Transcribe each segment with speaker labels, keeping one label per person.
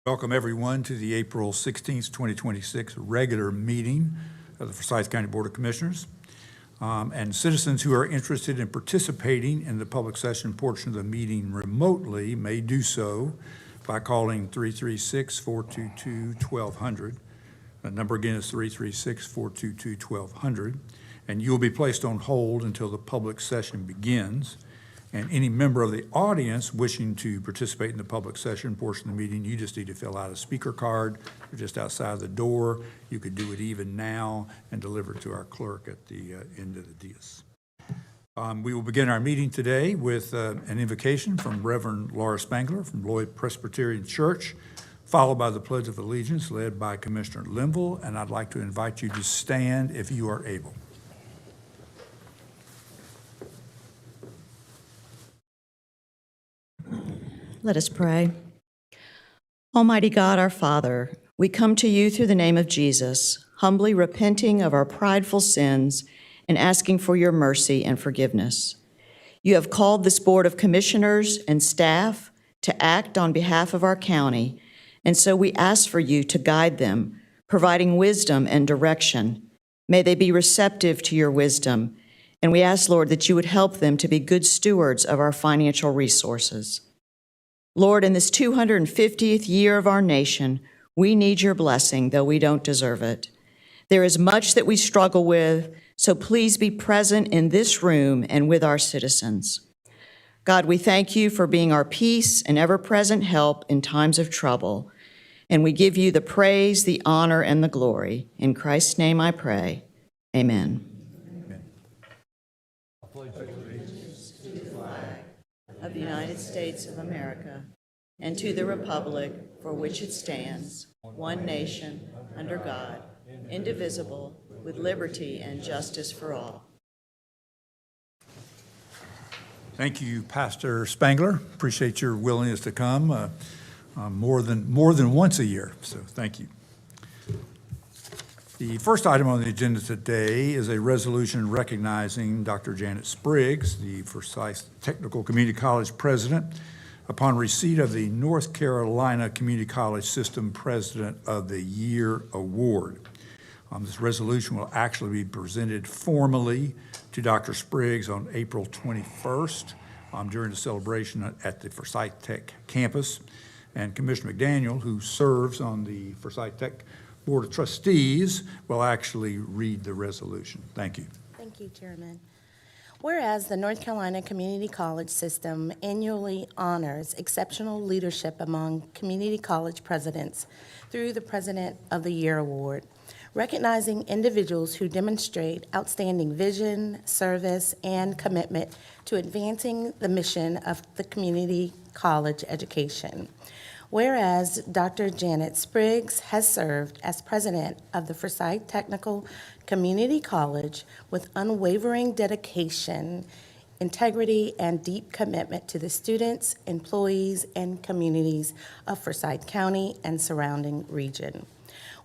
Speaker 1: Welcome everyone to the April 16th, 2026 regular meeting of the Forsyth County Board of Commissioners. And citizens who are interested in participating in the public session portion of the meeting remotely may do so by calling 336-422-1200. The number again is 336-422-1200. And you will be placed on hold until the public session begins. And any member of the audience wishing to participate in the public session portion of the meeting, you just need to fill out a speaker card. You're just outside the door. You could do it even now and deliver it to our clerk at the end of the dais. We will begin our meeting today with an invocation from Reverend Laura Spangler from Lloyd Presbyterian Church, followed by the Pledge of Allegiance led by Commissioner Linville. And I'd like to invite you to stand if you are able.
Speaker 2: Let us pray. Almighty God, our Father, we come to you through the name of Jesus, humbly repenting of our prideful sins and asking for your mercy and forgiveness. You have called this Board of Commissioners and staff to act on behalf of our county, and so we ask for you to guide them, providing wisdom and direction. May they be receptive to your wisdom, and we ask, Lord, that you would help them to be good stewards of our financial resources. Lord, in this 250th year of our nation, we need your blessing, though we don't deserve it. There is much that we struggle with, so please be present in this room and with our citizens. God, we thank you for being our peace and ever-present help in times of trouble, and we give you the praise, the honor, and the glory. In Christ's name I pray, amen. Of the United States of America, and to the republic for which it stands, one nation, under God, indivisible, with liberty and justice for all.
Speaker 1: Thank you, Pastor Spangler. Appreciate your willingness to come more than once a year, so thank you. The first item on the agenda today is a resolution recognizing Dr. Janet Spriggs, the Forsyth Technical Community College president, upon receipt of the North Carolina Community College System President of the Year Award. This resolution will actually be presented formally to Dr. Spriggs on April 21st during the celebration at the Forsyth Tech campus. And Commissioner McDaniel, who serves on the Forsyth Tech Board of Trustees, will actually read the resolution. Thank you.
Speaker 3: Thank you, Chairman. Whereas the North Carolina Community College System annually honors exceptional leadership among community college presidents through the President of the Year Award, recognizing individuals who demonstrate outstanding vision, service, and commitment to advancing the mission of the community college education. Whereas Dr. Janet Spriggs has served as president of the Forsyth Technical Community College with unwavering dedication, integrity, and deep commitment to the students, employees, and communities of Forsyth County and surrounding region.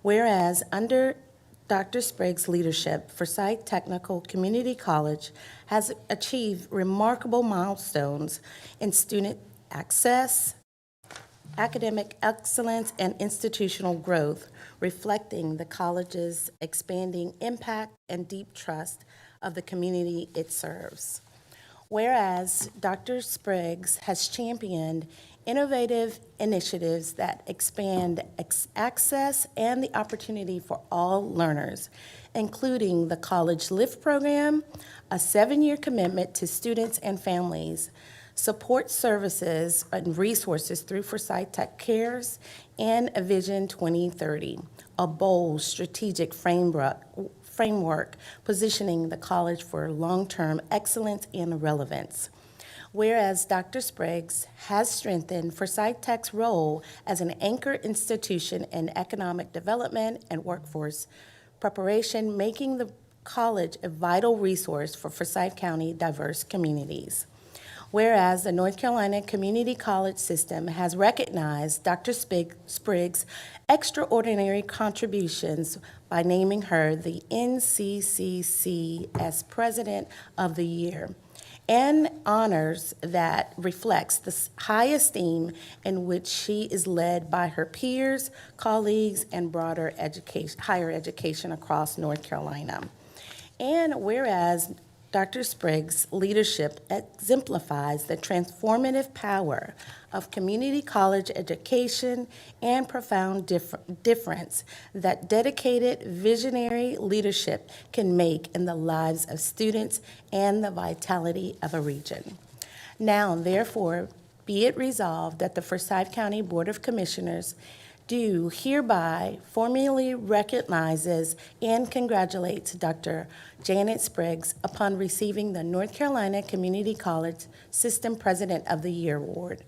Speaker 3: Whereas under Dr. Spriggs' leadership, Forsyth Technical Community College has achieved remarkable milestones in student access, academic excellence, and institutional growth, reflecting the college's expanding impact and deep trust of the community it serves. Whereas Dr. Spriggs has championed innovative initiatives that expand access and the opportunity for all learners, including the College Lift program, a 7-year commitment to students and families, support services and resources through Forsyth Tech Cares, and a Vision 2030, a bold strategic framework positioning the college for long-term excellence and relevance. Whereas Dr. Spriggs has strengthened Forsyth Tech's role as an anchor institution in economic development and workforce preparation, making the college a vital resource for Forsyth County diverse communities. Whereas the North Carolina Community College System has recognized Dr. Spriggs' extraordinary contributions by naming her the NCCC as President of the Year. and honors that reflects the high esteem in which she is led by her peers, colleagues, and broader higher education across North Carolina. And whereas Dr. Spriggs' leadership exemplifies the transformative power of community college education and profound difference that dedicated visionary leadership can make in the lives of students and the vitality of a region. Now, therefore, be it resolved that the Forsyth County Board of Commissioners do hereby formally recognizes and congratulates Dr. Janet Spriggs upon receiving the North Carolina Community College System President of the Year Award.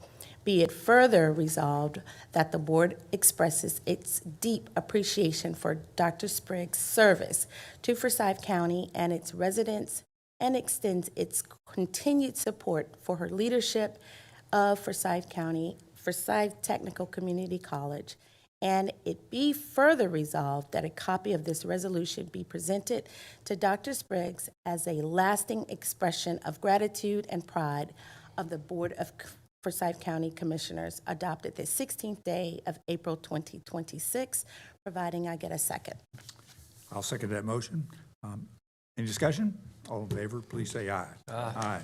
Speaker 3: Be it further resolved that the board expresses its deep appreciation for Dr. Spriggs' service to Forsyth County and its residents and extends its continued support for her leadership of Forsyth County, Forsyth Technical Community College. And it be further resolved that a copy of this resolution be presented to Dr. Spriggs as a lasting expression of gratitude and pride of the Board of Forsyth County Commissioners, adopted the 16th day of April 2026, providing I get a second.
Speaker 1: I'll second that motion. Any discussion? All in favor, please say aye. Aye.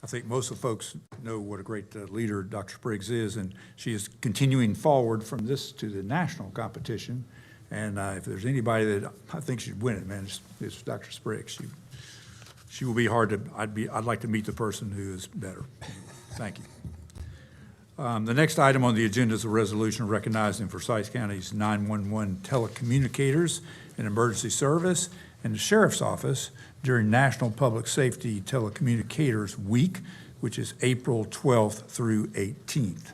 Speaker 1: I think most of the folks know what a great leader Dr. Spriggs is, and she is continuing forward from this to the national competition. And if there's anybody that I think should win it, man, it's Dr. Spriggs. She will be hard to. I'd like to meet the person who is better. Thank you. The next item on the agenda is a resolution recognizing Forsyth County's 911 telecommunicators and emergency service and the Sheriff's Office during National Public Safety Telecommunicators Week, which is April 12th through 18th.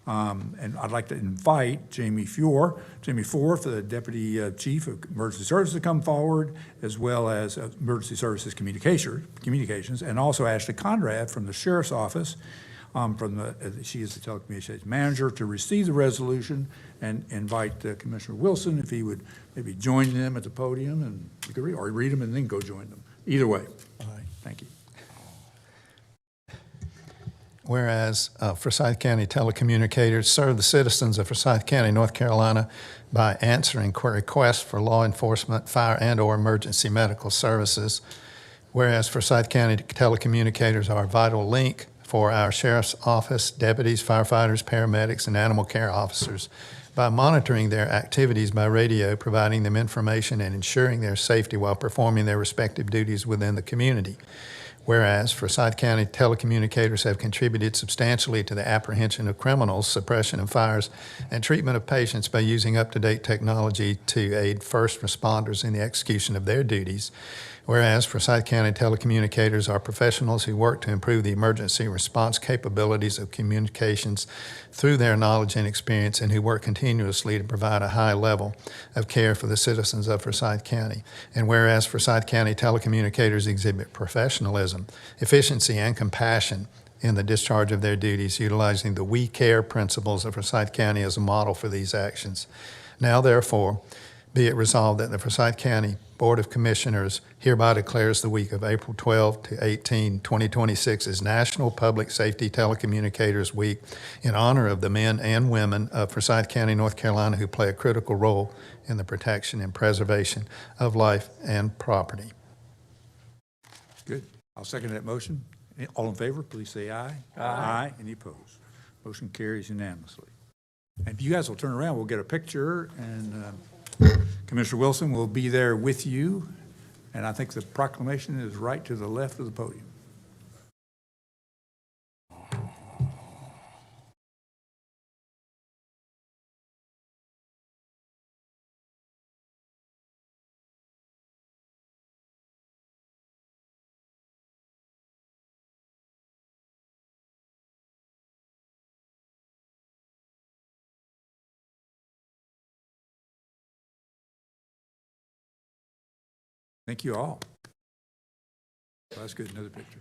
Speaker 1: And I'd like to invite Jamie Forth, the Deputy Chief of Emergency Services, to come forward, as well as Emergency Services Communications, and also Ashley Conrad from the Sheriff's Office, she is the telecommunications manager, to receive the resolution, and invite Commissioner Wilson if he would maybe join them at the podium, and you could read them and then go join them. Either way. All right. Thank you.
Speaker 4: Whereas Forsyth County telecommunicators serve the citizens of Forsyth County, North Carolina by answering requests for law enforcement, fire, and/or emergency medical services. Whereas Forsyth County telecommunicators are a vital link for our Sheriff's Office, deputies, firefighters, paramedics, and animal care officers by monitoring their activities by radio, providing them information, and ensuring their safety while performing their respective duties within the community. Whereas Forsyth County telecommunicators have contributed substantially to the apprehension of criminals, suppression of fires, and treatment of patients by using up-to-date technology to aid first responders in the execution of their duties. Whereas Forsyth County telecommunicators are professionals who work to improve the emergency response capabilities of communications through their knowledge and experience, and who work continuously to provide a high level of care for the citizens of Forsyth County. And whereas Forsyth County telecommunicators exhibit professionalism, efficiency, and compassion in the discharge of their duties, utilizing the We Care principles of Forsyth County as a model for these actions. Now, therefore, be it resolved that the Forsyth County Board of Commissioners hereby declares the week of April 12 to 18, 2026 as National Public Safety Telecommunicators Week in honor of the men and women of Forsyth County, North Carolina, who play a critical role in the protection and preservation of life and property.
Speaker 1: Good. I'll second that motion. All in favor, please say aye. Aye. Any opposed? Motion carries unanimously. And if you guys will turn around, we'll get a picture, and Commissioner Wilson will be there with you, and I think the proclamation is right to the left of the podium. Thank you all. Well, that's good. Another picture.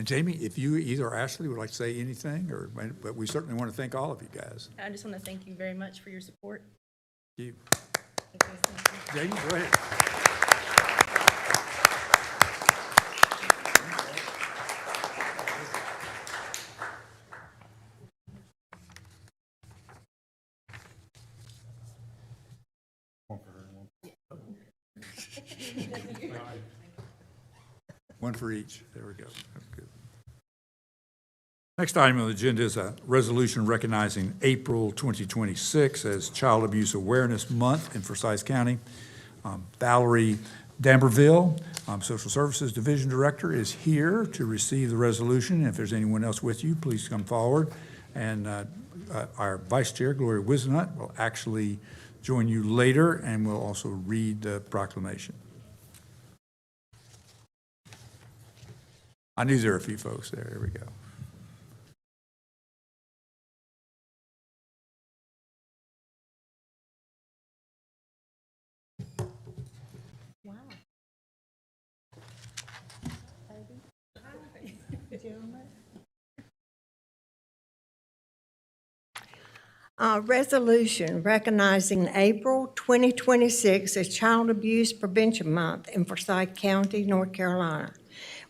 Speaker 1: And Jamie, if you, either or Ashley, would like to say anything, or, but we certainly want to thank all of you guys.
Speaker 5: I just want to thank you very much for your support.
Speaker 1: Thank you. Jamie, go ahead. One for each. There we go. That's good. Next item on the agenda is a resolution recognizing April 2026 as Child Abuse Awareness Month in Forsyth County. Valerie Damberville, Social Services Division Director, is here to receive the resolution. If there's anyone else with you, please come forward. And our Vice Chair, Gloria Wisenut, will actually join you later and will also read the proclamation. I knew there were a few folks there. Here we go.
Speaker 6: Resolution recognizing April 2026 as Child Abuse Prevention Month in Forsyth County, North Carolina.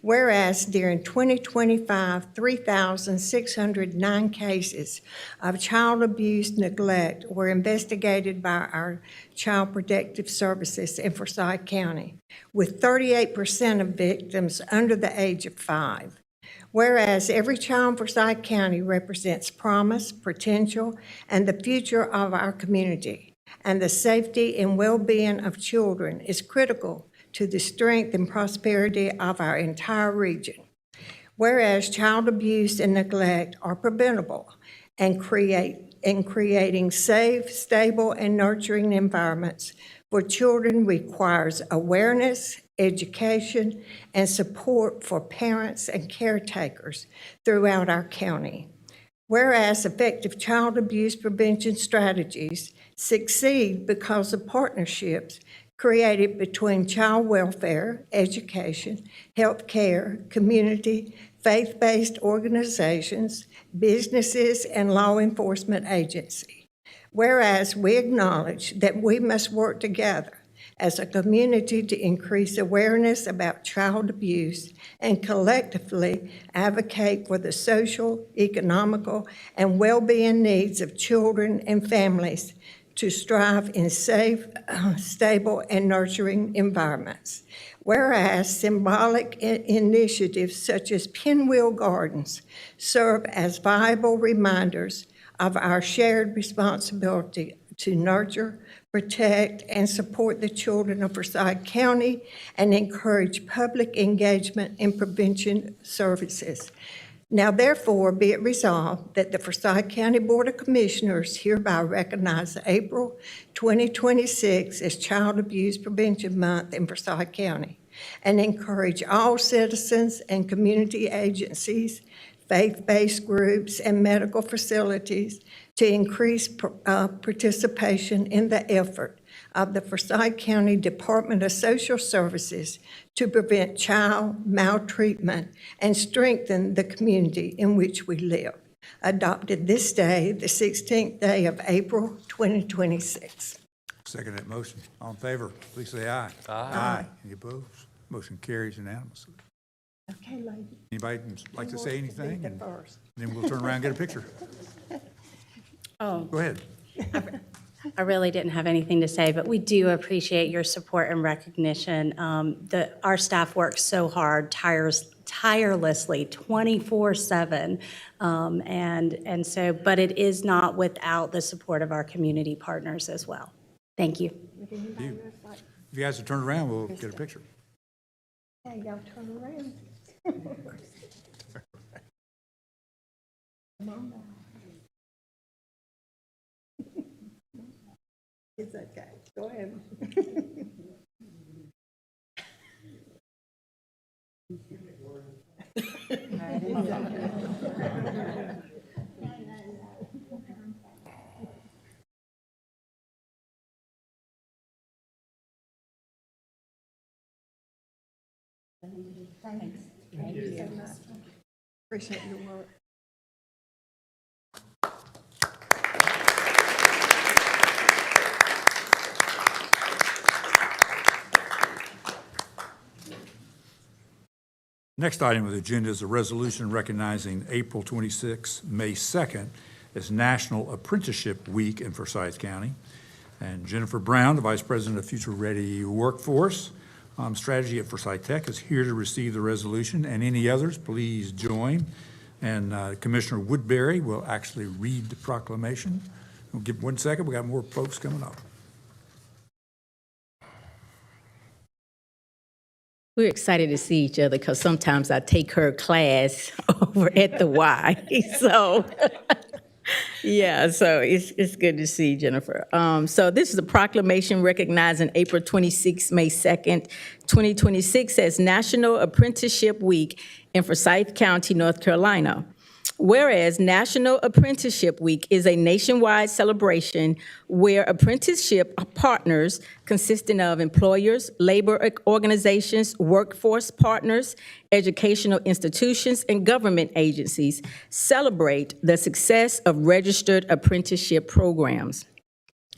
Speaker 6: Whereas during 2025, 3,609 cases of child abuse neglect were investigated by our Child Protective Services in Forsyth County, with 38% of victims under the age of 5. Whereas every child in Forsyth County represents promise, potential, and the future of our community, and the safety and well-being of children is critical to the strength and prosperity of our entire region. Whereas child abuse and neglect are preventable and creating safe, stable, and nurturing environments for children requires awareness, education, and support for parents and caretakers throughout our county. Whereas effective child abuse prevention strategies succeed because of partnerships created between child welfare, education, health care, community, faith-based organizations, businesses, and law enforcement agencies. Whereas we acknowledge that we must work together as a community to increase awareness about child abuse and collectively advocate for the social, economical, and well-being needs of children and families to strive in safe, stable, and nurturing environments. Whereas symbolic initiatives such as Pinwheel Gardens serve as viable reminders of our shared responsibility to nurture, protect, and support the children of Forsyth County and encourage public engagement in prevention services. Now therefore be it resolved that the Forsyth County Board of Commissioners hereby recognize April 2026 as Child Abuse Prevention Month in Forsyth County and encourage all citizens and community agencies, faith-based groups, and medical facilities to increase participation in the effort of the Forsyth County Department of Social Services to prevent child maltreatment and strengthen the community in which we live. Adopted this day, the 16th day of April, 2026.
Speaker 1: Second that motion. All in favor, please say aye. Aye. Any opposed? Motion carries unanimously.
Speaker 6: Okay, lady.
Speaker 1: Anybody like to say anything? And
Speaker 6: First.
Speaker 1: then we'll turn around and get a picture.
Speaker 7: Oh,
Speaker 1: Go ahead.
Speaker 7: I really didn't have anything to say, but we do appreciate your support and recognition. Our staff works so hard, tirelessly, 24/7, and so, but it is not without the support of our community partners as well. Thank you.
Speaker 1: If you guys will turn around, we'll get a picture.
Speaker 6: Hey, y'all turn around. Come on now. It's okay. Go ahead. Thanks. Thank you so much. Appreciate your work.
Speaker 1: Next item of the agenda is a resolution recognizing April 26, May 2nd as National Apprenticeship Week in Forsyth County. And Jennifer Brown, the Vice President of Future Ready Workforce Strategy at Forsyth Tech, is here to receive the resolution, and any others, please join. And Commissioner Woodbury will actually read the proclamation. We'll give 1 second, we got more folks coming up.
Speaker 8: We're excited to see each other because sometimes I take her class over at the Y. So, yeah, so it's good to see Jennifer. So this is a proclamation recognizing April 26, May 2nd, 2026 as National Apprenticeship Week in Forsyth County, North Carolina. Whereas National Apprenticeship Week is a nationwide celebration where apprenticeship partners consisting of employers, labor organizations, workforce partners, educational institutions, and government agencies celebrate the success of registered apprenticeship programs.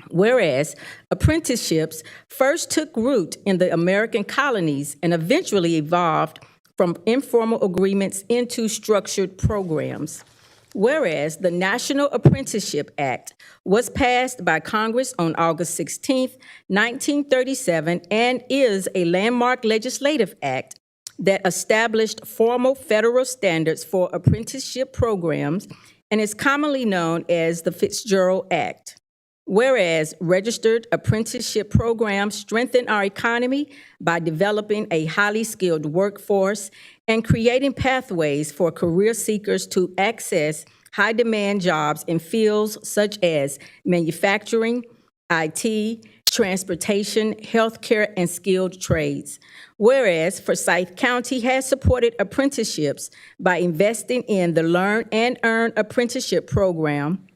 Speaker 8: Whereas apprenticeships first took root in the American colonies and eventually evolved from informal agreements into structured programs. Whereas the National Apprenticeship Act was passed by Congress on August 16, 1937, and is a landmark legislative act that established formal federal standards for apprenticeship programs and is commonly known as the Fitzgerald Act. Whereas registered apprenticeship programs strengthen our economy by developing a highly skilled workforce and creating pathways for career seekers to access high-demand jobs in fields such as manufacturing, IT, transportation, healthcare, and skilled trades. Whereas Forsyth County has supported apprenticeships by investing in the Learn and Earn Apprenticeship Program,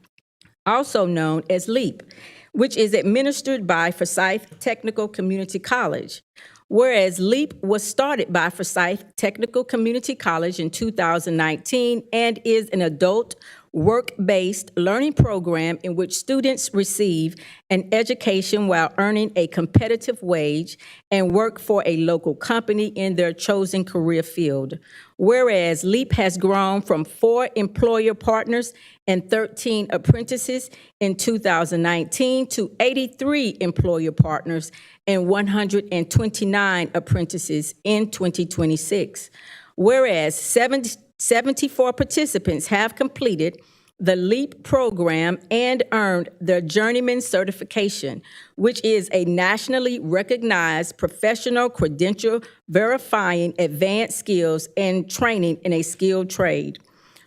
Speaker 8: also known as LEAP, which is administered by Forsyth Technical Community College. Whereas LEAP was started by Forsyth Technical Community College in 2019 and is an adult work-based learning program in which students receive an education while earning a competitive wage and work for a local company in their chosen career field. Whereas LEAP has grown from 4 employer partners and 13 apprentices in 2019 to 83 employer partners and 129 apprentices in 2026. Whereas 74 participants have completed the LEAP program and earned their journeyman certification, which is a nationally recognized professional credential verifying advanced skills and training in a skilled trade.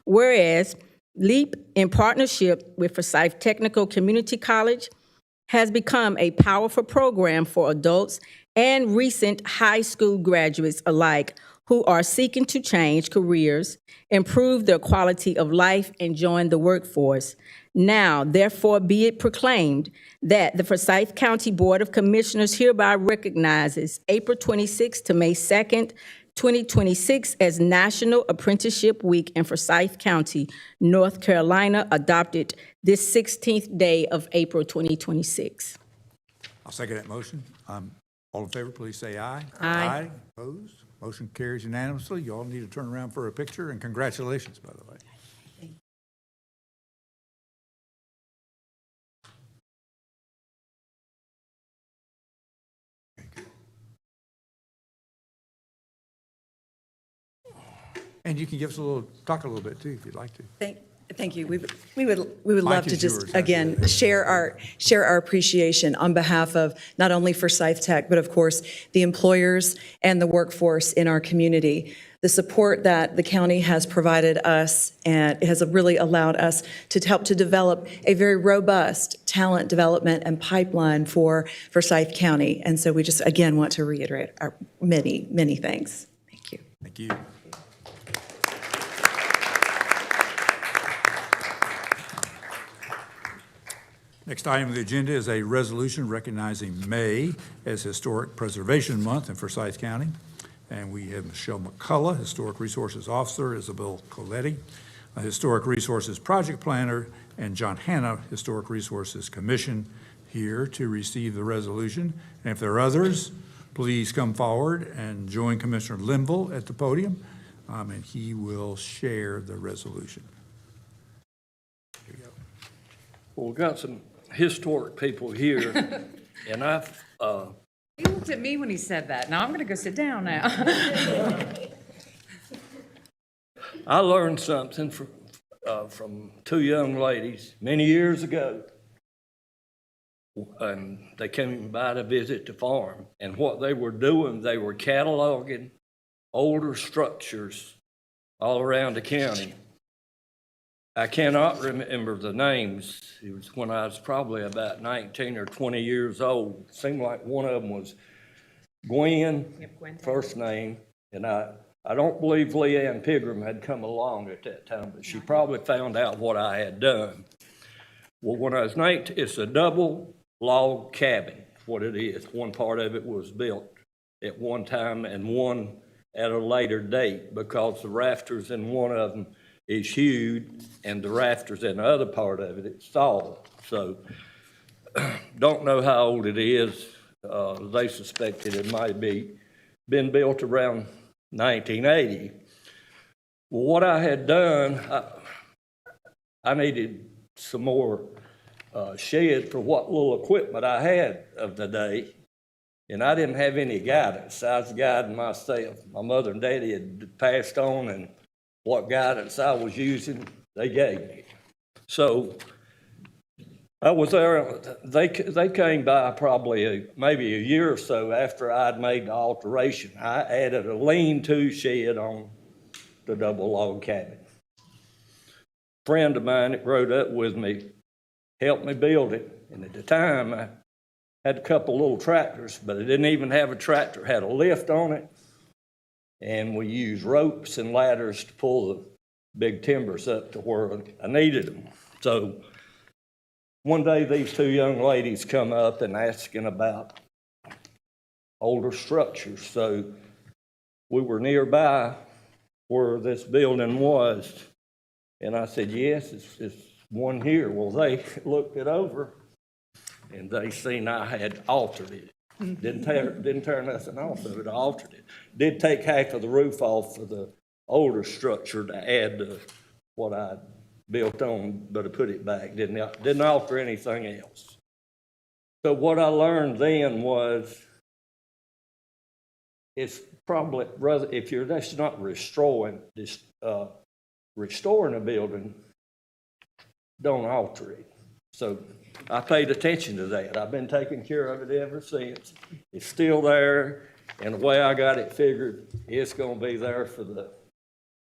Speaker 8: Whereas LEAP, in partnership with Forsyth Technical Community College, has become a powerful program for adults and recent high school graduates alike who are seeking to change careers, improve their quality of life, and join the workforce. Now, therefore, be it proclaimed that the Forsyth County Board of Commissioners hereby recognizes April 26 to May 2nd, 2026 as National Apprenticeship Week in Forsyth County, North Carolina, adopted this 16th day of April 2026.
Speaker 1: I'll second that motion. All in favor, please say aye.
Speaker 8: Aye.
Speaker 1: Opposed? Motion carries unanimously. You all need to turn around for a picture, and congratulations, by the way. And you can give us talk a little bit too, if you'd like to.
Speaker 9: Thank you. We would love
Speaker 1: Mike
Speaker 9: to
Speaker 1: is
Speaker 9: just,
Speaker 1: yours,
Speaker 9: again, share our appreciation on behalf of not only Forsyth Tech, but of course, the employers and the workforce in our community. The support that the county has provided us and has really allowed us to help to develop a very robust talent development and pipeline for Forsyth County. And so we just, again, want to reiterate our many, many thanks. Thank you.
Speaker 1: Thank you. Next item on the agenda is a resolution recognizing May as Historic Preservation Month in Forsyth County. And we have Michelle McCullough, Historic Resources Officer, Isabel Coletti, a Historic Resources Project Planner, and John Hanna, Historic Resources Commission, here to receive the resolution. And if there are others, please come forward and join Commissioner Linville at the podium, and he will share the resolution. Here you go.
Speaker 10: Well, we've got some historic people here, and
Speaker 11: He looked at me when he said that. Now I'm going to go sit down now.
Speaker 10: I learned something from two young ladies many years ago. And they came by to visit the farm, and what they were doing, they were cataloging older structures all around the county. I cannot remember the names. It was when I was probably about 19 or 20 years old. It seemed like one of them was Gwen, first name, and I don't believe Leanne Pigram had come along at that time, but she probably found out what I had done. Well, when I was 19, it's a double log cabin, what it is. One part of it was built at one time and one at a later date, because the rafters in one of them is hewed and the rafters in the other part of it is solid. So don't know how old it is. They suspected it might be been built around 1980. Well, what I had done, I needed some more shed for what little equipment I had of the day, and I didn't have any guidance. I was guiding myself. My mother and daddy had passed on, and what guidance I was using, they gave me. So I was there. They came by probably maybe a year or so after I'd made the alteration. I added a lean-to shed on the double log cabin. A friend of mine that rode up with me helped me build it, and at the time I had a couple little tractors, but I didn't even have a tractor. It had a lift on it, and we used ropes and ladders to pull the big timbers up to where I needed them. So one day these two young ladies come up and asking about older structures. So we were nearby where this building was, and I said, yes, it's one here. Well, they looked it over, and they seen I had altered it. Didn't tear nothing off of it, I altered it. Did take half of the roof off of the older structure to add to what I built on, but I put it back. Didn't alter anything else. So what I learned then was, it's probably rather, if you're just not restoring a building, don't alter it. So I paid attention to that. I've been taking care of it ever since. It's still there, and the way I got it figured, it's going to be there for the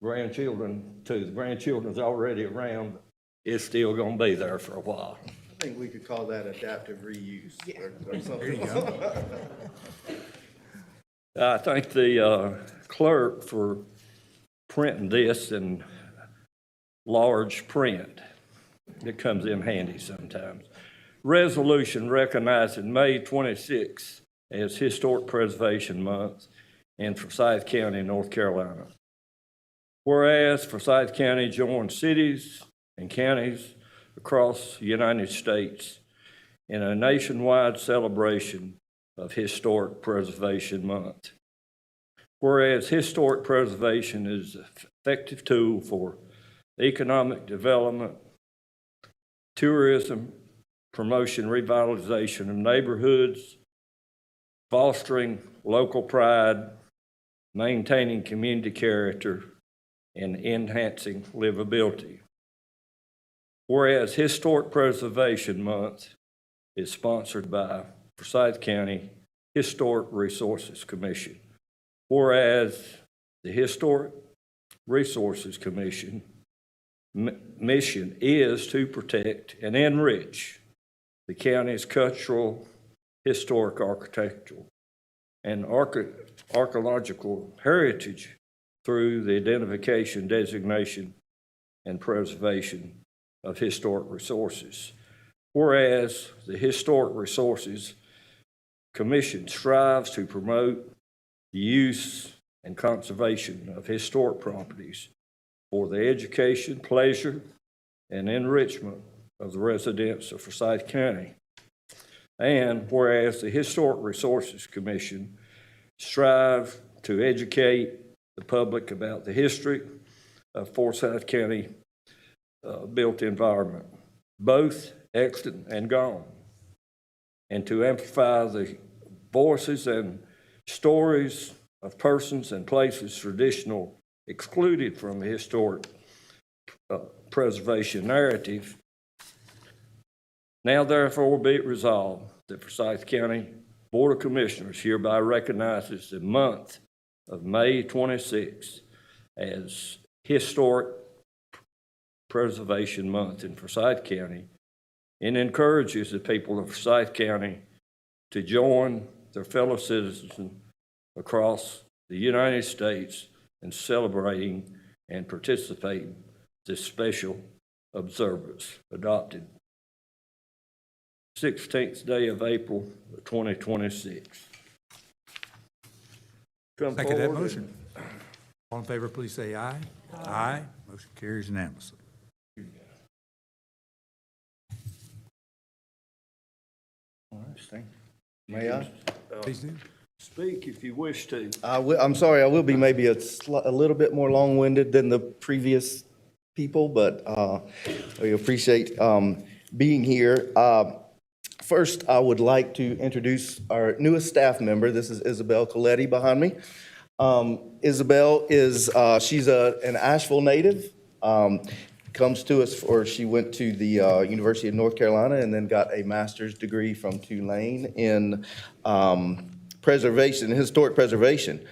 Speaker 10: grandchildren too. The grandchildren's already around, but it's still going to be there for a while.
Speaker 12: I think we could call that adaptive reuse or something.
Speaker 1: There you go.
Speaker 10: I thank the clerk for printing this in large print. It comes in handy sometimes. Resolution recognizing May 26th as Historic Preservation Month in Forsyth County, North Carolina. Whereas Forsyth County joins cities and counties across the United States in a nationwide celebration of Historic Preservation Month. Whereas historic preservation is an effective tool for economic development, tourism, promotion, revitalization of neighborhoods, fostering local pride, maintaining community character, and enhancing livability. Whereas Historic Preservation Month is sponsored by Forsyth County Historic Resources Commission. Whereas the Historic Resources Commission mission is to protect and enrich the county's cultural, historic, architectural, and archaeological heritage through the identification, designation, and preservation of historic resources. Whereas the Historic Resources Commission strives to promote the use and conservation of historic properties for the education, pleasure, and enrichment of the residents of Forsyth County. And whereas the Historic Resources Commission strive to educate the public about the history of Forsyth County built environment, both extant and gone, and to amplify the voices and stories of persons and places traditional excluded from the historic preservation narrative. Now therefore be it resolved that Forsyth County Board of Commissioners hereby recognizes the month of May 26th as Historic Preservation Month in Forsyth County, and encourages the people of Forsyth County to join their fellow citizens across the United States in celebrating and participating in this special observance adopted 16th day of April 2026. Come
Speaker 1: Second that
Speaker 10: forward
Speaker 1: motion. All in favor, please say aye. Aye. Motion carries unanimously.
Speaker 12: All right, thank you. May I?
Speaker 1: Please do.
Speaker 10: Speak if you wish to.
Speaker 12: I'm sorry, I will be maybe a little bit more long-winded than the previous people, but we appreciate being here. First, I would like to introduce our newest staff member. This is Isabel Coletti behind me. Isabel is, she's an Asheville native. Comes to us, or she went to the University of North Carolina and then got a master's degree from Tulane in preservation, historic preservation.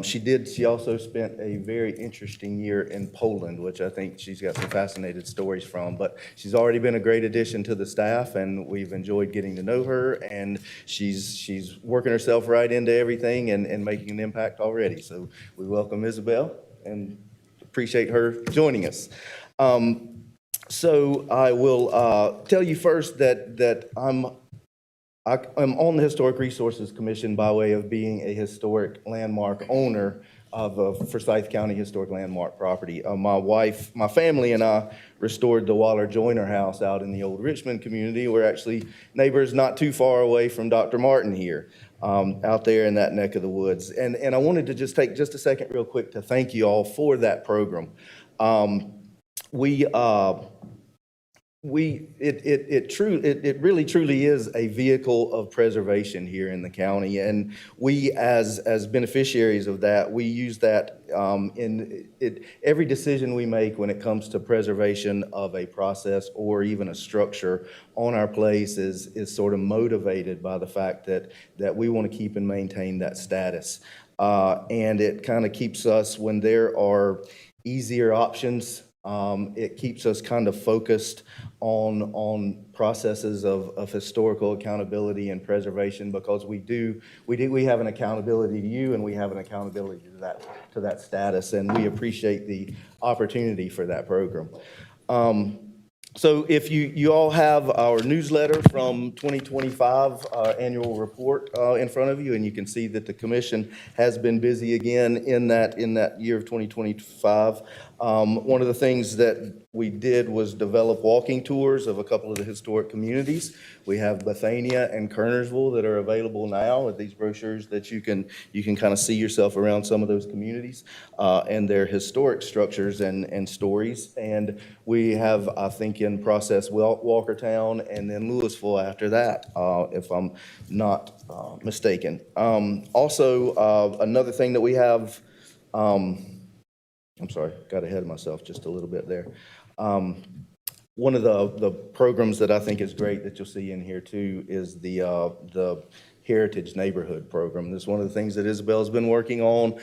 Speaker 12: She also spent a very interesting year in Poland, which I think she's got some fascinating stories from, but she's already been a great addition to the staff, and we've enjoyed getting to know her, and she's working herself right into everything and making an impact already. So we welcome Isabel and appreciate her joining us. So I will tell you first that I'm on the Historic Resources Commission by way of being a historic landmark owner of a Forsyth County historic landmark property. My family and I restored the Waller Joyner House out in the old Richmond community. We're actually neighbors not too far away from Dr. Martin here, out there in that neck of the woods. And I wanted to just take just a second real quick to thank you all for that program. It really truly is a vehicle of preservation here in the county, and we as beneficiaries of that, we use that every decision we make when it comes to preservation of a process or even a structure on our place is sort of motivated by the fact that we want to keep and maintain that status. And it kind of keeps us, when there are easier options, it keeps us kind of focused on processes of historical accountability and preservation, because we have an accountability to you, and we have an accountability to that status, and we appreciate the opportunity for that program. So if you all have our newsletter from 2025 annual report in front of you, and you can see that the commission has been busy again in that year of 2025. One of the things that we did was develop walking tours of a couple of the historic communities. We have Bethania and Kernersville that are available now with these brochures that you can kind of see yourself around some of those communities and their historic structures and stories. And we have, I think, in process Walkertown and then Louisville after that, if I'm not mistaken. Also, another thing that we have, I'm sorry, got ahead of myself just a little bit there. One of the programs that I think is great that you'll see in here too is the Heritage Neighborhood Program. This is one of the things that Isabel's been working on.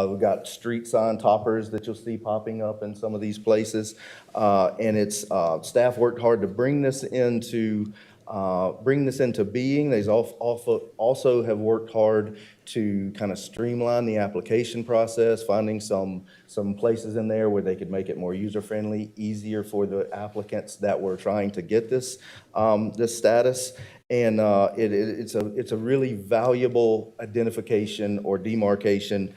Speaker 12: We've got street sign toppers that you'll see popping up in some of these places. And it's staff worked hard to bring this into being. They also have worked hard to kind of streamline the application process, finding some places in there where they could make it more user-friendly, easier for the applicants that were trying to get this, this status. And it's a really valuable identification or demarcation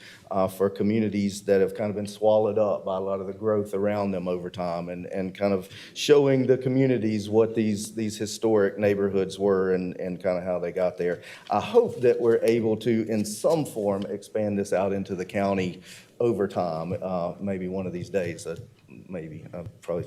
Speaker 12: for communities that have kind of been swallowed up by a lot of the growth around them over time, and kind of showing the communities what these historic neighborhoods were and kind of how they got there. I hope that we're able to, in some form, expand this out into the county over time, maybe one of these days, maybe, probably.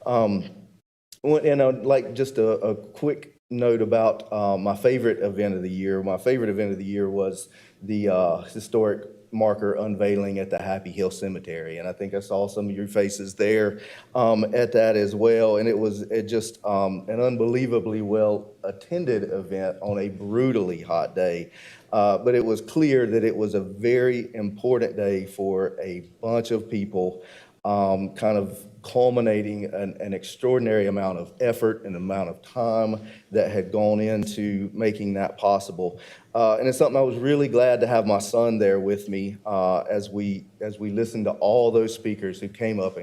Speaker 12: And I'd like just a quick note about my favorite event of the year. My favorite event of the year was the historic marker unveiling at the Happy Hill Cemetery. And I think I saw some of your faces there at that as well. And it was just an unbelievably well-attended event on a brutally hot day. But it was clear that it was a very important day for a bunch of people, kind of culminating an extraordinary amount of effort and amount of time that had gone into making that possible. And it's something I was really glad to have my son there with me as we listened to all those speakers who came up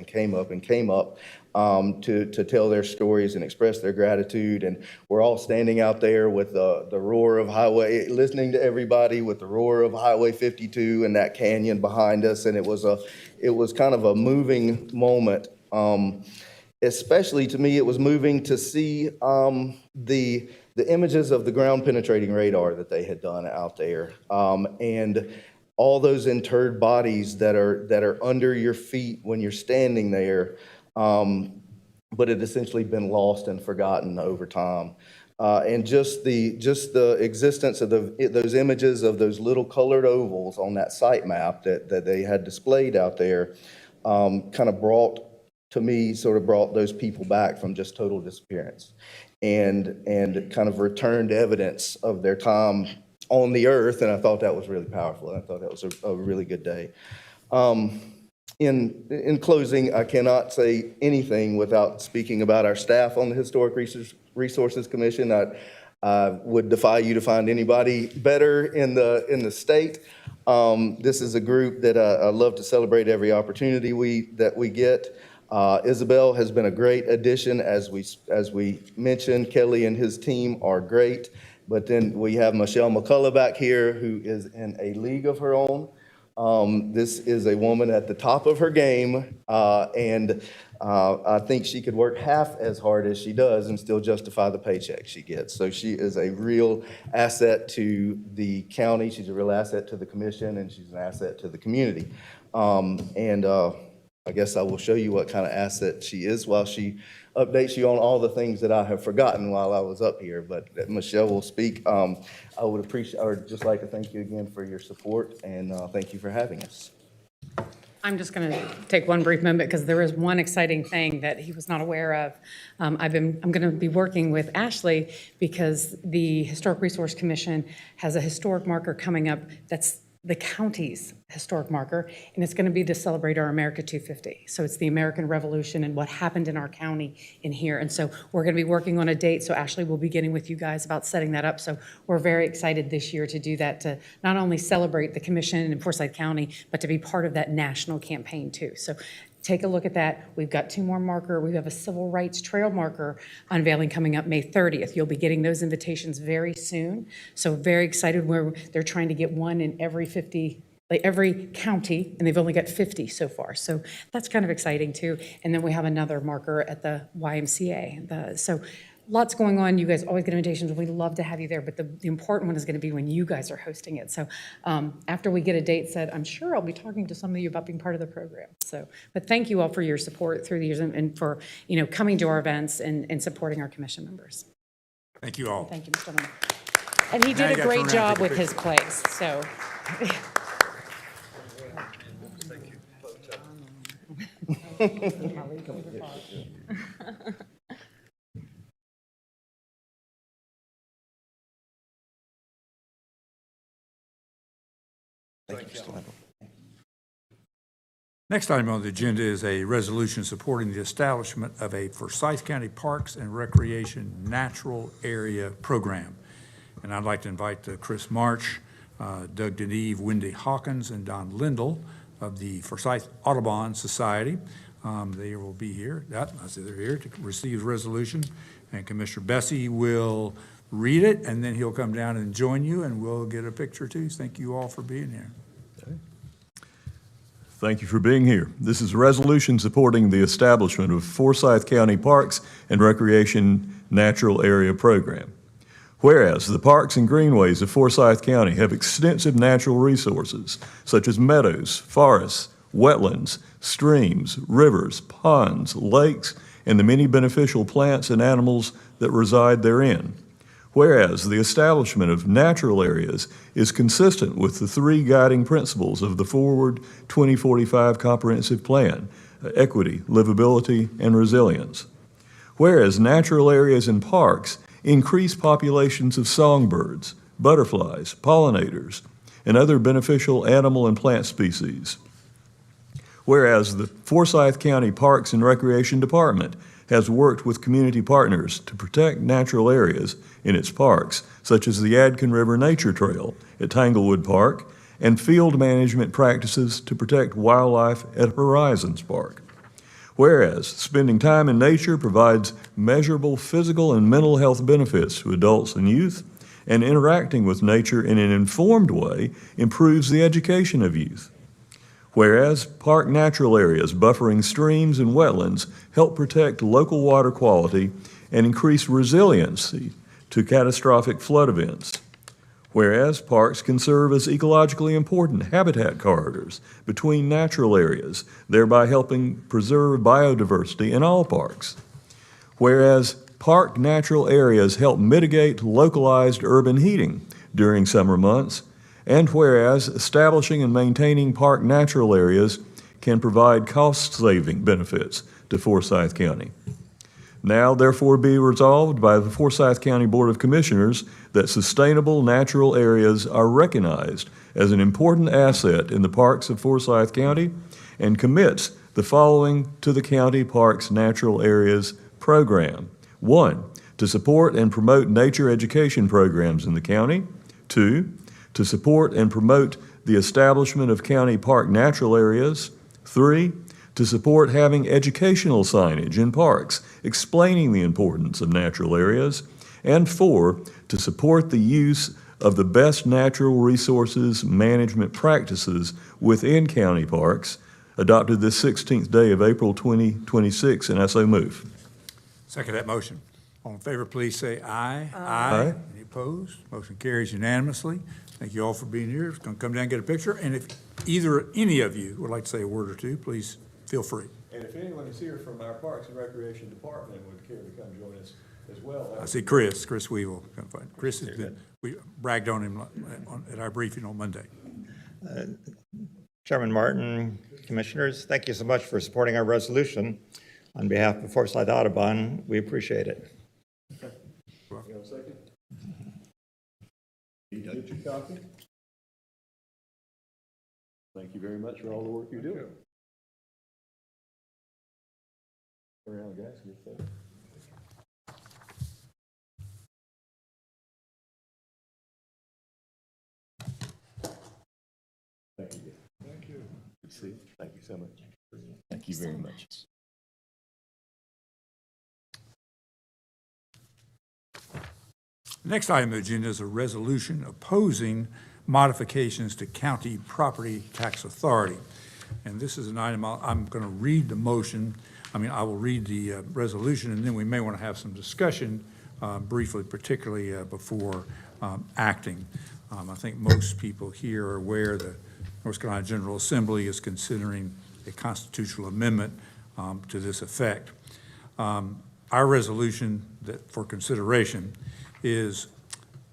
Speaker 12: to tell their stories and express their gratitude. And we're all standing out there with the roar of listening to everybody with the roar of Highway 52 and that canyon behind us. And it was kind of a moving moment. Especially to me, it was moving to see the images of the ground penetrating radar that they had done out there, and all those interred bodies that are under your feet when you're standing there, but had essentially been lost and forgotten over time. And just the existence of those images of those little colored ovals on that site map that they had displayed out there, kind of brought those people back from just total disappearance, and kind of returned evidence of their time on the earth. And I thought that was really powerful. I thought that was a really good day. In closing, I cannot say anything without speaking about our staff on the Historic Resources Commission. I would defy you to find anybody better in the state. This is a group that I love to celebrate every opportunity that we get. Isabel has been a great addition, as we mentioned. Kelly and his team are great. But then we have Michelle McCullough back here, who is in a league of her own. This is a woman at the top of her game, and I think she could work half as hard as she does and still justify the paycheck she gets. So she is a real asset to the county. She's a real asset to the commission, and she's an asset to the community. I guess I will show you what kind of asset she is while she updates you on all the things that I have forgotten while I was up here. But Michelle will speak. I would just like to thank you again for your support, and thank you for having us.
Speaker 11: I'm just going to take one brief moment because there is one exciting thing that he was not aware of. I'm going to be working with Ashley because the Historic Resource Commission has a historic marker coming up that's the county's historic marker, and it's going to be to celebrate our America 250. So it's the American Revolution and what happened in our county in here. And so we're going to be working on a date. So Ashley will be getting with you guys about setting that up. So we're very excited this year to do that, to not only celebrate the commission in Forsyth County, but to be part of that national campaign too. So take a look at that. We've got 2 more marker. We have a civil rights trail marker unveiling coming up May 30th. You'll be getting those invitations very soon. So very excited where they're trying to get one in every every county, and they've only got 50 so far. So that's kind of exciting too. And then we have another marker at the YMCA. So lots going on. You guys always get invitations. We'd love to have you there, but the important one is going to be when you guys are hosting it. So after we get a date set, I'm sure I'll be talking to some of you about being part of the program. So, but thank you all for your support through the years and for, coming to our events and supporting our commission members.
Speaker 1: Thank you all.
Speaker 11: Thank you, Mr. Lemon. And he
Speaker 1: Now you
Speaker 11: did a
Speaker 1: gotta
Speaker 11: great
Speaker 1: turn around and
Speaker 11: job
Speaker 1: take a
Speaker 11: with his place, so.
Speaker 1: Next item on the agenda is a resolution supporting the establishment of a Forsyth County Parks and Recreation Natural Area Program. And I'd like to invite Chris March Doug DeNeve, Wendy Hawkins, and Don Lindell of the Forsyth Audubon Society. They will be here, I see they're here to receive the resolution, and Commissioner Bessie will read it, and then he'll come down and join you, and we'll get a picture too. Thank you all for being here.
Speaker 13: Thank you for being here. This is a resolution supporting the establishment of Forsyth County Parks and Recreation Natural Area Program. Whereas the parks and greenways of Forsyth County have extensive natural resources such as meadows, forests, wetlands, streams, rivers, ponds, lakes, and the many beneficial plants and animals that reside therein. Whereas the establishment of natural areas is consistent with the three guiding principles of the Forward 2045 Comprehensive Plan: equity, livability, and resilience. Whereas natural areas and parks increase populations of songbirds, butterflies, pollinators, and other beneficial animal and plant species. Whereas the Forsyth County Parks and Recreation Department has worked with community partners to protect natural areas in its parks, such as the Yadkin River Nature Trail at Tanglewood Park, and field management practices to protect wildlife at Horizons Park. Whereas spending time in nature provides measurable physical and mental health benefits to adults and youth, and interacting with nature in an informed way improves the education of youth. Whereas park natural areas buffering streams and wetlands help protect local water quality and increase resiliency to catastrophic flood events. Whereas parks can serve as ecologically important habitat corridors between natural areas, thereby helping preserve biodiversity in all parks. Whereas park natural areas help mitigate localized urban heating during summer months, and whereas establishing and maintaining park natural areas can provide cost-saving benefits to Forsyth County. Now, therefore, be resolved by the Forsyth County Board of Commissioners that sustainable natural areas are recognized as an important asset in the parks of Forsyth County, and commits the following to the County Parks Natural Areas Program. 1, to support and promote nature education programs in the county. 2, to support and promote the establishment of county park natural areas. 3, to support having educational signage in parks explaining the importance of natural areas. And 4, to support the use of the best natural resources management practices within county parks, adopted this 16th day of April 2026, and I so move.
Speaker 1: Second that motion. All in favor, please say aye.
Speaker 13: Aye.
Speaker 1: Any opposed? Motion carries unanimously. Thank you all for being here. It's going to come down and get a picture, and if any of you would like to say a word or two, please feel free.
Speaker 13: And if anyone is here from our Parks and Recreation Department and would care to come join us as well.
Speaker 1: I see Chris Weevil. Chris has been, we bragged on him at our briefing on Monday.
Speaker 14: Chairman Martin, Commissioners, thank you so much for supporting our resolution. On behalf of Forsyth Audubon, we appreciate it.
Speaker 13: You have a second? Did you get your copy? Thank you very much for all the work you're doing. Around, guys. Good thing. Thank you. Thank you. Good to see you. Thank you so much. Thank you very much.
Speaker 1: The next item on the agenda is a resolution opposing modifications to county property tax authority. And this is an item, I'm going to read the motion. I will read the resolution, and then we may want to have some discussion briefly, particularly before acting. I think most people here are aware that North Carolina General Assembly is considering a constitutional amendment to this effect. Our resolution for consideration is,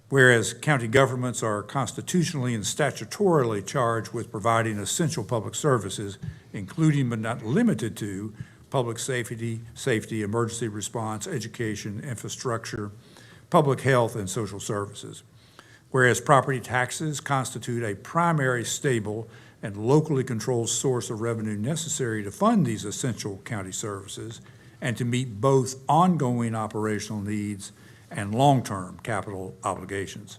Speaker 1: whereas county governments are constitutionally and statutorily charged with providing essential public services, including but not limited to public safety, emergency response, education, infrastructure, public health, and social services. Whereas property taxes constitute a primary, stable, and locally controlled source of revenue necessary to fund these essential county services and to meet both ongoing operational needs and long-term capital obligations.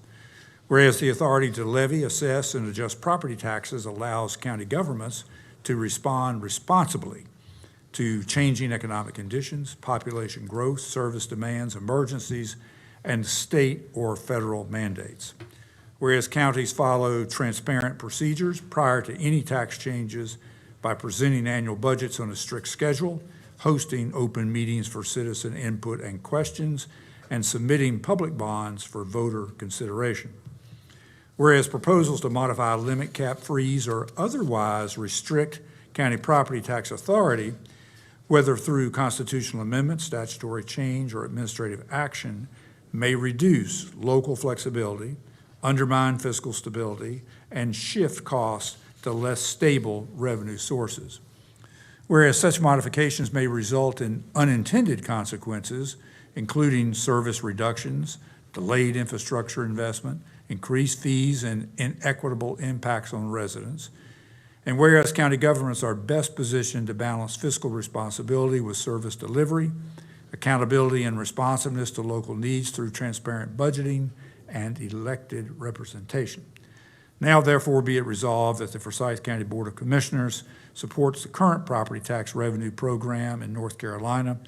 Speaker 1: Whereas the authority to levy, assess, and adjust property taxes allows county governments to respond responsibly to changing economic conditions, population growth, service demands, emergencies, and state or federal mandates. Whereas counties follow transparent procedures prior to any tax changes by presenting annual budgets on a strict schedule, hosting open meetings for citizen input and questions, and submitting public bonds for voter consideration. Whereas proposals to modify, limit, cap, freeze, or otherwise restrict county property tax authority, whether through constitutional amendment, statutory change, or administrative action, may reduce local flexibility, undermine fiscal stability, and shift costs to less stable revenue sources. Whereas such modifications may result in unintended consequences, including service reductions, delayed infrastructure investment, increased fees, and inequitable impacts on residents. And whereas county governments are best positioned to balance fiscal responsibility with service delivery, accountability and responsiveness to local needs through transparent budgeting and elected representation. Now, therefore, be it resolved that the Forsyth County Board of Commissioners supports the current property tax revenue program in North Carolina,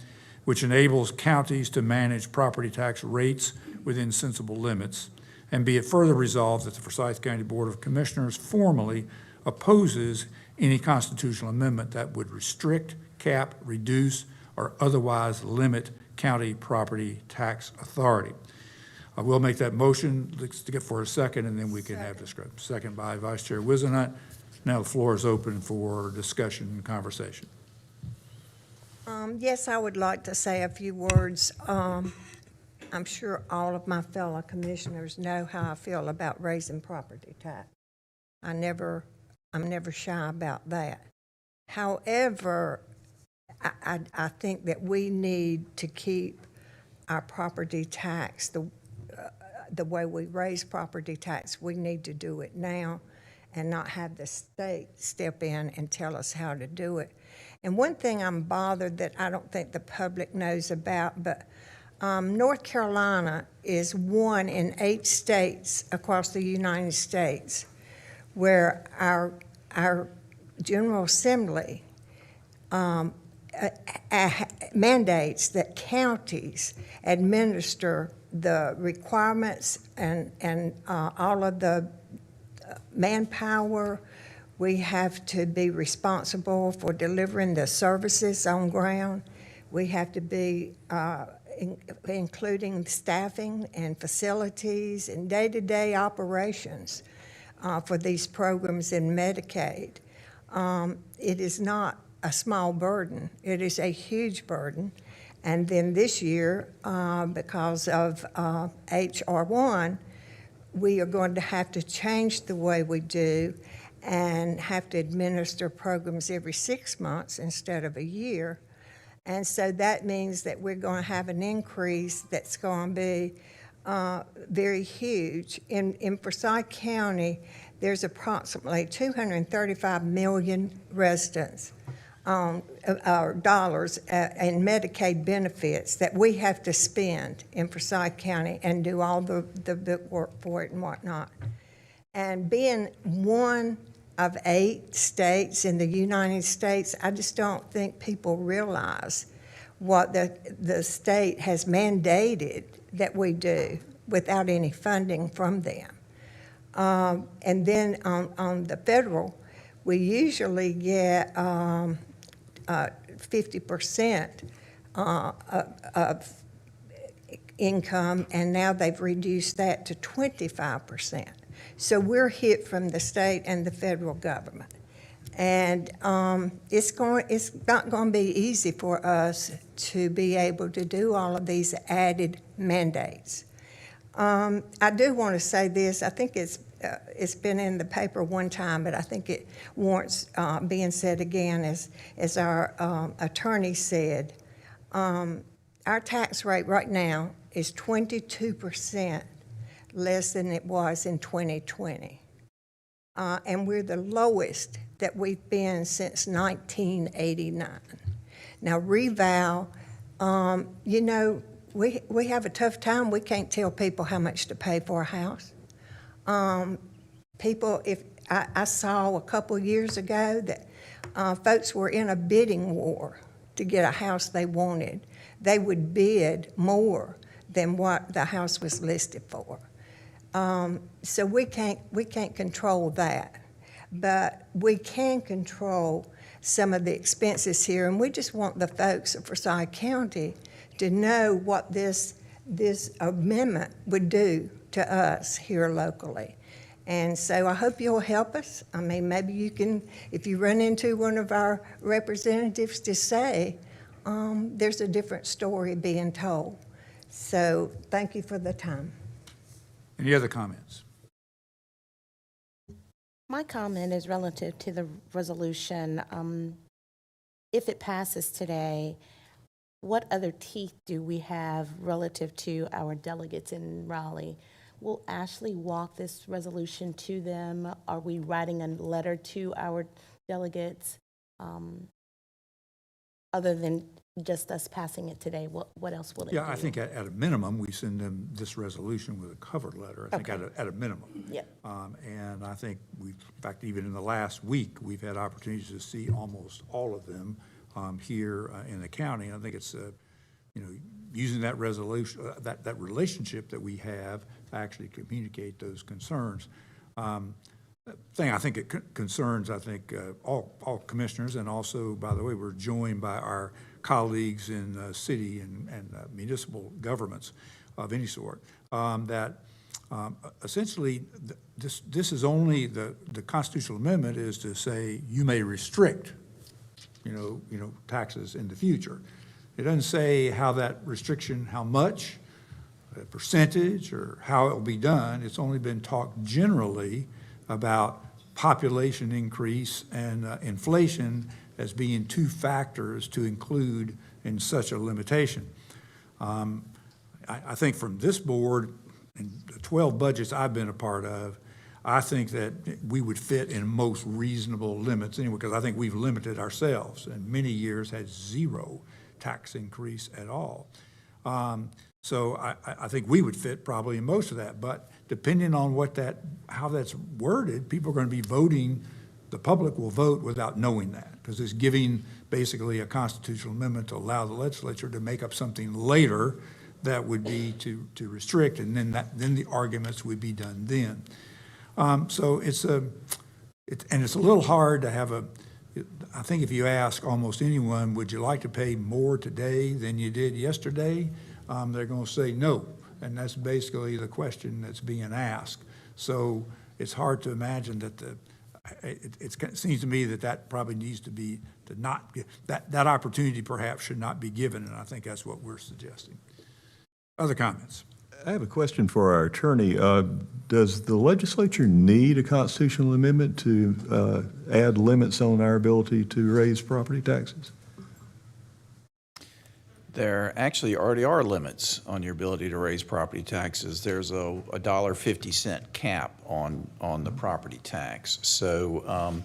Speaker 1: which enables counties to manage property tax rates within sensible limits. And be it further resolved that the Forsyth County Board of Commissioners formally opposes any constitutional amendment that would restrict, cap, reduce, or otherwise limit county property tax authority. I will make that motion. Let's get for a second, and then we can have discussion. Second by Vice Chair Wizenhut. Now the floor is open for discussion and conversation.
Speaker 6: Yes, I would like to say a few words. I'm sure all of my fellow commissioners know how I feel about raising property tax. I'm never shy about that. However, I think that we need to keep our property tax, the way we raise property tax, we need to do it now and not have the state step in and tell us how to do it. And one thing I'm bothered that I don't think the public knows about, but North Carolina is one in 8 states across the United States where our General Assembly mandates that counties administer the requirements and all of the manpower. We have to be responsible for delivering the services on ground. We have to be including staffing and facilities and day-to-day operations for these programs in Medicaid. It is not a small burden. It is a huge burden. And then this year, because of H.R. 1, we are going to have to change the way we do and have to administer programs every 6 months instead of a year. And so that means that we're going to have an increase that's going to be very huge. In Forsyth County, there's approximately 235 million residents dollars in Medicaid benefits that we have to spend in Forsyth County and do all the work for it and whatnot. And being one of 8 states in the United States, I just don't think people realize what the state has mandated that we do without any funding from them. And then on the federal, we usually get 50% of income, and now they've reduced that to 25%. So we're hit from the state and the federal government. And it's not going to be easy for us to be able to do all of these added mandates. I do want to say this. I think it's been in the paper one time, but I think it warrants being said again. As our attorney said, our tax rate right now is 22% less than it was in 2020. And we're the lowest that we've been since 1989. Now, revow, we have a tough time. We can't tell people how much to pay for a house. People, if, I saw a couple years ago that folks were in a bidding war to get a house they wanted. They would bid more than what the house was listed for. So we can't control that, but we can control some of the expenses here, and we just want the folks of Forsyth County to know what this amendment would do to us here locally. And so I hope you'll help us. I mean, maybe you can, if you run into one of our representatives, to say, there's a different story being told. So thank you for the time.
Speaker 1: Any other comments?
Speaker 3: My comment is relative to the resolution. If it passes today, what other teeth do we have relative to our delegates in Raleigh? Will Ashley walk this resolution to them? Are we writing a letter to our delegates? Other than just us passing it today, what else will it do?
Speaker 1: Yeah, I think at a minimum, we send them this resolution with a cover letter, I think
Speaker 3: Okay.
Speaker 1: at a minimum.
Speaker 3: Yep.
Speaker 1: And I think in fact, even in the last week, we've had opportunities to see almost all of them here in the county. And I think it's, using that resolution, that relationship that we have to actually communicate those concerns. Thing I think it concerns, all commissioners, and also, by the way, we're joined by our colleagues in city and municipal governments of any sort, that essentially this is only, the constitutional amendment is to say you may restrict, taxes in the future. It doesn't say how that restriction, how much, a percentage, or how it will be done. It's only been talked generally about population increase and inflation as being two factors to include in such a limitation. I think from this board, and the 12 budgets I've been a part of, I think that we would fit in most reasonable limits anyway, because I think we've limited ourselves, and many years had zero tax increase at all. So I think we would fit probably in most of that, but depending on how that's worded, people are going to be voting, the public will vote without knowing that, because it's giving basically a constitutional amendment to allow the legislature to make up something later that would be to restrict, and then the arguments would be done then. So it's a little hard to have I think if you ask almost anyone, would you like to pay more today than you did yesterday? They're going to say no, and that's basically the question that's being asked. So it's hard to imagine that it seems to me that probably needs to be, that opportunity perhaps should not be given, and I think that's what we're suggesting. Other comments?
Speaker 13: I have a question for our attorney. Does the legislature need a constitutional amendment to add limits on our ability to raise property taxes?
Speaker 15: There actually already are limits on your ability to raise property taxes. There's a $1.50 cap on the property tax. So,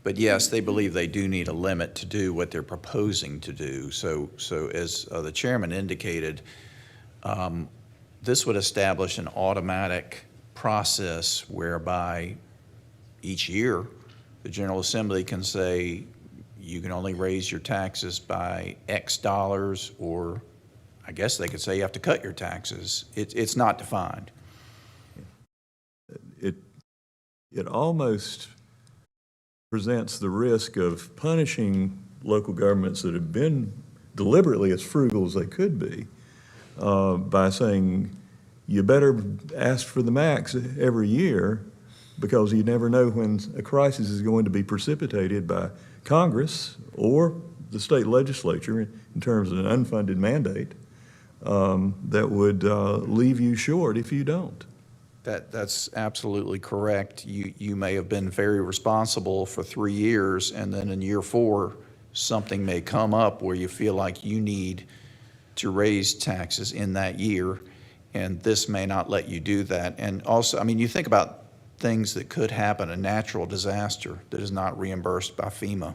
Speaker 15: but yes, they believe they do need a limit to do what they're proposing to do. So as the chairman indicated, this would establish an automatic process whereby each year the General Assembly can say you can only raise your taxes by X dollars, or I guess they could say you have to cut your taxes. It's not defined.
Speaker 13: It almost presents the risk of punishing local governments that have been deliberately as frugal as they could be by saying you better ask for the max every year, because you never know when a crisis is going to be precipitated by Congress or the state legislature in terms of an unfunded mandate that would leave you short if you don't.
Speaker 15: That's absolutely correct. You may have been very responsible for 3 years, and then in year 4, something may come up where you feel like you need to raise taxes in that year, and this may not let you do that. And also, I mean, you think about things that could happen, a natural disaster that is not reimbursed by FEMA.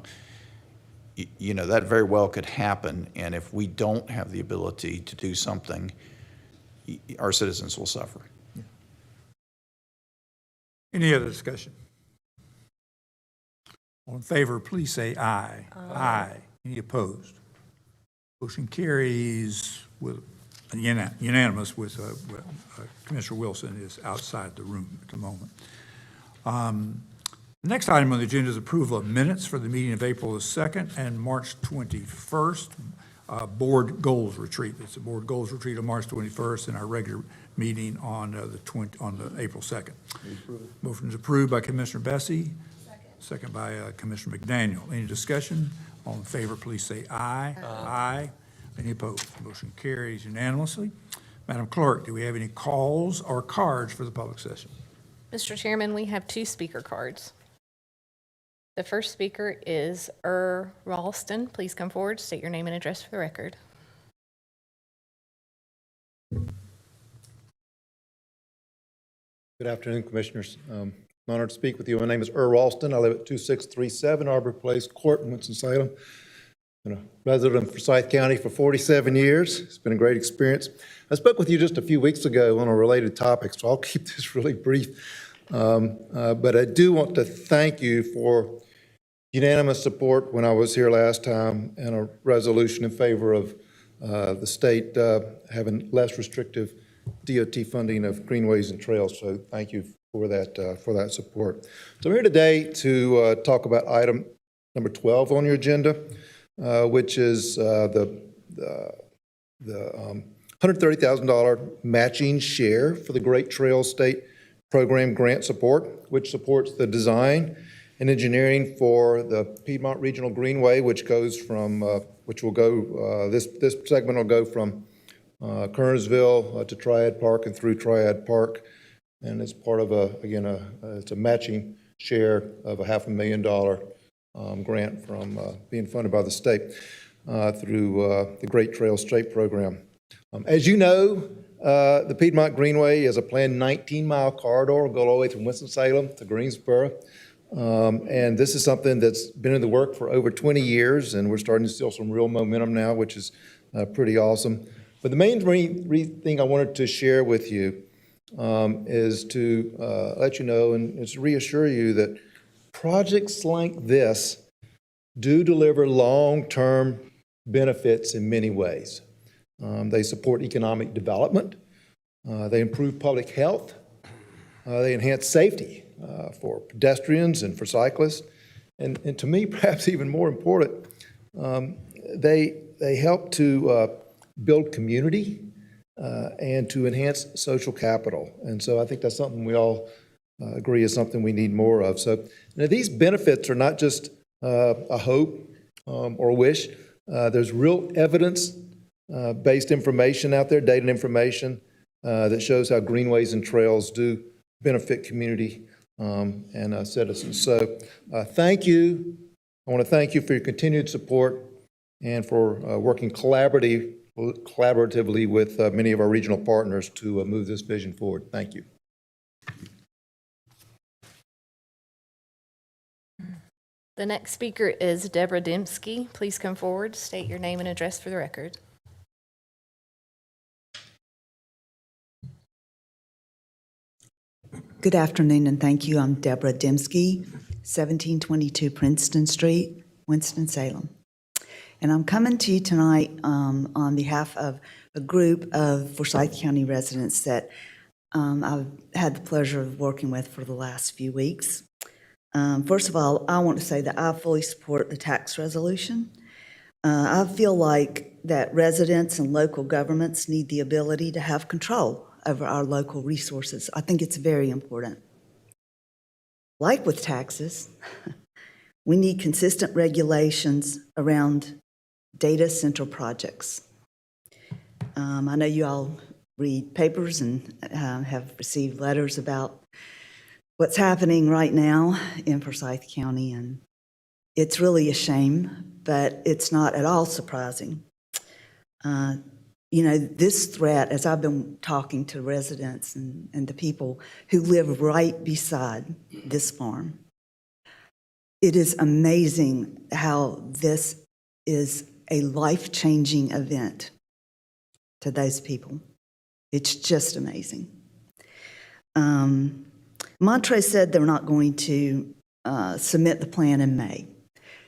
Speaker 15: You know, that very well could happen, and if we don't have the ability to do something, our citizens will suffer.
Speaker 1: Any other discussion? All in favor, please say aye. Aye. Any opposed? Motion carries with unanimous with Commissioner Wilson is outside the room at the moment. The next item on the agenda is approval of minutes for the meeting of April the 2nd and March 21st, Board Goals Retreat. It's a Board Goals Retreat on March 21st and our regular meeting on the April 2nd. Motion is approved by Commissioner Bessie. Second by Commissioner McDaniel. Any discussion? All in favor, please say aye. Aye. Any opposed? Motion carries unanimously. Madam Clerk, do we have any calls or cards for the public session?
Speaker 5: Mr. Chairman, we have 2 speaker cards. The first speaker is Ralston. Please come forward, state your name and address for the record.
Speaker 16: Good afternoon, Commissioners. I'm honored to speak with you. My name is Ralston. I live at 2637 Arbor Place Court in Winston-Salem. Been a resident of Forsyth County for 47 years. It's been a great experience. I spoke with you just a few weeks ago on a related topic, so I'll keep this really brief. But I do want to thank you for unanimous support when I was here last time and a resolution in favor of the state having less restrictive DOT funding of greenways and trails. So thank you for that support. So I'm here today to talk about item number 12 on your agenda, which is the $130,000 matching share for the Great Trails State Program grant support, which supports the design and engineering for the Piedmont Regional Greenway, which goes from, this segment will go from Kernersville to Triad Park and through Triad Park. And it's part of it's a matching share of a $500,000 grant from being funded by the state through the Great Trails State Program. As you know, the Piedmont Greenway is a planned 19-mile corridor, will go all the way from Winston-Salem to Greensboro. And this is something that's been in the work for over 20 years, and we're starting to see some real momentum now, which is pretty awesome. But the main thing I wanted to share with you is to let you know and is to reassure you that projects like this do deliver long-term benefits in many ways. They support economic development, they improve public health, they enhance safety for pedestrians and for cyclists, and to me, perhaps even more important, they help to build community and to enhance social capital. And so I think that's something we all agree is something we need more of. So these benefits are not just a hope or a wish. There's real evidence-based information out there, data and information, that shows how greenways and trails do benefit community and citizens. So thank you. I want to thank you for your continued support and for working collaboratively with many of our regional partners to move this vision forward. Thank you.
Speaker 5: The next speaker is Deborah Dembski. Please come forward, state your name and address for the record.
Speaker 17: Good afternoon, and thank you. I'm Deborah Dembski, 1722 Princeton Street, Winston-Salem. And I'm coming to you tonight on behalf of a group of Forsyth County residents that I've had the pleasure of working with for the last few weeks. First of all, I want to say that I fully support the tax resolution. I feel like that residents and local governments need the ability to have control over our local resources. I think it's very important. Like with taxes, we need consistent regulations around data center projects. I know you all read papers and have received letters about what's happening right now in Forsyth County, and it's really a shame, but it's not at all surprising. You know, this threat, as I've been talking to residents and the people who live right beside this farm, it is amazing how this is a life-changing event to those people. It's just amazing. Montrose said they're not going to submit the plan in May.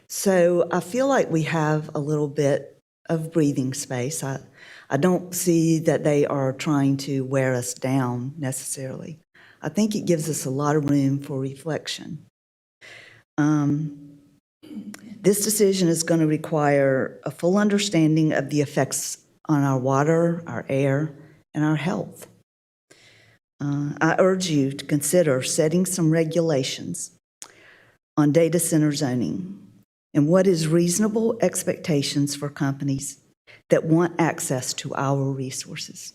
Speaker 17: So I feel like we have a little bit of breathing space. I don't see that they are trying to wear us down necessarily. I think it gives us a lot of room for reflection. This decision is going to require a full understanding of the effects on our water, our air, and our health. I urge you to consider setting some regulations on data center zoning and what is reasonable expectations for companies that want access to our resources.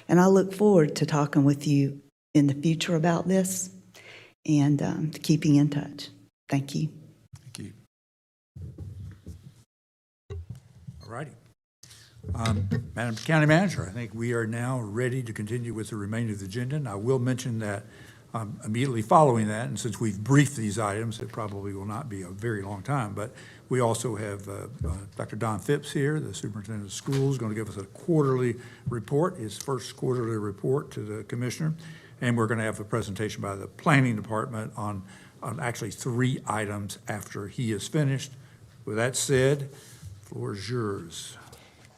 Speaker 17: And I look forward to talking with you in the future about this and keeping in touch. Thank you.
Speaker 1: Thank you. All righty. Madam County Manager, I think we are now ready to continue with the remainder of the agenda. And I will mention that immediately following that, and since we've briefed these items, it probably will not be a very long time, but we also have Dr. Don Phipps here, the superintendent of schools, going to give us a quarterly report, his first quarterly report to the commissioner. And we're going to have a presentation by the planning department on actually 3 items after he is finished. With that said, floor is yours.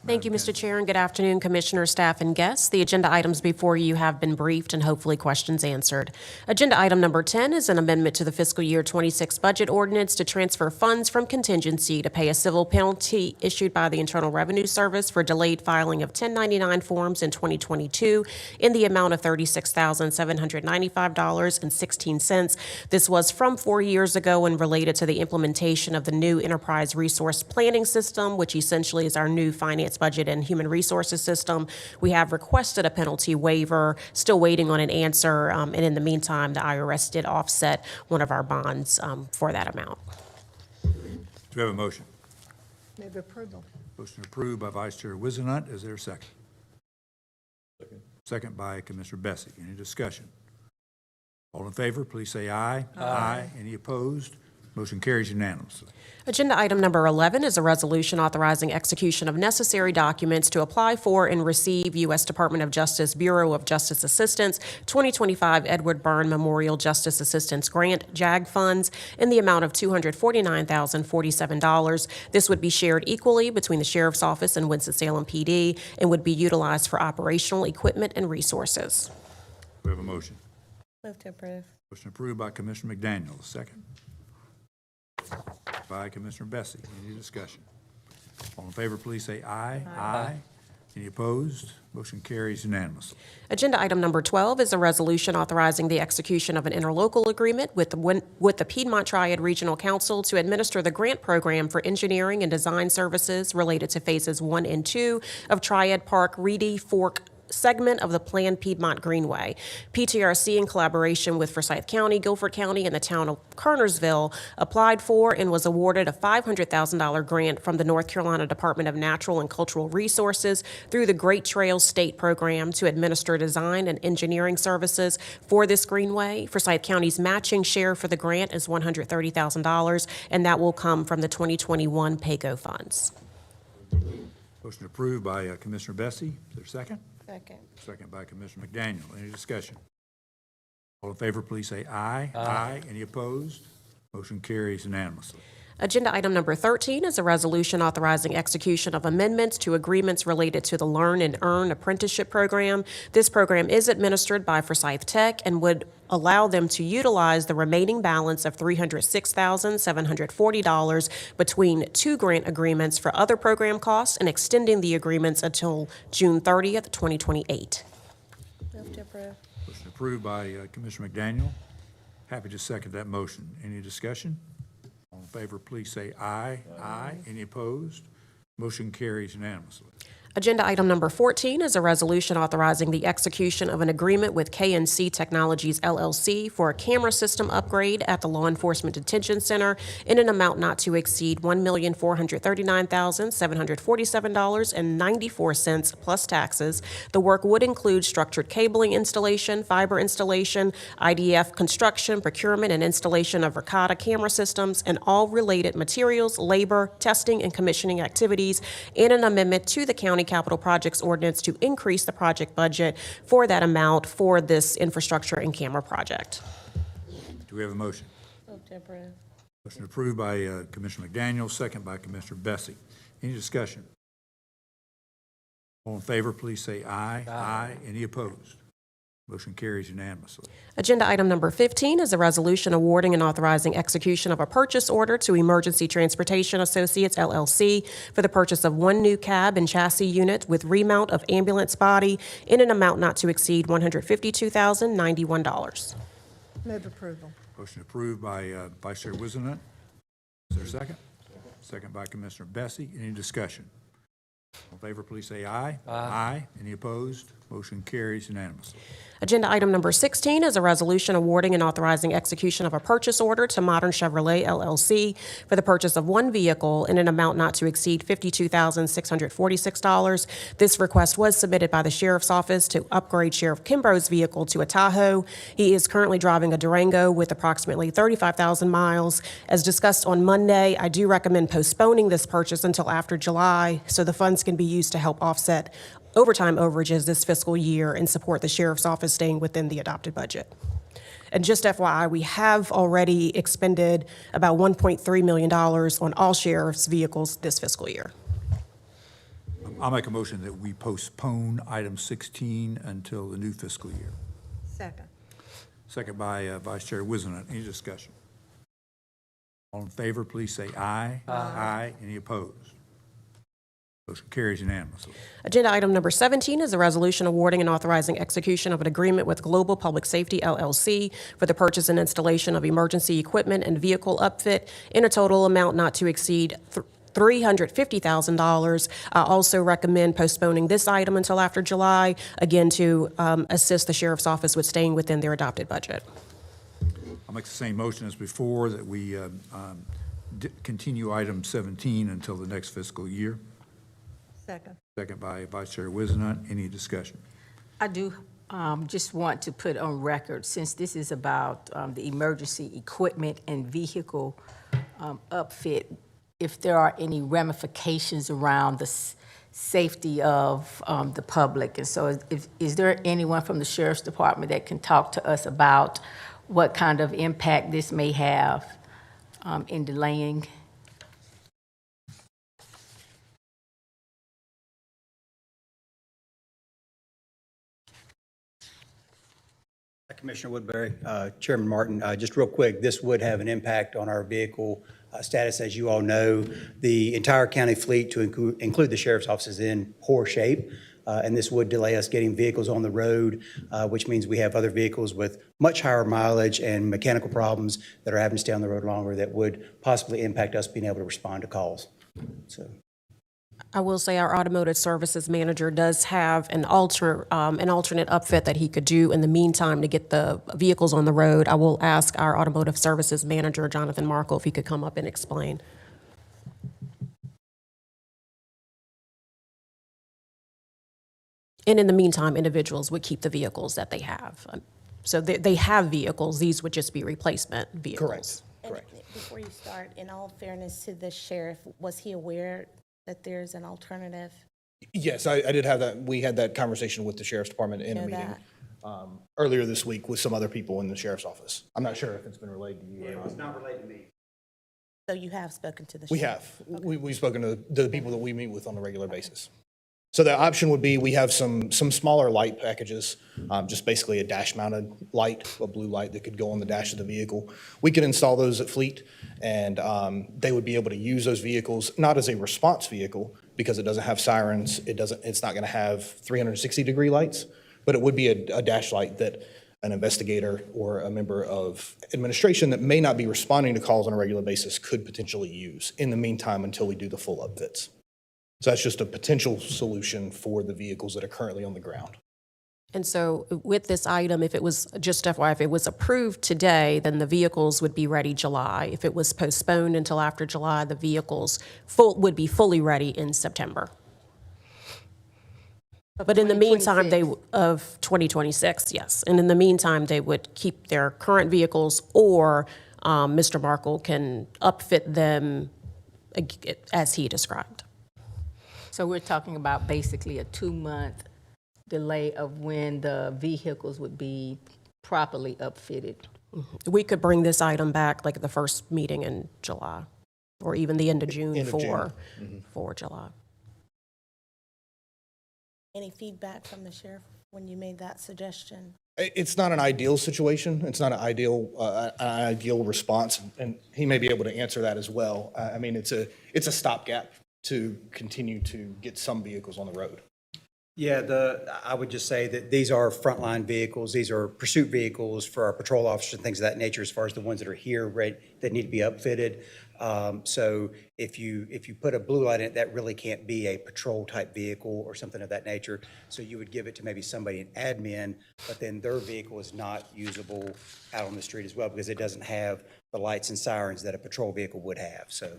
Speaker 18: Thank you, Mr. Chair, and good afternoon, Commissioner, staff, and guests. The agenda items before you have been briefed and hopefully questions answered. Agenda item number 10 is an amendment to the fiscal year 26 budget ordinance to transfer funds from contingency to pay a civil penalty issued by the Internal Revenue Service for delayed filing of 1099 forms in 2022 in the amount of $36,795.16. This was from 4 years ago and related to the implementation of the new enterprise resource planning system, which essentially is our new finance budget and human resources system. We have requested a penalty waiver, still waiting on an answer, and in the meantime, the IRS did offset one of our bonds for that amount.
Speaker 1: Do we have a motion?
Speaker 6: Move approval.
Speaker 1: Motion approved by Vice Chair Wizenhut. Is there a second? Second by Commissioner Bessie. Any discussion? All in favor, please say aye. Aye. Any opposed? Motion carries unanimously.
Speaker 18: Agenda item number 11 is a resolution authorizing execution of necessary documents to apply for and receive U.S. Department of Justice Bureau of Justice Assistance 2025 Edward Byrne Memorial Justice Assistance Grant JAG funds in the amount of $249,047. This would be shared equally between the Sheriff's Office and Winston-Salem PD and would be utilized for operational equipment and resources.
Speaker 1: We have a motion.
Speaker 3: Move to approve.
Speaker 1: Motion approved by Commissioner McDaniel. Second. By Commissioner Bessie. Any discussion? All in favor, please say aye. Aye. Any opposed? Motion carries unanimously.
Speaker 18: Agenda item number 12 is a resolution authorizing the execution of an interlocal agreement with the Piedmont Triad Regional Council to administer the grant program for engineering and design services related to phases 1 and 2 of Triad Park Reedy Fork segment of the planned Piedmont Greenway. PTRC, in collaboration with Forsyth County, Guilford County, and the town of Kernersville, applied for and was awarded a $500,000 grant from the North Carolina Department of Natural and Cultural Resources through the Great Trails State Program to administer design and engineering services for this greenway. Forsyth County's matching share for the grant is $130,000, and that will come from the 2021 PAYGO funds.
Speaker 1: Motion approved by Commissioner Bessie. Is there a second?
Speaker 3: Second.
Speaker 1: Second by Commissioner McDaniel. Any discussion? All in favor, please say aye. Aye. Any opposed? Motion carries unanimously.
Speaker 18: Agenda item number 13 is a resolution authorizing execution of amendments to agreements related to the Learn and Earn apprenticeship program. This program is administered by Forsyth Tech and would allow them to utilize the remaining balance of $306,740 between 2 grant agreements for other program costs and extending the agreements until June 30th, 2028.
Speaker 3: Move to approve.
Speaker 1: Motion approved by Commissioner McDaniel. Happy to second that motion. Any discussion? All in favor, please say aye. Aye. Any opposed? Motion carries unanimously.
Speaker 18: Agenda item number 14 is a resolution authorizing the execution of an agreement with KNC Technologies LLC for a camera system upgrade at the Law Enforcement Detention Center in an amount not to exceed $1,439,747.94 plus taxes. The work would include structured cabling installation, fiber installation, IDF construction, procurement, and installation of Ricotta camera systems, and all related materials, labor, testing, and commissioning activities, and an amendment to the county Capital Projects Ordinance to increase the project budget for that amount for this infrastructure and camera project.
Speaker 1: Do we have a motion?
Speaker 3: Move to approve.
Speaker 1: Motion approved by Commissioner McDaniel, second by Commissioner Bessie. Any discussion? All in favor, please say aye. Aye. Any opposed? Motion carries unanimously.
Speaker 18: Agenda item number 15 is a resolution awarding and authorizing execution of a purchase order to Emergency Transportation Associates, LLC, for the purchase of one new cab and chassis unit with remount of ambulance body in an amount not to exceed $152,091.
Speaker 6: Move approval.
Speaker 1: Motion approved by Vice Chair Wizenhut. Is there a second? Second by Commissioner Bessie. Any discussion? All in favor, please say aye. Aye. Any opposed? Motion carries unanimously.
Speaker 18: Agenda item number 16 is a resolution awarding and authorizing execution of a purchase order to Modern Chevrolet LLC for the purchase of one vehicle in an amount not to exceed $52,646. This request was submitted by the Sheriff's Office to upgrade Sheriff Kimbrough's vehicle to a Tahoe. He is currently driving a Durango with approximately 35,000 miles. As discussed on Monday, I do recommend postponing this purchase until after July so the funds can be used to help offset overtime overages this fiscal year and support the Sheriff's Office staying within the adopted budget. And just FYI, we have already expended about $1.3 million on all sheriff's vehicles this fiscal year.
Speaker 1: I'll make a motion that we postpone item 16 until the new fiscal year.
Speaker 6: Second.
Speaker 1: Second by Vice Chair Wizenhut. Any discussion? All in favor, please say aye. Aye. Any opposed? Motion carries unanimously.
Speaker 18: Agenda item number 17 is a resolution awarding and authorizing execution of an agreement with Global Public Safety, LLC, for the purchase and installation of emergency equipment and vehicle upfit in a total amount not to exceed $350,000. I also recommend postponing this item until after July, again, to assist the Sheriff's Office with staying within their adopted budget.
Speaker 1: I'll make the same motion as before, that we continue item 17 until the next fiscal year.
Speaker 6: Second.
Speaker 1: Second by Vice Chair Wizenhut. Any discussion?
Speaker 8: I do just want to put on record, since this is about the emergency equipment and vehicle upfit, if there are any ramifications around the safety of the public. And so is there anyone from the Sheriff's Department that can talk to us about what kind of impact this may have in delaying?
Speaker 19: Commissioner Woodbury, Chairman Martin, just real quick, this would have an impact on our vehicle status. As you all know, the entire county fleet, to include the Sheriff's Office, is in poor shape, and this would delay us getting vehicles on the road, which means we have other vehicles with much higher mileage and mechanical problems that are having to stay on the road longer that would possibly impact us being able to respond to calls. So.
Speaker 18: I will say our automotive services manager does have an alternate upfit that he could do in the meantime to get the vehicles on the road. I will ask our automotive services manager, Jonathan Markle, if he could come up and explain. And in the meantime, individuals would keep the vehicles that they have. So they have vehicles. These would just be replacement vehicles.
Speaker 3: Correct. Before you start, in all fairness to the sheriff, was he aware that there's an alternative?
Speaker 20: Yes, I did have that. We had that conversation with the Sheriff's Department in a meeting earlier this week with some other people in the Sheriff's Office. I'm not sure if it's been relayed to you. It was not relayed to me.
Speaker 3: So you have spoken to the
Speaker 20: We
Speaker 3: sheriff?
Speaker 20: have. We've spoken to the people that we meet with on a regular basis. So the option would be, we have some smaller light packages, just basically a dash-mounted light, a blue light that could go on the dash of the vehicle. We could install those at Fleet, and they would be able to use those vehicles, not as a response vehicle, because it doesn't have sirens, it's not gonna have 360-degree lights, but it would be a dash light that an investigator or a member of administration that may not be responding to calls on a regular basis could potentially use in the meantime until we do the full upfits. So that's just a potential solution for the vehicles that are currently on the ground.
Speaker 18: And so with this item, if it was, just FYI, if it was approved today, then the vehicles would be ready July. If it was postponed until after July, the vehicles would be fully ready in September. But in the meantime, of 2026, yes. And in the meantime, they would keep their current vehicles, or Mr. Markle can upfit them as he described.
Speaker 8: So we're talking about basically a 2-month delay of when the vehicles would be properly upfitted.
Speaker 18: We could bring this item back like at the first meeting in July, or even the end of June
Speaker 20: End of June.
Speaker 18: for July.
Speaker 3: Any feedback from the sheriff when you made that suggestion?
Speaker 20: It's not an ideal situation. It's not an ideal response, and he may be able to answer that as well. I mean, it's a stopgap to continue to get some vehicles on the road.
Speaker 19: Yeah, I would just say that these are frontline vehicles. These are pursuit vehicles for our patrol officers and things of that nature, as far as the ones that are here, right, that need to be upfitted. So if you put a blue light in it, that really can't be a patrol type vehicle or something of that nature. So you would give it to maybe somebody in admin, but then their vehicle is not usable out on the street as well, because it doesn't have the lights and sirens that a patrol vehicle would have. So,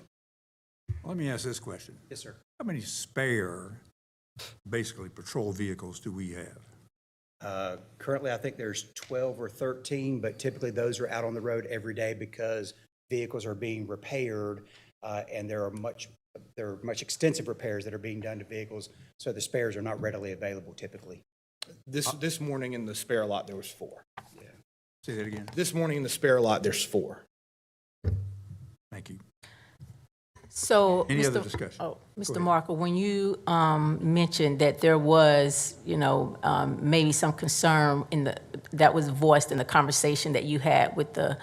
Speaker 1: Let me ask this question.
Speaker 19: yes, sir.
Speaker 1: How many spare, basically, patrol vehicles do we have?
Speaker 19: Currently, I think there's 12 or 13, but typically those are out on the road every day because vehicles are being repaired, and there are much extensive repairs that are being done to vehicles, so the spares are not readily available typically.
Speaker 20: This morning in the spare lot, there was 4.
Speaker 1: Say that again.
Speaker 20: This morning in the spare lot, there's 4.
Speaker 1: Thank you.
Speaker 8: So,
Speaker 1: Any other
Speaker 8: Mr.
Speaker 1: discussion?
Speaker 8: Oh,
Speaker 1: Go
Speaker 8: Mr.
Speaker 1: ahead.
Speaker 8: Markle, when you mentioned that there was, maybe some concern that was voiced in the conversation that you had with the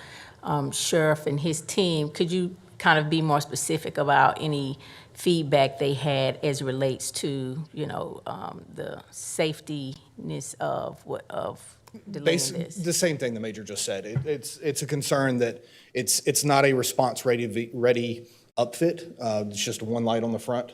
Speaker 8: sheriff and his team, could you kind of be more specific about any feedback they had as it relates to, the safetyness of delaying this?
Speaker 20: The same thing the major just said. It's a concern that it's not a response ready upfit. It's just one light on the front.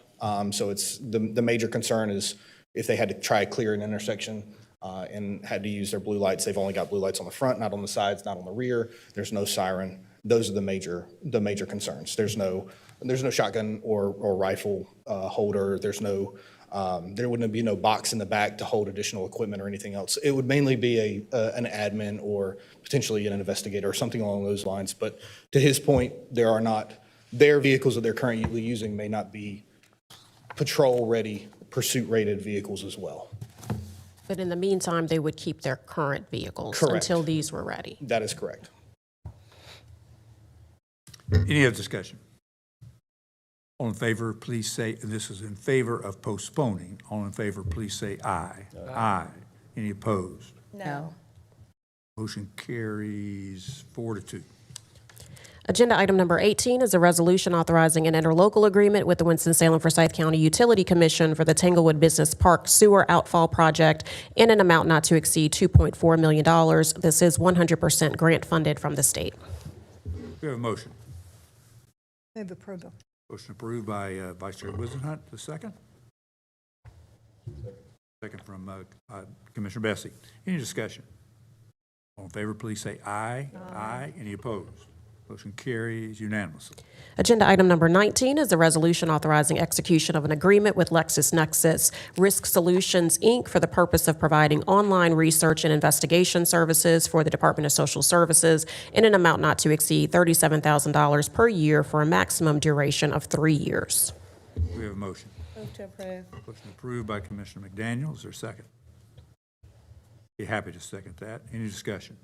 Speaker 20: So it's the major concern is if they had to try to clear an intersection and had to use their blue lights, they've only got blue lights on the front, not on the sides, not on the rear. There's no siren. Those are the major concerns. There's no shotgun or rifle holder. There wouldn't be no box in the back to hold additional equipment or anything else. It would mainly be an admin or potentially an investigator or something along those lines. But to his point, their vehicles that they're currently using may not be patrol-ready, pursuit-rated vehicles as well.
Speaker 18: But in the meantime, they would keep their current vehicles
Speaker 20: Correct.
Speaker 18: until these were ready.
Speaker 20: That is correct.
Speaker 1: Any other discussion? All in favor, please say, this is in favor of postponing. All in favor, please say aye. Aye. Any opposed?
Speaker 3: No.
Speaker 1: Motion carries 4-2.
Speaker 18: Agenda item number 18 is a resolution authorizing an interlocal agreement with the Winston-Salem-Forsyth County Utility Commission for the Tanglewood Business Park Sewer Outfall Project in an amount not to exceed $2.4 million. This is 100% grant funded from the state.
Speaker 1: We have a motion.
Speaker 6: Move approval.
Speaker 1: Motion approved by Vice Chair Wizenhut. The second? Second from Commissioner Bessie. Any discussion? All in favor, please say aye. Aye. Any opposed? Motion carries unanimously.
Speaker 18: Agenda item number 19 is a resolution authorizing execution of an agreement with LexisNexis Risk Solutions, Inc. for the purpose of providing online research and investigation services for the Department of Social Services in an amount not to exceed $37,000 per year for a maximum duration of 3 years.
Speaker 1: We have a motion.
Speaker 3: Move to approve.
Speaker 1: Motion approved by Commissioner McDaniel. Is there a second? Be happy to second that. Any discussion?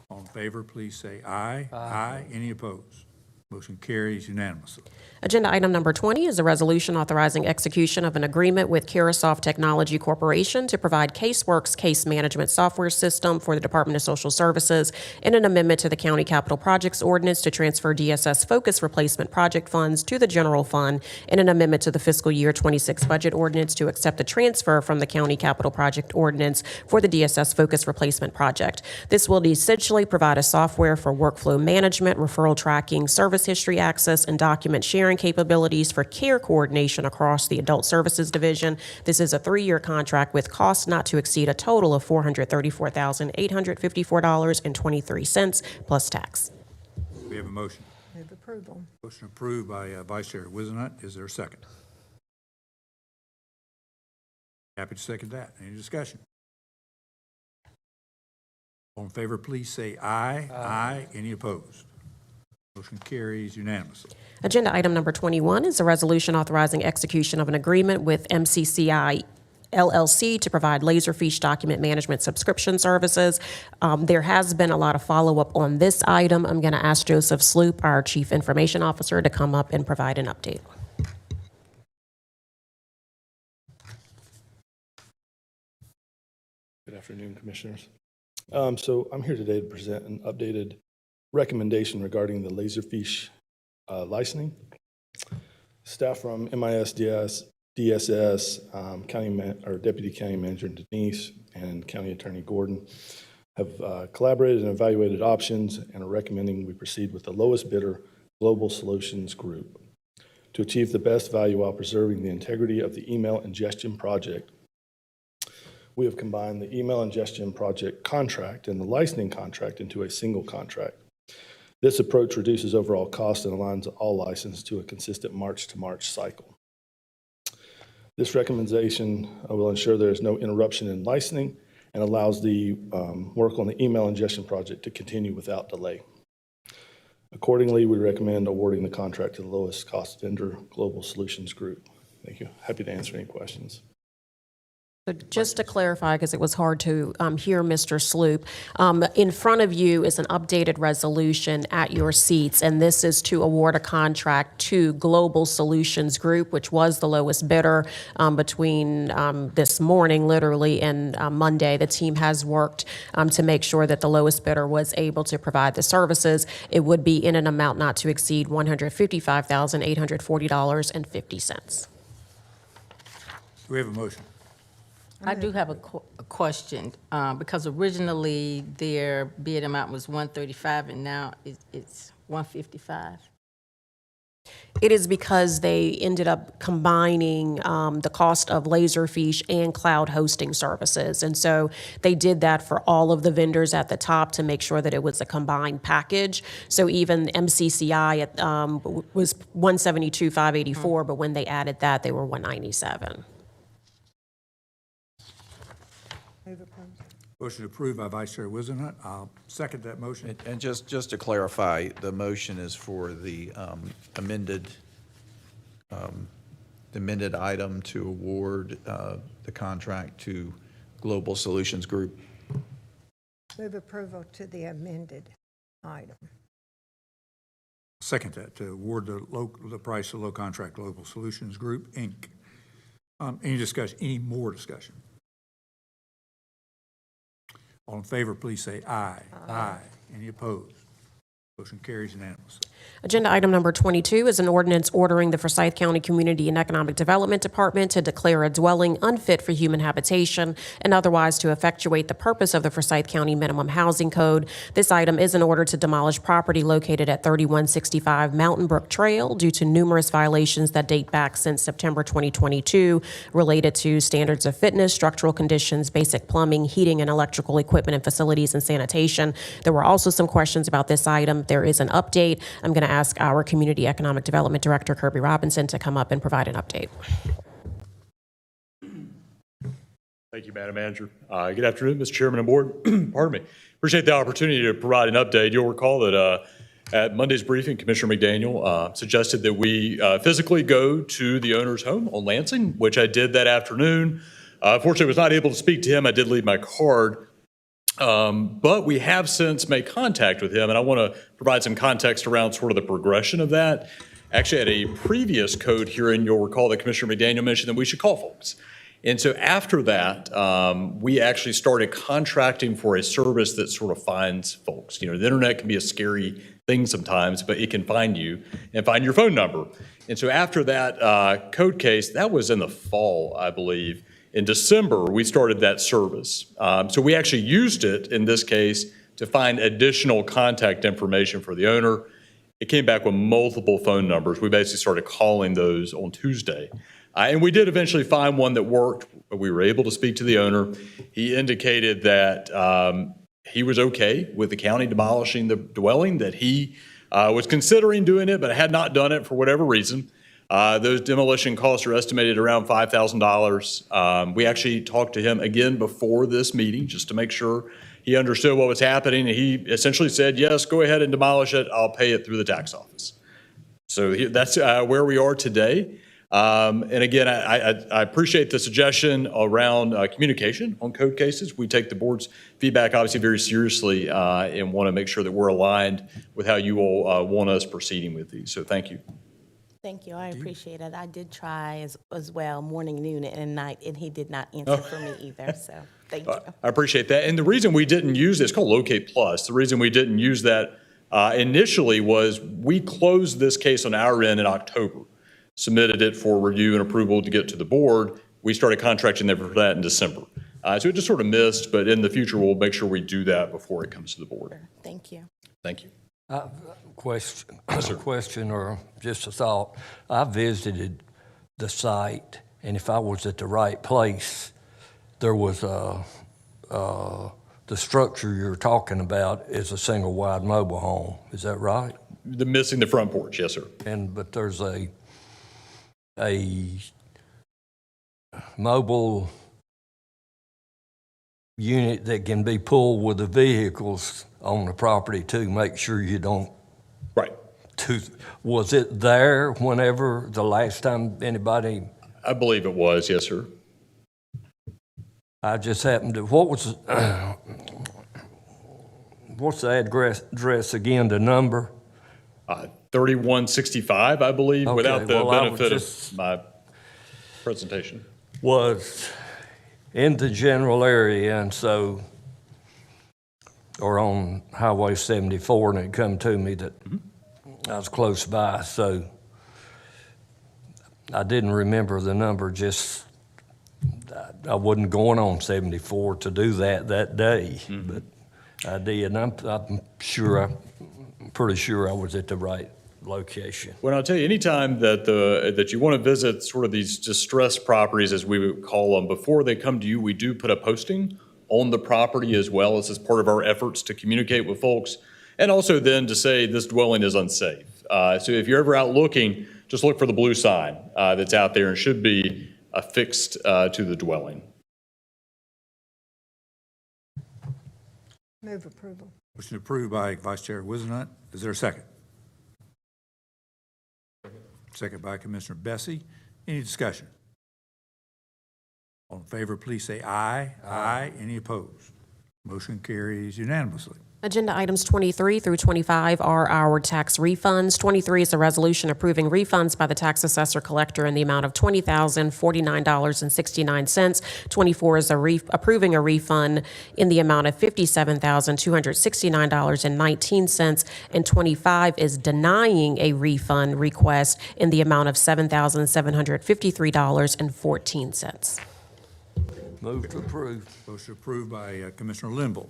Speaker 1: All in favor, please say aye. Aye. Any opposed? Motion carries unanimously.
Speaker 18: Agenda item number 20 is a resolution authorizing execution of an agreement with Curasoft Technology Corporation to provide CaseWorks case management software system for the Department of Social Services in an amendment to the County Capital Projects Ordinance to transfer DSS Focus Replacement Project funds to the general fund, in an amendment to the fiscal year 26 budget ordinance to accept the transfer from the County Capital Project Ordinance for the DSS Focus Replacement Project. This will essentially provide a software for workflow management, referral tracking, service history access, and document sharing capabilities for care coordination across the Adult Services Division. This is a 3-year contract with costs not to exceed a total of $434,854.23 plus tax.
Speaker 1: We have a motion.
Speaker 6: Move approval.
Speaker 1: Motion approved by Vice Chair Wizenhut. Is there a second? Happy to second that. Any discussion? All in favor, please say aye. Aye. Any opposed? Motion carries unanimously.
Speaker 18: Agenda item number 21 is a resolution authorizing execution of an agreement with MCCI LLC to provide Laserfiche document management subscription services. There has been a lot of follow-up on this item. I'm going to ask Joseph Sloop, our Chief Information Officer, to come up and provide an update.
Speaker 21: Good afternoon, Commissioners. So I'm here today to present an updated recommendation regarding the Laserfiche licensing. Staff from MISDS, DSS, Deputy County Manager Denise, and County Attorney Gordon have collaborated and evaluated options and are recommending we proceed with the lowest bidder, Global Solutions Group, to achieve the best value while preserving the integrity of the email ingestion project. We have combined the email ingestion project contract and the licensing contract into a single contract. This approach reduces overall cost and aligns all licenses to a consistent March-to-March cycle. This recommendation will ensure there is no interruption in licensing and allows the work on the email ingestion project to continue without delay. Accordingly, we recommend awarding the contract to the lowest cost vendor, Global Solutions Group. Thank you. Happy to answer any questions.
Speaker 18: So just to clarify, because it was hard to hear Mr. Sloop, in front of you is an updated resolution at your seats, and this is to award a contract to Global Solutions Group, which was the lowest bidder between this morning, literally, and Monday. The team has worked to make sure that the lowest bidder was able to provide the services. It would be in an amount not to exceed $155,840.50.
Speaker 1: Do we have a motion?
Speaker 8: I do have a question, because originally their bid amount was 135 and now it's 155.
Speaker 18: It is because they ended up combining the cost of Laserfiche and cloud hosting services. And so they did that for all of the vendors at the top to make sure that it was a combined package. So even MCCI was $172,584, but when they added that, they were $197.
Speaker 1: Motion approved by Vice Chair Wizenhut. I'll second that motion.
Speaker 15: And just to clarify, the motion is for the amended item to award the contract to Global Solutions Group.
Speaker 6: Move approval to the amended item.
Speaker 1: Second that, to award the price of low contract Global Solutions Group, Inc. Any discussion, any more discussion? All in favor, please say aye. Aye. Any opposed? Motion carries unanimously.
Speaker 18: Agenda item number 22 is an ordinance ordering the Forsyth County Community and Economic Development Department to declare a dwelling unfit for human habitation and otherwise to effectuate the purpose of the Forsyth County Minimum Housing Code. This item is in order to demolish property located at 3165 Mountain Brook Trail due to numerous violations that date back since September 2022 related to standards of fitness, structural conditions, basic plumbing, heating and electrical equipment and facilities and sanitation. There were also some questions about this item. There is an update. I'm going to ask our Community Economic Development Director, Kirby Robinson, to come up and provide an update.
Speaker 22: Thank you, Madam Manager. Good afternoon, Mr. Chairman and Board. Pardon me. Appreciate the opportunity to provide an update. You'll recall that at Monday's briefing, Commissioner McDaniel suggested that we physically go to the owner's home on Lansing, which I did that afternoon. Unfortunately, I was not able to speak to him. I did leave my card. But we have since made contact with him, and I want to provide some context around sort of the progression of that. Actually, at a previous code hearing, you'll recall that Commissioner McDaniel mentioned that we should call folks. And so after that, we actually started contracting for a service that sort of finds folks. You know, the internet can be a scary thing sometimes, but it can find you and find your phone number. And so after that code case, that was in the fall, I believe. In December, we started that service. So we actually used it, in this case, to find additional contact information for the owner. It came back with multiple phone numbers. We basically started calling those on Tuesday. And we did eventually find one that worked. We were able to speak to the owner. He indicated that he was okay with the county demolishing the dwelling, that he was considering doing it, but had not done it for whatever reason. Those demolition costs are estimated around $5,000. We actually talked to him again before this meeting just to make sure he understood what was happening, and he essentially said, yes, go ahead and demolish it. I'll pay it through the tax office. So that's where we are today. And again, I appreciate the suggestion around communication on code cases. We take the board's feedback obviously very seriously and want to make sure that we're aligned with how you all want us proceeding with these. So thank you.
Speaker 3: Thank you. I appreciate it. I did try as well, morning, noon, and night, and he did not answer for me either. So thank you.
Speaker 22: I appreciate that. And the reason we didn't use it's called Locate Plus. The reason we didn't use that initially was we closed this case on our end in October, submitted it for review and approval to get to the board. We started contracting them for that in December. So it just sort of missed, but in the future, we'll make sure we do that before it comes to the board.
Speaker 3: Thank you.
Speaker 22: Thank you.
Speaker 2: Question or just a thought. I visited the site, and if I was at the right place, there was the structure you're talking about is a single wide mobile home. Is that right?
Speaker 22: Missing the front porch, yes, sir.
Speaker 2: But there's a mobile unit that can be pulled with the vehicles on the property too. Make sure you don't.
Speaker 22: Right.
Speaker 2: Was it there whenever the last time anybody?
Speaker 22: I believe it was, yes, sir.
Speaker 2: I just happened to, what's the address again, the number?
Speaker 22: 3165, I believe,
Speaker 2: Okay,
Speaker 22: without the
Speaker 2: well, I
Speaker 22: benefit
Speaker 2: was
Speaker 22: of my presentation.
Speaker 2: Was in the general area, and so, or on Highway 74, and it come to me that I was close by, so I didn't remember the number, just I wasn't going on 74 to do that day, but I did, and I'm pretty sure I was at the right location.
Speaker 22: Well, I'll tell you, anytime that you want to visit sort of these distressed properties, as we would call them, before they come to you, we do put a posting on the property as well as part of our efforts to communicate with folks, and also then to say this dwelling is unsafe. So if you're ever out looking, just look for the blue sign that's out there and should be affixed to the dwelling.
Speaker 6: Move approval.
Speaker 1: Motion approved by Vice Chair Wizenhut. Is there a second? Second by Commissioner Bessie. Any discussion? All in favor, please say aye. Aye. Any opposed? Motion carries unanimously.
Speaker 18: Agenda items 23 through 25 are our tax refunds. 23 is a resolution approving refunds by the tax assessor collector in the amount of $20,049.69. 24 is approving a refund in the amount of $57,269.19. And 25 is denying a refund request in the amount of $7,753.14.
Speaker 2: Move to approve.
Speaker 1: Motion approved by Commissioner Linville.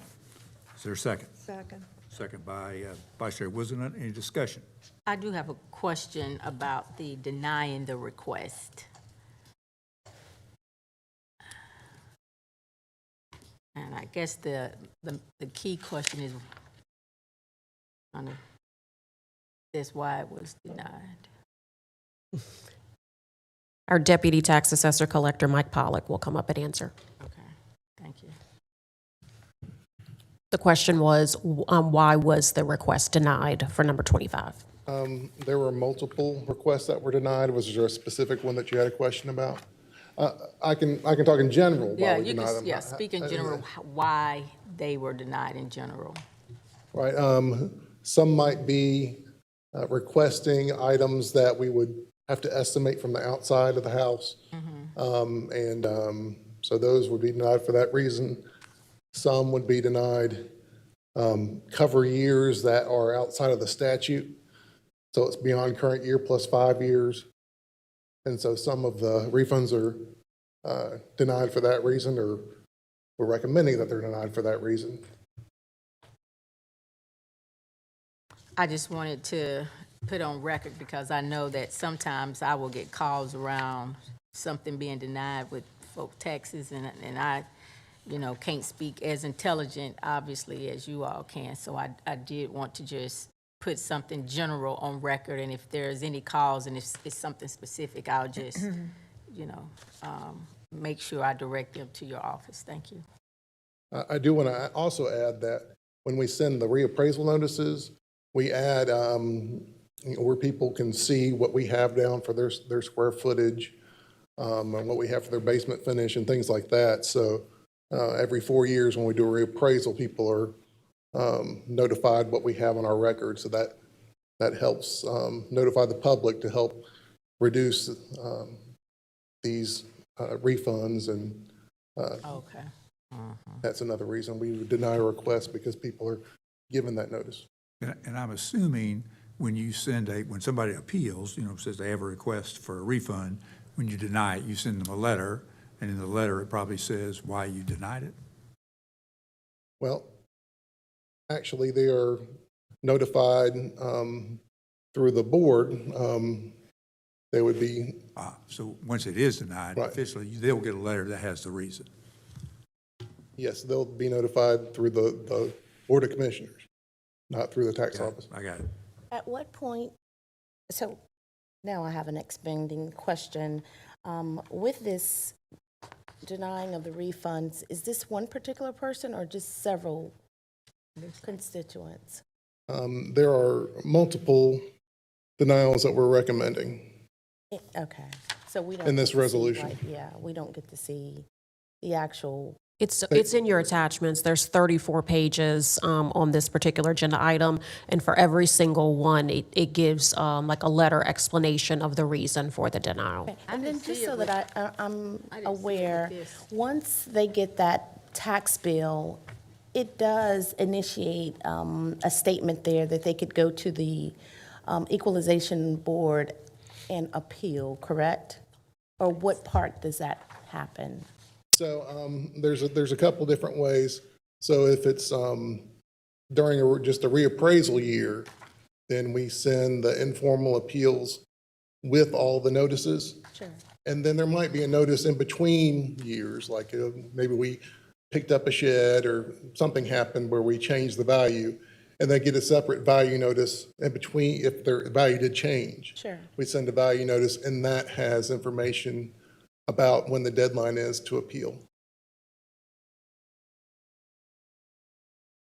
Speaker 1: Is there a second?
Speaker 6: Second.
Speaker 1: Second by Vice Chair Wizenhut. Any discussion?
Speaker 4: I do have a question about the denying the request. And I guess the key question is why it was denied.
Speaker 18: Our deputy tax assessor collector, Mike Pollock, will come up and answer.
Speaker 4: Okay, thank you.
Speaker 18: The question was, why was the request denied for number 25?
Speaker 16: There were multiple requests that were denied. Was there a specific one that you had a question about? I can talk in general.
Speaker 4: Yeah, you can, speak in general, why they were denied in general.
Speaker 16: Right. Some might be requesting items that we would have to estimate from the outside of the house. So those would be denied for that reason. Some would be denied cover years that are outside of the statute. So it's beyond current year plus 5 years. And so some of the refunds are denied for that reason, or we're recommending that they're denied for that reason.
Speaker 4: I just wanted to put on record because I know that sometimes I will get calls around something being denied with folk taxes, and I can't speak as intelligent, obviously, as you all can. So I did want to just put something general on record, and if there's any calls and if it's something specific, I'll just, make sure I direct them to your office. Thank you.
Speaker 16: I do want to also add that when we send the reappraisal notices, we add where people can see what we have down for their square footage, and what we have for their basement finish and things like that. So every 4 years when we do a reappraisal, people are notified what we have on our record. So that helps notify the public to help reduce these refunds, and
Speaker 4: Okay.
Speaker 16: that's another reason we would deny a request, because people are given that notice.
Speaker 1: And I'm assuming when you send when somebody appeals, says they have a request for a refund, when you deny it, you send them a letter, and in the letter, it probably says why you denied it.
Speaker 16: Well, actually, they are notified through the board. They would be,
Speaker 1: So once it is denied
Speaker 16: Right.
Speaker 1: officially, they'll get a letter that has the reason.
Speaker 16: yes, they'll be notified through the Board of Commissioners, not through the tax office.
Speaker 1: I got it.
Speaker 3: At what point, so now I have an expanding question. With this denying of the refunds, is this one particular person or just several constituents?
Speaker 16: There are multiple denials that we're recommending.
Speaker 3: Okay, so we don't.
Speaker 16: In this
Speaker 3: get to see,
Speaker 16: resolution.
Speaker 3: like, yeah, we don't get to see the actual.
Speaker 18: It's in your attachments. There's 34 pages on this particular agenda item, and for every single one, it gives like a letter explanation of the reason for the denial.
Speaker 3: And then just so that I'm aware, once they get that tax bill, it does initiate a statement there that they could go to the equalization board and appeal, correct? Or what part does that happen?
Speaker 16: So there's a couple different ways. So if it's during just a reappraisal year, then we send the informal appeals with all the notices.
Speaker 3: Sure.
Speaker 16: And then there might be a notice in between years, like maybe we picked up a shed or something happened where we changed the value, and they get a separate value notice in between if their value did change.
Speaker 3: Sure.
Speaker 16: We send a value notice, and that has information about when the deadline is to appeal.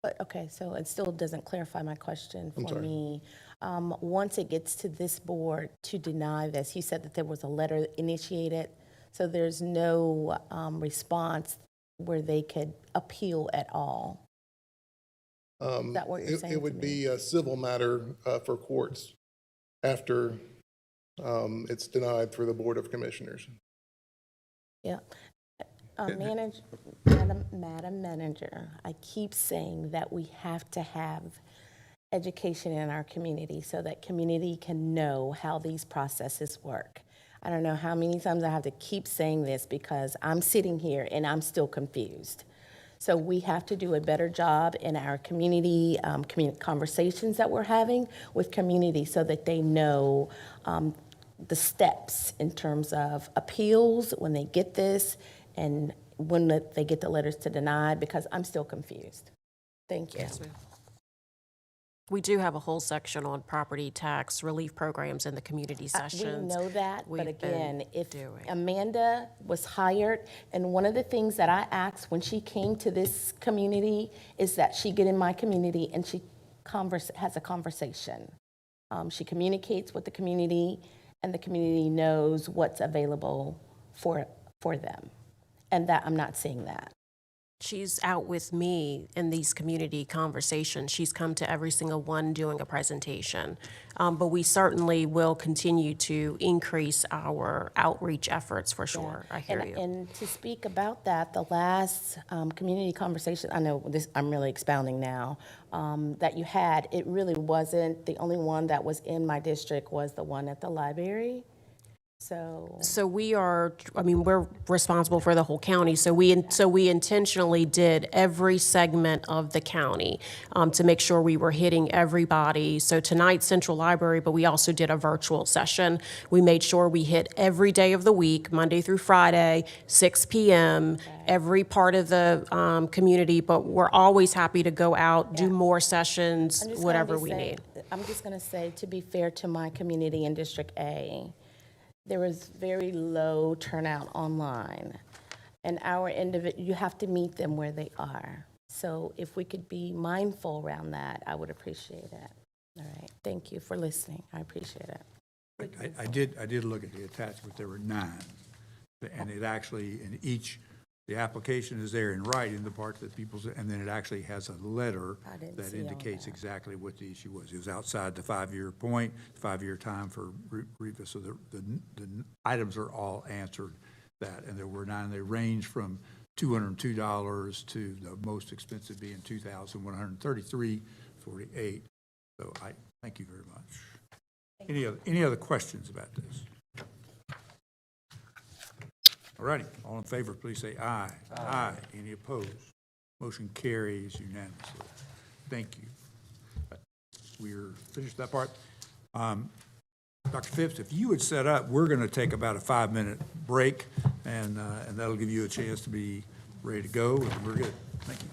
Speaker 3: But, okay, so it still doesn't clarify my question
Speaker 16: I'm
Speaker 3: for
Speaker 16: sorry.
Speaker 3: me. Once it gets to this board to deny this, you said that there was a letter initiated, so there's no response where they could appeal at all. Is that what you're saying
Speaker 16: It
Speaker 3: to
Speaker 16: would
Speaker 3: me?
Speaker 16: be a civil matter for courts after it's denied through the Board of Commissioners.
Speaker 3: Yeah. Madam Manager, I keep saying that we have to have education in our community so that community can know how these processes work. I don't know how many times I have to keep saying this because I'm sitting here and I'm still confused. So we have to do a better job in our community, conversations that we're having with community so that they know the steps in terms of appeals when they get this and when they get the letters to deny, because I'm still confused. Thank you.
Speaker 18: We do have a whole section on property tax relief programs in the community sessions.
Speaker 3: We know that, but
Speaker 18: We've been
Speaker 3: again, if
Speaker 18: doing.
Speaker 3: Amanda was hired, and one of the things that I asked when she came to this community is that she get in my community and she has a conversation. She communicates with the community, and the community knows what's available for them. And that, I'm not seeing that.
Speaker 18: She's out with me in these community conversations. She's come to every single one doing a presentation. But we certainly will continue to increase our outreach efforts for sure. I hear you.
Speaker 3: And to speak about that, the last community conversation, I know this, I'm really expounding now, that you had, it really wasn't, the only one that was in my district was the one at the library.
Speaker 18: So we are, I mean, we're responsible for the whole county. So we intentionally did every segment of the county to make sure we were hitting everybody. So tonight, Central Library, but we also did a virtual session. We made sure we hit every day of the week, Monday through Friday, 6 p.m., every part of the community. But we're always happy to go out, do more sessions, whatever we need.
Speaker 3: I'm just going to say, to be fair to my community in District A, there was very low turnout online. And you have to meet them where they are. So if we could be mindful around that, I would appreciate it. All right, thank you for listening. I appreciate it.
Speaker 1: I did look at the attachment, there were 9. And it actually, in each, the application is there in writing, the part that people's, and then it actually has a letter
Speaker 3: I didn't
Speaker 1: that
Speaker 3: see all
Speaker 1: indicates
Speaker 3: that.
Speaker 1: exactly what the issue was. It was outside the 5-year point, 5-year time for revis, so the items are all answered that, and there were 9. They range from $202 to the most expensive being $2,133.48. So I thank you very much. Any other questions about this? All righty, all in favor, please say aye. Aye. Any opposed? Motion carries unanimously. Thank you. We're finished that part. Dr. Phipps, if you would set up, we're going to take about a 5-minute break, and that'll give you a chance to be ready to go, and we're good. Thank you.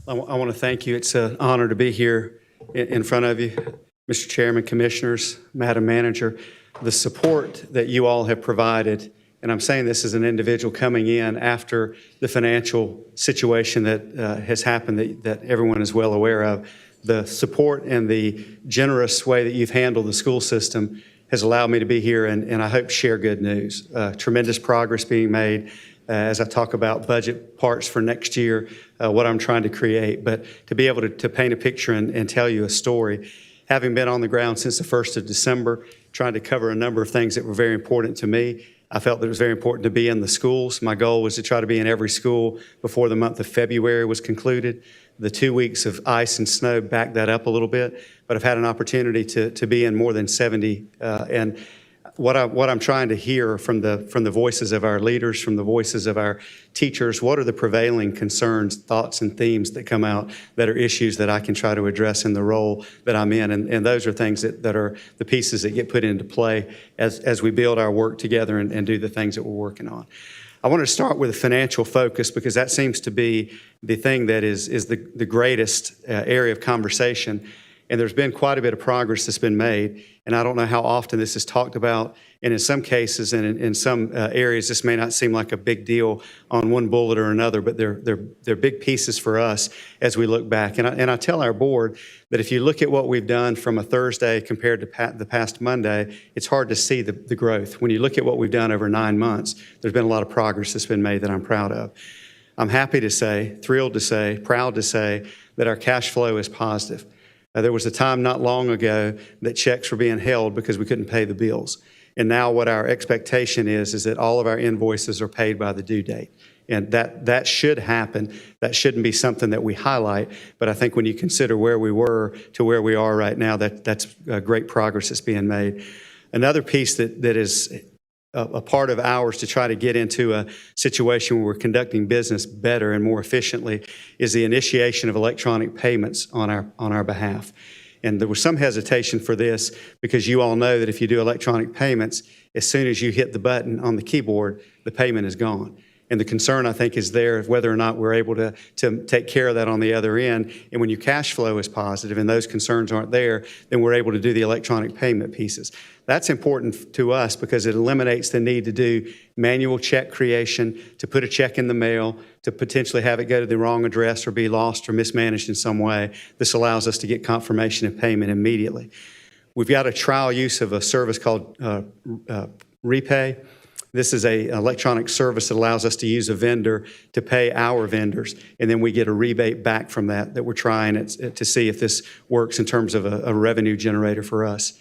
Speaker 7: I want to thank you. It's an honor to be here in front of you, Mr. Chairman, Commissioners, Madam Manager. The support that you all have provided, and I'm saying this as an individual coming in after the financial situation that has happened that everyone is well aware of, the support and the generous way that you've handled the school system has allowed me to be here and I hope share good news. Tremendous progress being made as I talk about budget parts for next year, what I'm trying to create. But to be able to paint a picture and tell you a story, having been on the ground since the 1st of December, trying to cover a number of things that were very important to me, I felt that it was very important to be in the schools. My goal was to try to be in every school before the month of February was concluded. The 2 weeks of ice and snow backed that up a little bit, but I've had an opportunity to be in more than 70. And what I'm trying to hear from the voices of our leaders, from the voices of our teachers, what are the prevailing concerns, thoughts, and themes that come out that are issues that I can try to address in the role that I'm in? And those are things that are the pieces that get put into play as we build our work together and do the things that we're working on. I want to start with a financial focus because that seems to be the thing that is the greatest area of conversation. And there's been quite a bit of progress that's been made. And I don't know how often this is talked about. And in some cases and in some areas, this may not seem like a big deal on one bullet or another, but they're big pieces for us as we look back. And I tell our board that if you look at what we've done from a Thursday compared to the past Monday, it's hard to see the growth. When you look at what we've done over 9 months, there's been a lot of progress that's been made that I'm proud of. I'm happy to say, thrilled to say, proud to say that our cash flow is positive. There was a time not long ago that checks were being held because we couldn't pay the bills. And now what our expectation is that all of our invoices are paid by the due date. And that should happen. That shouldn't be something that we highlight. But I think when you consider where we were to where we are right now, that's great progress that's being made. Another piece that is a part of ours to try to get into a situation where we're conducting business better and more efficiently is the initiation of electronic payments on our behalf. And there was some hesitation for this because you all know that if you do electronic payments, as soon as you hit the button on the keyboard, the payment is gone. And the concern, I think, is there of whether or not we're able to take care of that on the other end. And when your cash flow is positive and those concerns aren't there, then we're able to do the electronic payment pieces. That's important to us because it eliminates the need to do manual check creation, to put a check in the mail, to potentially have it go to the wrong address or be lost or mismanaged in some way. This allows us to get confirmation of payment immediately. We've got a trial use of a service called Repay. This is an electronic service that allows us to use a vendor to pay our vendors, and then we get a rebate back from that we're trying to see if this works in terms of a revenue generator for us.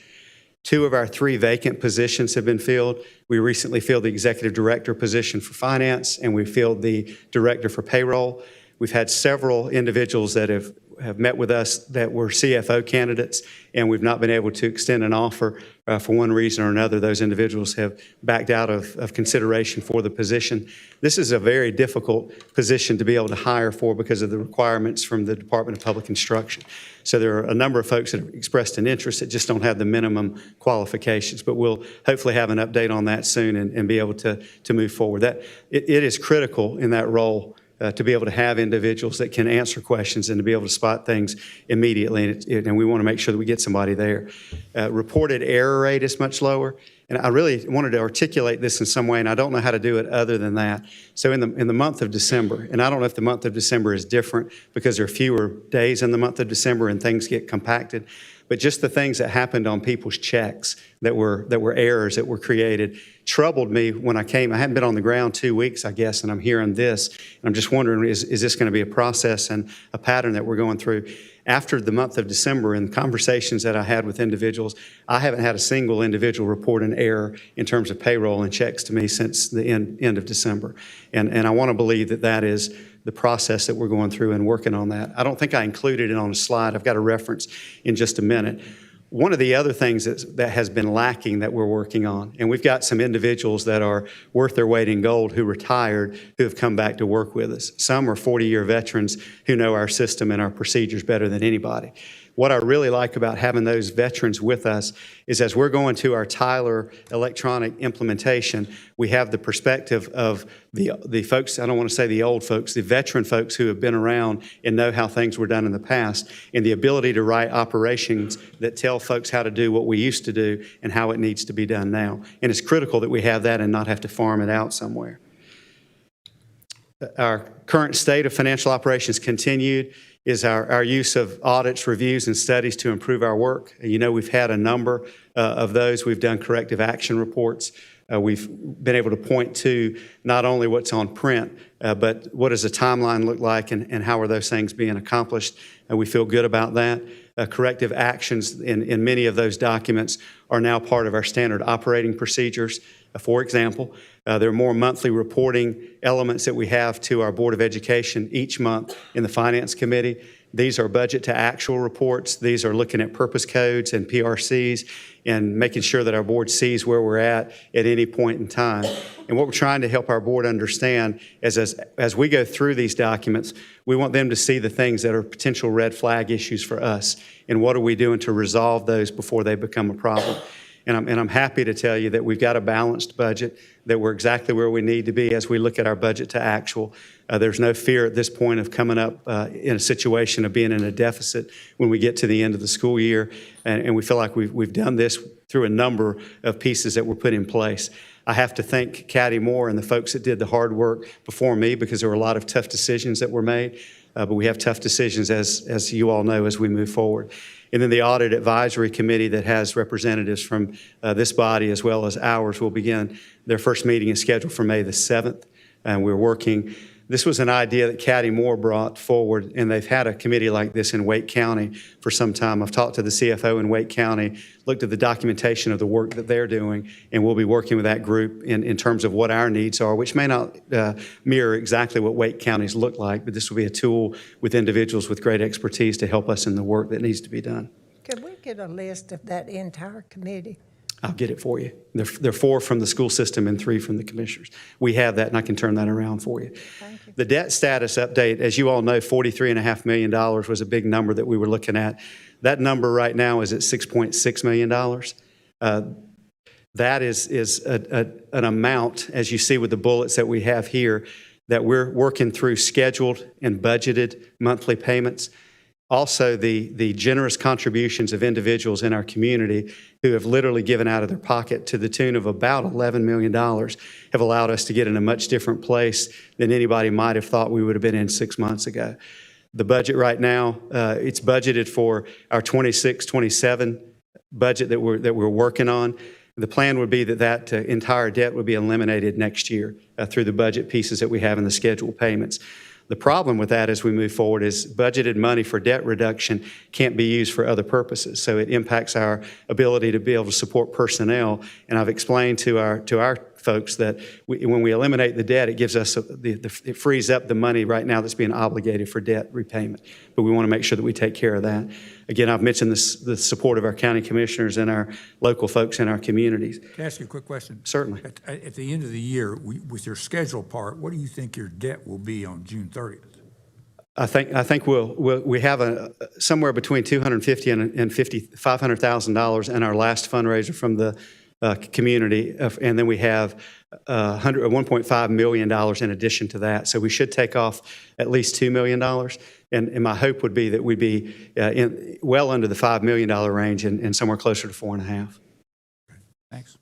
Speaker 7: 2 of our 3 vacant positions have been filled. We recently filled the executive director position for finance, and we filled the director for payroll. We've had several individuals that have met with us that were CFO candidates, and we've not been able to extend an offer for one reason or another. Those individuals have backed out of consideration for the position. This is a very difficult position to be able to hire for because of the requirements from the Department of Public Instruction. So there are a number of folks that have expressed an interest that just don't have the minimum qualifications, but we'll hopefully have an update on that soon and be able to move forward. It is critical in that role to be able to have individuals that can answer questions and to be able to spot things immediately. And we want to make sure that we get somebody there. Reported error rate is much lower. And I really wanted to articulate this in some way, and I don't know how to do it other than that. So in the month of December, and I don't know if the month of December is different because there are fewer days in the month of December and things get compacted, but just the things that happened on people's checks that were errors that were created troubled me when I came. I hadn't been on the ground 2 weeks, I guess, and I'm hearing this. And I'm just wondering, is this going to be a process and a pattern that we're going through? After the month of December and conversations that I had with individuals, I haven't had a single individual report an error in terms of payroll and checks to me since the end of December. And I want to believe that is the process that we're going through and working on that. I don't think I included it on a slide. I've got a reference in just a minute. One of the other things that has been lacking that we're working on, and we've got some individuals that are worth their weight in gold who retired, who have come back to work with us. Some are 40-year veterans who know our system and our procedures better than anybody. what I really like about having those veterans with us is as we're going to our Tyler electronic implementation, we have the perspective of the folks, I don't want to say the old folks, the veteran folks who have been around and know how things were done in the past, and the ability to write operations that tell folks how to do what we used to do and how it needs to be done now. And it's critical that we have that and not have to farm it out somewhere. Our current state of financial operations continued is our use of audits, reviews, and studies to improve our work. You know, we've had a number of those. We've done corrective action reports. We've been able to point to not only what's on print, but what does a timeline look like and how are those things being accomplished. And we feel good about that. Corrective actions in many of those documents are now part of our standard operating procedures. For example, there are more monthly reporting elements that we have to our Board of Education each month in the Finance Committee. These are budget to actual reports. These are looking at purpose codes and PRCs and making sure that our board sees where we're at any point in time. And what we're trying to help our board understand is as we go through these documents, we want them to see the things that are potential red flag issues for us and what are we doing to resolve those before they become a problem. And I'm happy to tell you that we've got a balanced budget, that we're exactly where we need to be as we look at our budget to actual. There's no fear at this point of coming up in a situation of being in a deficit when we get to the end of the school year. And we feel like we've done this through a number of pieces that were put in place. I have to thank Caddy Moore and the folks that did the hard work before me because there were a lot of tough decisions that were made. But we have tough decisions, as you all know, as we move forward. And then the Audit Advisory Committee that has representatives from this body as well as ours will begin. Their first meeting is scheduled for May the 7th, and we're working. This was an idea that Caddy Moore brought forward, and they've had a committee like this in Wake County for some time. I've talked to the CFO in Wake County, looked at the documentation of the work that they're doing, and we'll be working with that group in terms of what our needs are, which may not mirror exactly what Wake Counties look like, but this will be a tool with individuals with great expertise to help us in the work that needs to be done.
Speaker 6: Could we get a list of that entire committee?
Speaker 7: I'll get it for you. There are 4 from the school system and 3 from the commissioners. We have that, and I can turn that around for you.
Speaker 6: Thank you.
Speaker 7: The debt status update, as you all know, $43.5 million was a big number that we were looking at. That number right now is at $6.6 million. That is an amount, as you see with the bullets that we have here, that we're working through scheduled and budgeted monthly payments. Also, the generous contributions of individuals in our community who have literally given out of their pocket to the tune of about $11 million have allowed us to get in a much different place than anybody might have thought we would have been in 6 months ago. The budget right now, it's budgeted for our 26-27 budget that we're working on. The plan would be that entire debt would be eliminated next year through the budget pieces that we have in the scheduled payments. The problem with that as we move forward is budgeted money for debt reduction can't be used for other purposes. So it impacts our ability to be able to support personnel. And I've explained to our folks that when we eliminate the debt, it gives us it frees up the money right now that's being obligated for debt repayment. But we want to make sure that we take care of that. Again, I've mentioned the support of our county commissioners and our local folks in our communities.
Speaker 1: Can I ask you a quick question?
Speaker 7: Certainly.
Speaker 1: At the end of the year, with your schedule part, what do you think your debt will be on June 30th?
Speaker 7: I think we have somewhere between $250,000 and $500,000 in our last fundraiser from the community, and then we have $1.5 million in addition to that. So we should take off at least $2 million, and my hope would be that we'd be well under the $5 million range and somewhere closer to 4.5.
Speaker 1: Thanks.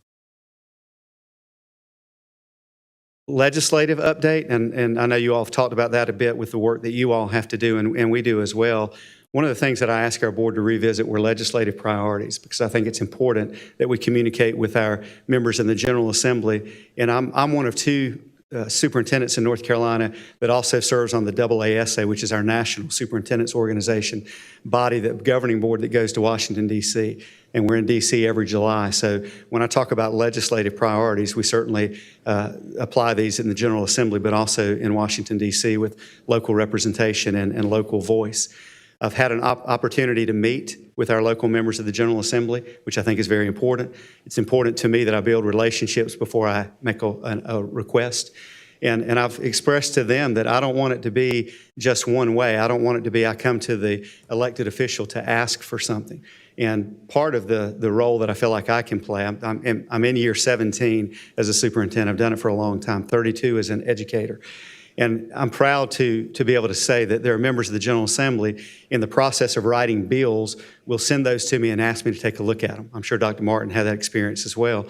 Speaker 7: Legislative update, and I know you all have talked about that a bit with the work that you all have to do, and we do as well. One of the things that I asked our board to revisit were legislative priorities, because I think it's important that we communicate with our members in the General Assembly. And I'm one of 2 superintendents in North Carolina that also serves on the AASA, which is our national superintendents organization body, the governing board that goes to Washington, D.C. And we're in D.C. every July. So when I talk about legislative priorities, we certainly apply these in the General Assembly, but also in Washington, D.C. with local representation and local voice. I've had an opportunity to meet with our local members of the General Assembly, which I think is very important. It's important to me that I build relationships before I make a request. And I've expressed to them that I don't want it to be just one way. I don't want it to be I come to the elected official to ask for something. And part of the role that I feel like I can play, I'm in year 17 as a superintendent. I've done it for a long time, 32 as an educator. And I'm proud to be able to say that there are members of the General Assembly in the process of writing bills will send those to me and ask me to take a look at them. I'm sure Dr. Martin had that experience as well.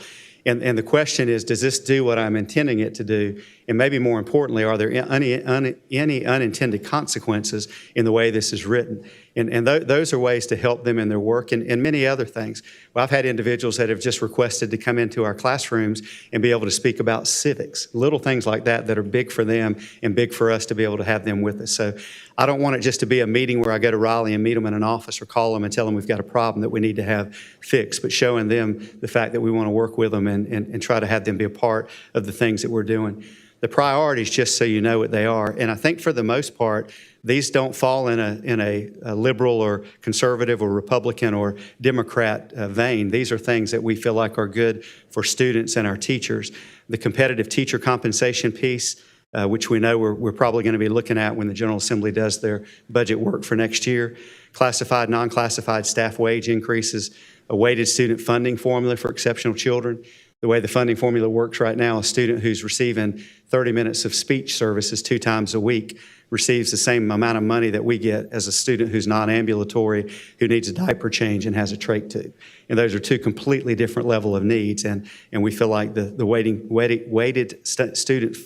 Speaker 7: And the question is, does this do what I'm intending it to do? And maybe more importantly, are there any unintended consequences in the way this is written? And those are ways to help them in their work and many other things. Well, I've had individuals that have just requested to come into our classrooms and be able to speak about civics, little things like that that are big for them and big for us to be able to have them with us. So I don't want it just to be a meeting where I go to Raleigh and meet them in an office or call them and tell them we've got a problem that we need to have fixed, but showing them the fact that we want to work with them and try to have them be a part of the things that we're doing. The priorities, just so you know what they are, and I think for the most part, these don't fall in a liberal or conservative or Republican or Democrat vein. These are things that we feel like are good for students and our teachers. The competitive teacher compensation piece, which we know we're probably going to be looking at when the General Assembly does their budget work for next year. Classified, non-classified staff wage increases, a weighted student funding formula for exceptional children. The way the funding formula works right now, a student who's receiving 30 minutes of speech services 2 times a week receives the same amount of money that we get as a student who's non-ambulatory, who needs a diaper change and has a trach tube. And those are 2 completely different level of needs. And we feel like the weighted student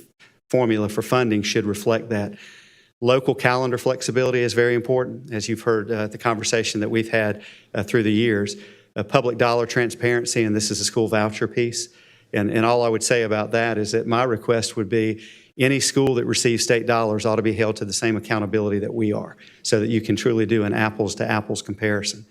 Speaker 7: formula for funding should reflect that. Local calendar flexibility is very important, as you've heard the conversation that we've had through the years. Public dollar transparency, and this is a school voucher piece. And all I would say about that is that my request would be any school that receives state dollars ought to be held to the same accountability that we are, so that you can truly do an apples to apples comparison.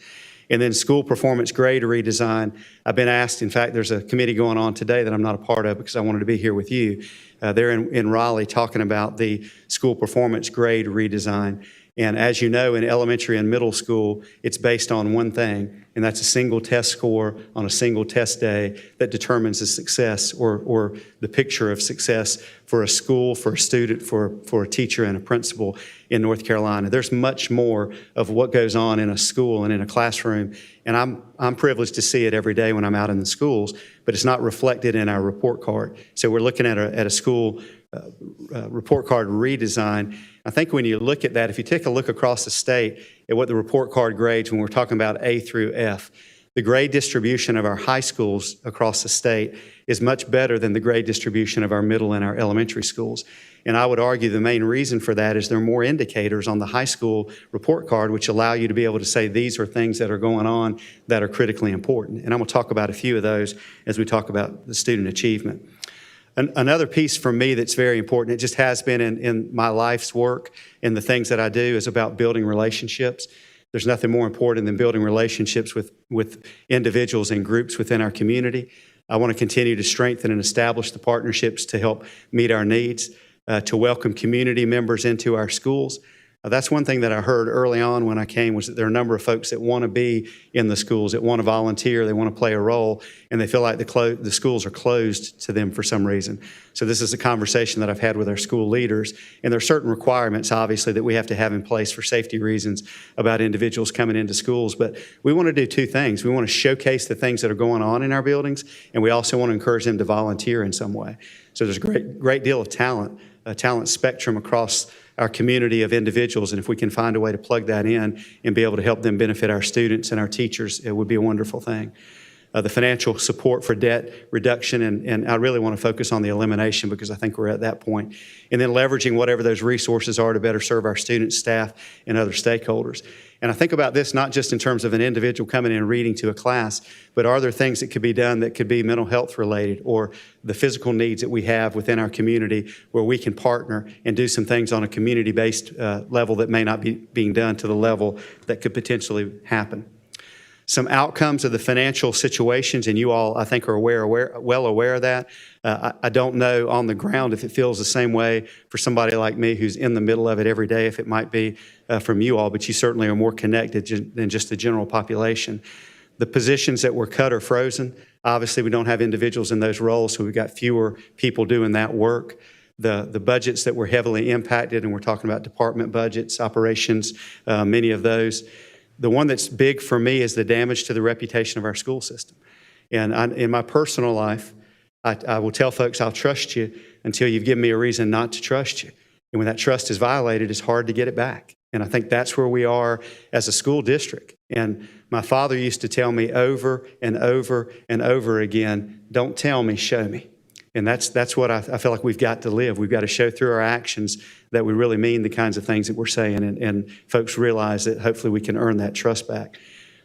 Speaker 7: And then school performance grade redesign. I've been asked, in fact, there's a committee going on today that I'm not a part of because I wanted to be here with you. They're in Raleigh talking about the school performance grade redesign. And as you know, in elementary and middle school, it's based on one thing, and that's a single test score on a single test day that determines the success or the picture of success for a school, for a student, for a teacher and a principal in North Carolina. There's much more of what goes on in a school and in a classroom, and I'm privileged to see it every day when I'm out in the schools, but it's not reflected in our report card. So we're looking at a school report card redesign. I think when you look at that, if you take a look across the state at what the report card grades, when we're talking about A through F, the grade distribution of our high schools across the state is much better than the grade distribution of our middle and our elementary schools. And I would argue the main reason for that is there are more indicators on the high school report card which allow you to be able to say these are things that are going on that are critically important. And I'm going to talk about a few of those as we talk about the student achievement. Another piece for me that's very important, it just has been in my life's work and the things that I do, is about building relationships. There's nothing more important than building relationships with individuals and groups within our community. I want to continue to strengthen and establish the partnerships to help meet our needs, to welcome community members into our schools. That's one thing that I heard early on when I came, was that there are a number of folks that want to be in the schools, that want to volunteer, they want to play a role, and they feel like the schools are closed to them for some reason. So this is a conversation that I've had with our school leaders, and there are certain requirements, obviously, that we have to have in place for safety reasons about individuals coming into schools. But we want to do 2 things. We want to showcase the things that are going on in our buildings, and we also want to encourage them to volunteer in some way. So there's a great deal of talent, a talent spectrum across our community of individuals, and if we can find a way to plug that in and be able to help them benefit our students and our teachers, it would be a wonderful thing. The financial support for debt reduction, and I really want to focus on the elimination because I think we're at that point. And then leveraging whatever those resources are to better serve our students, staff, and other stakeholders. And I think about this not just in terms of an individual coming in and reading to a class, but are there things that could be done that could be mental health related, or the physical needs that we have within our community where we can partner and do some things on a community-based level that may not be being done to the level that could potentially happen. Some outcomes of the financial situations, and you all, I think, are well aware of that. I don't know on the ground if it feels the same way for somebody like me who's in the middle of it every day, if it might be from you all, but you certainly are more connected than just the general population. The positions that were cut or frozen, obviously we don't have individuals in those roles, so we've got fewer people doing that work. the budgets that were heavily impacted, and we're talking about department budgets, operations, many of those. The one that's big for me is the damage to the reputation of our school system. And in my personal life, I will tell folks I'll trust you until you've given me a reason not to trust you. And when that trust is violated, it's hard to get it back. And I think that's where we are as a school district. And my father used to tell me over and over and over again, don't tell me, show me. And that's what I feel like we've got to live. We've got to show through our actions that we really mean the kinds of things that we're saying, and folks realize that hopefully we can earn that trust back.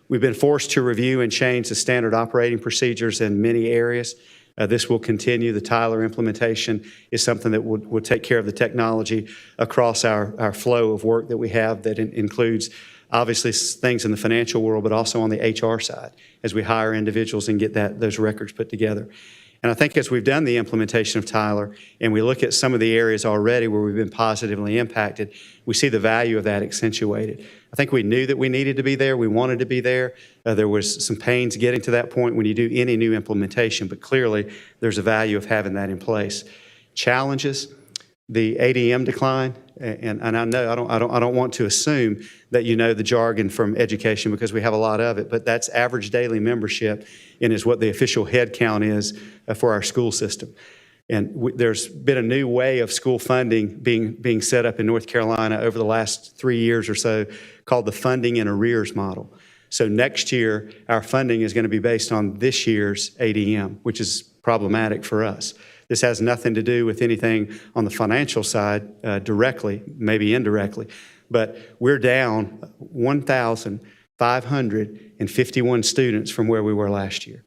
Speaker 7: We've been forced to review and change the standard operating procedures in many areas. This will continue. The Tyler implementation is something that will take care of the technology across our flow of work that we have that includes obviously things in the financial world, but also on the HR side as we hire individuals and get those records put together. And I think as we've done the implementation of Tyler and we look at some of the areas already where we've been positively impacted, we see the value of that accentuated. I think we knew that we needed to be there. We wanted to be there. There was some pains getting to that point when you do any new implementation, but clearly there's a value of having that in place. Challenges, the ADM decline, and I know I don't want to assume that you know the jargon from education because we have a lot of it, but that's average daily membership and is what the official head count is for our school system. And there's been a new way of school funding being set up in North Carolina over the last 3 years or so called the funding in arrears model. So next year, our funding is going to be based on this year's ADM, which is problematic for us. This has nothing to do with anything on the financial side directly, maybe indirectly, but we're down 1,551 students from where we were last year.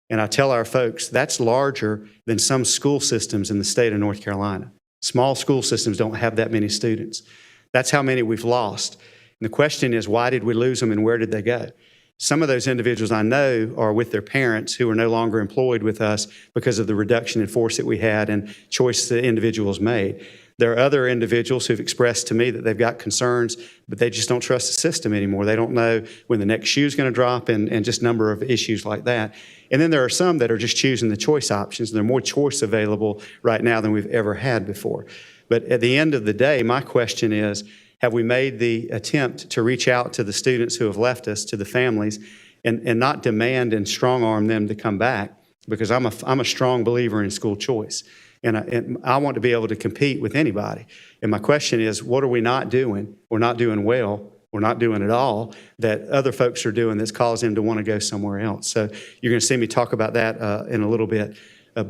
Speaker 7: And I tell our folks, that's larger than some school systems in the state of North Carolina. Small school systems don't have that many students. That's how many we've lost. And the question is, why did we lose them and where did they go? Some of those individuals I know are with their parents who are no longer employed with us because of the reduction in force that we had and choices that individuals made. There are other individuals who've expressed to me that they've got concerns, but they just don't trust the system anymore. They don't know when the next shoe is going to drop and just a number of issues like that. And then there are some that are just choosing the choice options. There's more choice available right now than we've ever had before. But at the end of the day, my question is, have we made the attempt to reach out to the students who have left us, to the families, and not demand and strong-arm them to come back? Because I'm a strong believer in school choice. And I want to be able to compete with anybody. And my question is, what are we not doing? We're not doing well. We're not doing it all that other folks are doing that's caused them to want to go somewhere else. So you're going to see me talk about that in a little bit.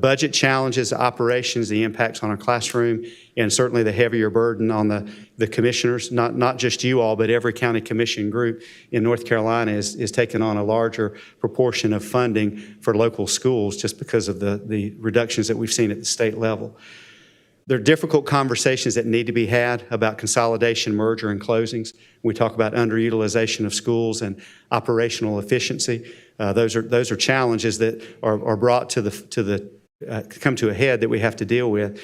Speaker 7: Budget challenges, operations, the impacts on our classroom, and certainly the heavier burden on the commissioners, not just you all, but every county commission group in North Carolina is taking on a larger proportion of funding for local schools just because of the reductions that we've seen at the state level. There are difficult conversations that need to be had about consolidation, merger, and closings. We talk about underutilization of schools and operational efficiency. Those are challenges that are brought come to a head that we have to deal with.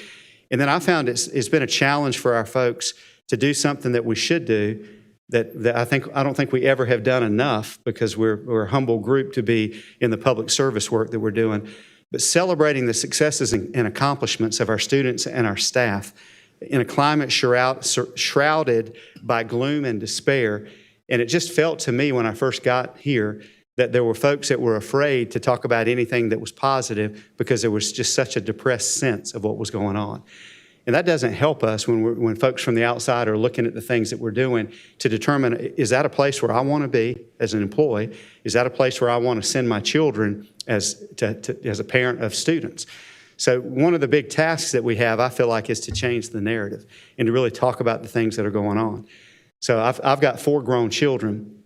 Speaker 7: And then I found it's been a challenge for our folks to do something that we should do that I don't think we ever have done enough because we're a humble group to be in the public service work that we're doing. But celebrating the successes and accomplishments of our students and our staff in a climate shrouded by gloom and despair. And it just felt to me when I first got here that there were folks that were afraid to talk about anything that was positive because there was just such a depressed sense of what was going on. And that doesn't help us when folks from the outside are looking at the things that we're doing to determine, is that a place where I want to be as an employee? Is that a place where I want to send my children as a parent of students? So one of the big tasks that we have, I feel like, is to change the narrative and to really talk about the things that are going on. So I've got 4 grown children,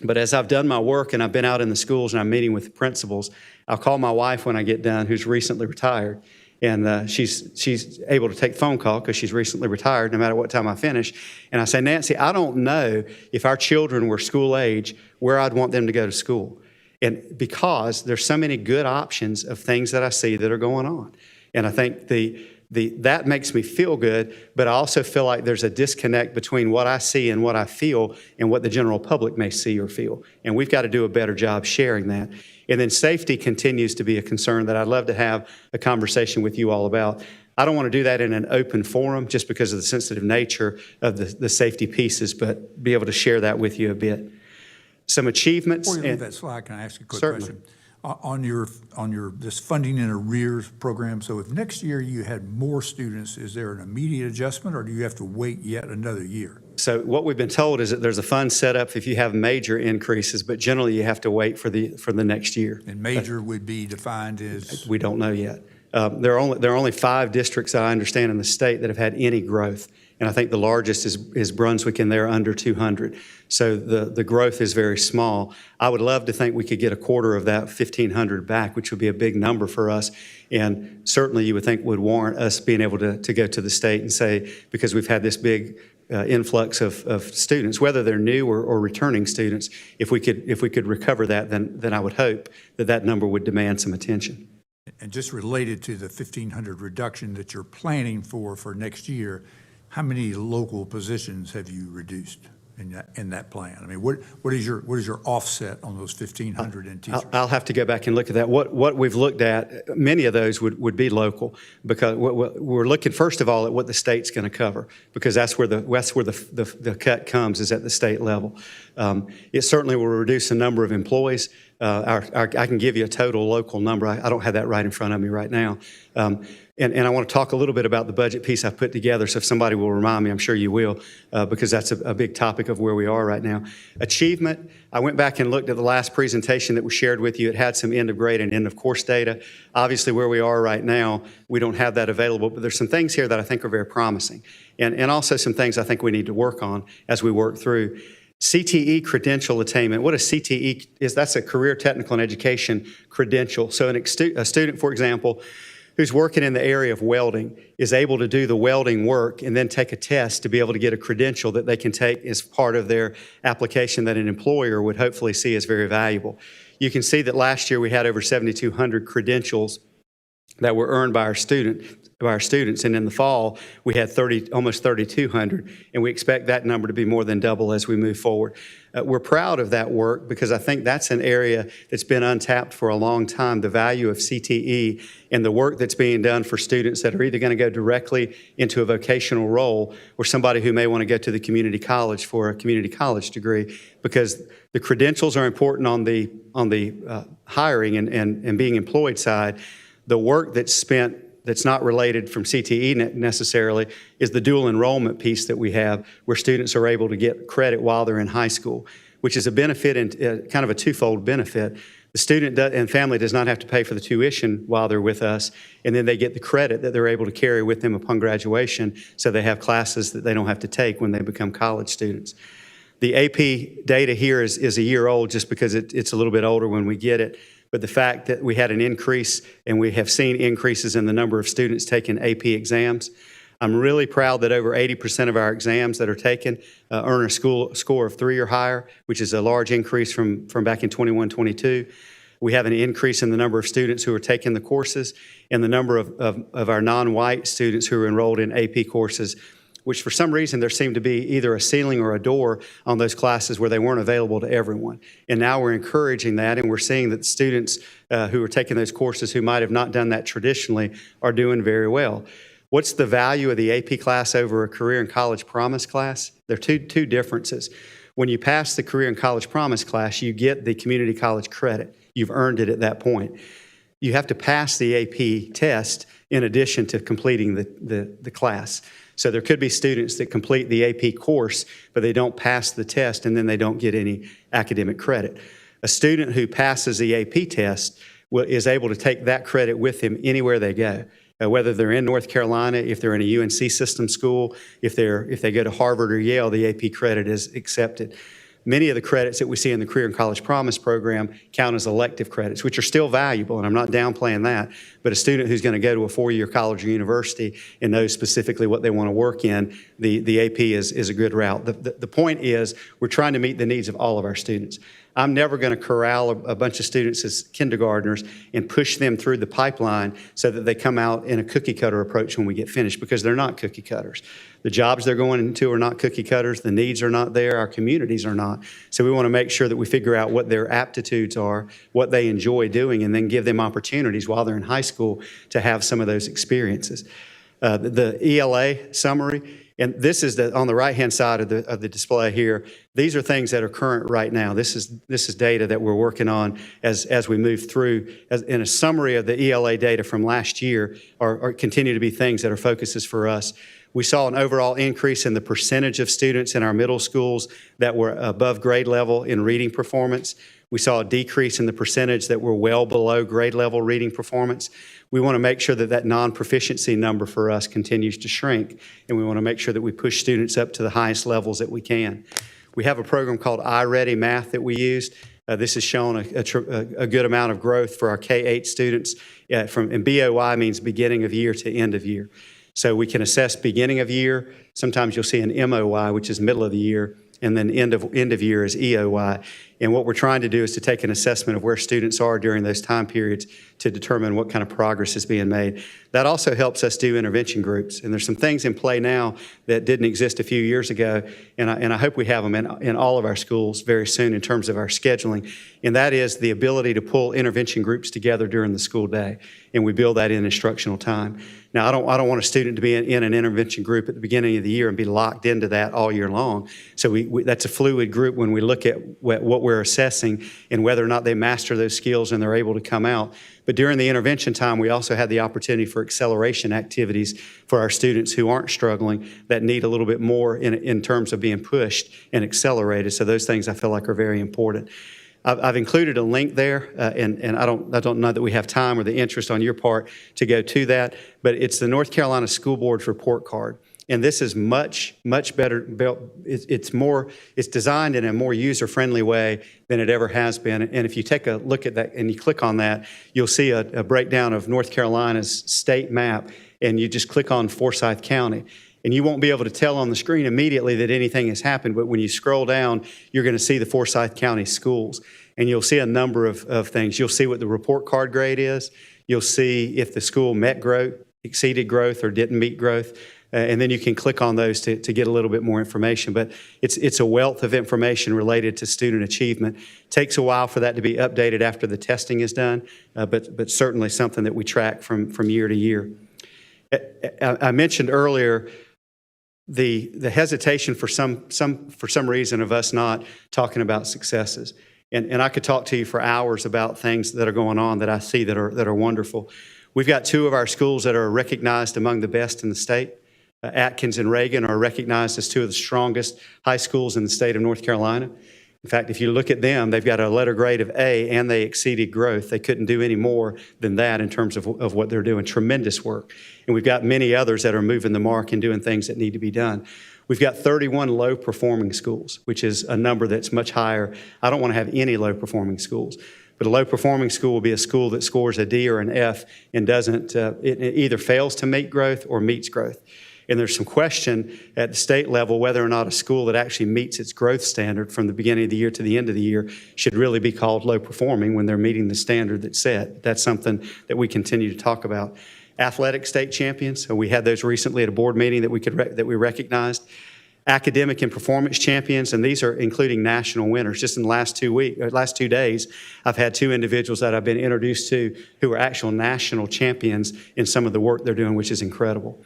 Speaker 7: but as I've done my work and I've been out in the schools and I'm meeting with the principals, I'll call my wife when I get done, who's recently retired. And she's able to take phone call because she's recently retired no matter what time I finish. And I say, Nancy, I don't know if our children were school age where I'd want them to go to school. And because there's so many good options of things that I see that are going on. And I think that makes me feel good, but I also feel like there's a disconnect between what I see and what I feel and what the general public may see or feel. And we've got to do a better job sharing that. And then safety continues to be a concern that I'd love to have a conversation with you all about. I don't want to do that in an open forum just because of the sensitive nature of the safety pieces, but be able to share that with you a bit. Some achievements.
Speaker 1: Before you leave
Speaker 7: and-
Speaker 1: that slide, can I ask you a quick
Speaker 7: Certainly.
Speaker 1: question? On your, this funding in arrears program, so if next year you had more students, is there an immediate adjustment, or do you have to wait yet another year?
Speaker 7: So what we've been told is that there's a fund set up if you have major increases, but generally you have to wait for the next year.
Speaker 1: And major would be defined as?
Speaker 7: We don't know yet. There are only 5 districts I understand in the state that have had any growth, and I think the largest is Brunswick, and they're under 200. So the growth is very small. I would love to think we could get a quarter of that 1,500 back, which would be a big number for us, and certainly you would think would warrant us being able to go to the state and say, because we've had this big influx of students, whether they're new or returning students, if we could recover that, then I would hope that number would demand some attention.
Speaker 1: And just related to the 1,500 reduction that you're planning for next year, how many local positions have you reduced in that plan? I mean, what is your offset on those 1,500 in teachers?
Speaker 7: I'll have to go back and look at that. What we've looked at, many of those would be local, because we're looking first of all at what the state's going to cover, because that's where the cut comes, is at the state level. It certainly will reduce the number of employees. I can give you a total local number. I don't have that right in front of me right now. And I want to talk a little bit about the budget piece I put together, so if somebody will remind me, I'm sure you will, because that's a big topic of where we are right now. Achievement, I went back and looked at the last presentation that was shared with you. It had some end of grade and end of course data. Obviously, where we are right now, we don't have that available, but there's some things here that I think are very promising, and also some things I think we need to work on as we work through. CTE credential attainment. What a CTE is, that's a career technical and education credential. So a student, for example, who's working in the area of welding is able to do the welding work and then take a test to be able to get a credential that they can take as part of their application that an employer would hopefully see as very valuable. You can see that last year we had over 7,200 credentials that were earned by our students, and in the fall we had almost 3,200, and we expect that number to be more than double as we move forward. We're proud of that work because I think that's an area that's been untapped for a long time, the value of CTE and the work that's being done for students that are either going to go directly into a vocational role or somebody who may want to go to the community college for a community college degree, because the credentials are important on the hiring and being employed side. The work that's spent that's not related from CTE necessarily is the dual enrollment piece that we have, where students are able to get credit while they're in high school, which is a benefit and kind of a twofold benefit. The student and family does not have to pay for the tuition while they're with us, and then they get the credit that they're able to carry with them upon graduation, so they have classes that they don't have to take when they become college students. The AP data here is a year old just because it's a little bit older when we get it. But the fact that we had an increase, and we have seen increases in the number of students taking AP exams. I'm really proud that over 80% of our exams that are taken earn a score of 3 or higher, which is a large increase from back in 21-22. We have an increase in the number of students who are taking the courses, and the number of our non-white students who are enrolled in AP courses, which for some reason there seemed to be either a ceiling or a door on those classes where they weren't available to everyone. And now we're encouraging that, and we're seeing that students who are taking those courses who might have not done that traditionally are doing very well. What's the value of the AP class over a career and college promise class? There are two differences. When you pass the career and college promise class, you get the community college credit. You've earned it at that point. You have to pass the AP test in addition to completing the class. So there could be students that complete the AP course, but they don't pass the test, and then they don't get any academic credit. A student who passes the AP test is able to take that credit with them anywhere they go, whether they're in North Carolina, if they're in a UNC system school, if they go to Harvard or Yale, the AP credit is accepted. Many of the credits that we see in the Career and College Promise program count as elective credits, which are still valuable, and I'm not downplaying that, but a student who's going to go to a 4-year college or university and knows specifically what they want to work in, the AP is a good route. The point is, we're trying to meet the needs of all of our students. I'm never going to corral a bunch of students as kindergartners and push them through the pipeline so that they come out in a cookie cutter approach when we get finished, because they're not cookie cutters. The jobs they're going into are not cookie cutters. The needs are not there. Our communities are not. So we want to make sure that we figure out what their aptitudes are, what they enjoy doing, and then give them opportunities while they're in high school to have some of those experiences. the ELA summary. And this is on the right-hand side of the display here. These are things that are current right now. This is data that we're working on as we move through. In a summary of the ELA data from last year are continue to be things that are focuses for us. We saw an overall increase in the percentage of students in our middle schools that were above grade level in reading performance. We saw a decrease in the percentage that were well below grade level reading performance. We want to make sure that that non-proficiency number for us continues to shrink, and we want to make sure that we push students up to the highest levels that we can. We have a program called iReady Math that we used. This has shown a good amount of growth for our K-8 students. And BOY means beginning of year to end of year. So we can assess beginning of year. Sometimes you'll see an MOY, which is middle of the year, and then end of year is EOY. And what we're trying to do is to take an assessment of where students are during those time periods to determine what kind of progress is being made. That also helps us do intervention groups. And there's some things in play now that didn't exist a few years ago, and I hope we have them in all of our schools very soon in terms of our scheduling. And that is the ability to pull intervention groups together during the school day, and we build that in instructional time. Now, I don't want a student to be in an intervention group at the beginning of the year and be locked into that all year long. So that's a fluid group when we look at what we're assessing and whether or not they master those skills and they're able to come out. But during the intervention time, we also had the opportunity for acceleration activities for our students who aren't struggling, that need a little bit more in terms of being pushed and accelerated. So those things I feel like are very important. I've included a link there, and I don't know that we have time or the interest on your part to go to that, but it's the North Carolina School Board's report card. And this is much better. It's designed in a more user-friendly way than it ever has been. And if you take a look at that and you click on that, you'll see a breakdown of North Carolina's state map, and you just click on Forsyth County. And you won't be able to tell on the screen immediately that anything has happened, but when you scroll down, you're going to see the Forsyth County schools. And you'll see a number of things. You'll see what the report card grade is. You'll see if the school met growth, exceeded growth, or didn't meet growth. And then you can click on those to get a little bit more information. But it's a wealth of information related to student achievement. It takes a while for that to be updated after the testing is done, but certainly something that we track from year to year. I mentioned earlier the hesitation for some reason of us not talking about successes. And I could talk to you for hours about things that are going on that I see that are wonderful. We've got two of our schools that are recognized among the best in the state. Atkins and Reagan are recognized as two of the strongest high schools in the state of North Carolina. In fact, if you look at them, they've got a letter grade of A, and they exceeded growth. They couldn't do any more than that in terms of what they're doing. Tremendous work. And we've got many others that are moving the mark and doing things that need to be done. We've got 31 low-performing schools, which is a number that's much higher. I don't want to have any low-performing schools. But a low-performing school will be a school that scores a D or an F and doesn't, it either fails to meet growth or meets growth. And there's some question at the state level whether or not a school that actually meets its growth standard from the beginning of the year to the end of the year should really be called low-performing when they're meeting the standard that's set. That's something that we continue to talk about. Athletic state champions, so we had those recently at a board meeting that we recognized. Academic and performance champions, and these are including national winners. Just in the last 2 days, I've had two individuals that I've been introduced to who are actual national champions in some of the work they're doing, which is incredible.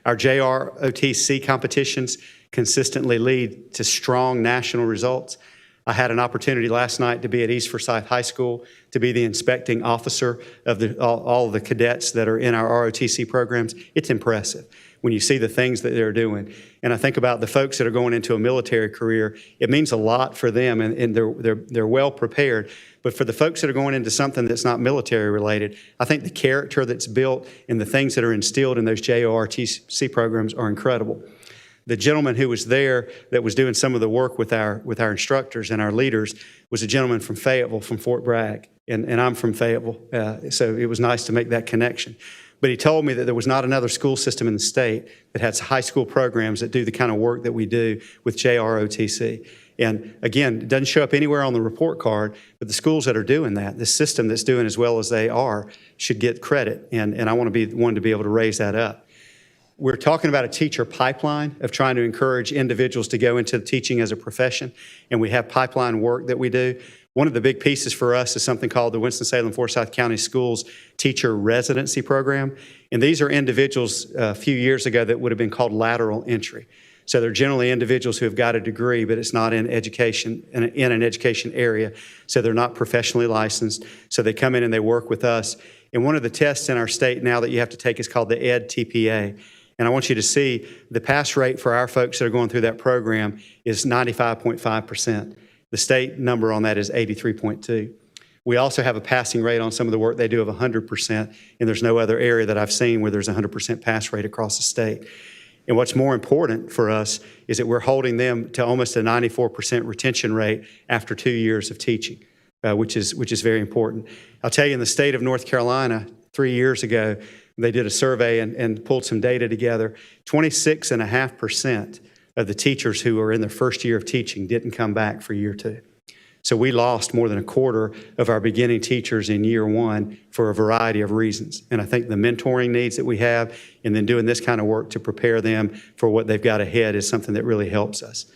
Speaker 7: Our JROTC competitions consistently lead to strong national results. I had an opportunity last night to be at East Forsyth High School to be the inspecting officer of all of the cadets that are in our ROTC programs. It's impressive when you see the things that they're doing. And I think about the folks that are going into a military career. It means a lot for them, and they're well prepared. But for the folks that are going into something that's not military related, I think the character that's built and the things that are instilled in those JORTC programs are incredible. The gentleman who was there that was doing some of the work with our instructors and our leaders was a gentleman from Fayetteville, from Fort Bragg, and I'm from Fayetteville, so it was nice to make that connection. But he told me that there was not another school system in the state that has high school programs that do the kind of work that we do with JROTC. And again, it doesn't show up anywhere on the report card, but the schools that are doing that, the system that's doing as well as they are, should get credit. And I want to be one to be able to raise that up. We're talking about a teacher pipeline of trying to encourage individuals to go into teaching as a profession, and we have pipeline work that we do. One of the big pieces for us is something called the Winston-Salem Forsyth County Schools Teacher Residency Program. And these are individuals a few years ago that would have been called lateral entry. So they're generally individuals who have got a degree, but it's not in education, in an education area. So they're not professionally licensed. So they come in and they work with us. And one of the tests in our state now that you have to take is called the EdTPA. And I want you to see the pass rate for our folks that are going through that program is 95.5%. The state number on that is 83.2. We also have a passing rate on some of the work they do of 100%, and there's no other area that I've seen where there's a 100% pass rate across the state. And what's more important for us is that we're holding them to almost a 94% retention rate after 2 years of teaching, which is very important. I'll tell you, in the state of North Carolina, 3 years ago, they did a survey and pulled some data together. 26.5% of the teachers who are in their first year of teaching didn't come back for year 2. So we lost more than a quarter of our beginning teachers in year 1 for a variety of reasons. And I think the mentoring needs that we have and then doing this kind of work to prepare them for what they've got ahead is something that really helps us.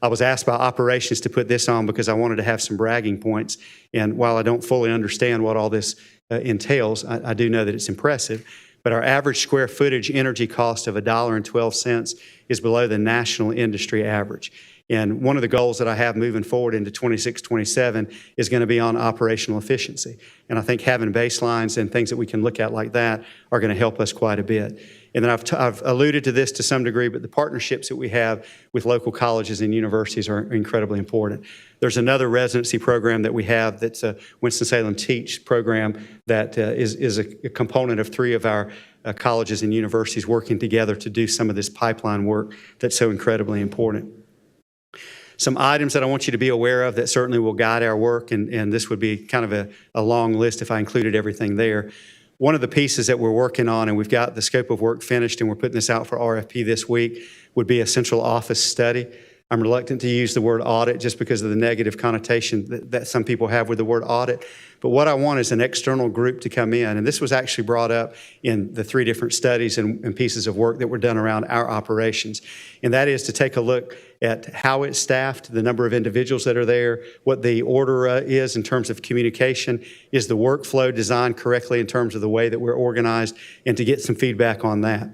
Speaker 7: I was asked by operations to put this on because I wanted to have some bragging points. And while I don't fully understand what all this entails, I do know that it's impressive. But our average square footage energy cost of $1.12 is below the national industry average. And one of the goals that I have moving forward into 26-27 is going to be on operational efficiency. And I think having baselines and things that we can look at like that are going to help us quite a bit. And then I've alluded to this to some degree, but the partnerships that we have with local colleges and universities are incredibly important. There's another residency program that we have that's a Winston-Salem Teach program that is a component of 3 of our colleges and universities working together to do some of this pipeline work that's so incredibly important. Some items that I want you to be aware of that certainly will guide our work, and this would be kind of a long list if I included everything there. One of the pieces that we're working on, and we've got the scope of work finished and we're putting this out for RFP this week, would be a central office study. I'm reluctant to use the word audit just because of the negative connotation that some people have with the word audit. But what I want is an external group to come in, and this was actually brought up in the 3 different studies and pieces of work that were done around our operations. And that is to take a look at how it's staffed, the number of individuals that are there, what the order is in terms of communication, is the workflow designed correctly in terms of the way that we're organized, and to get some feedback on that.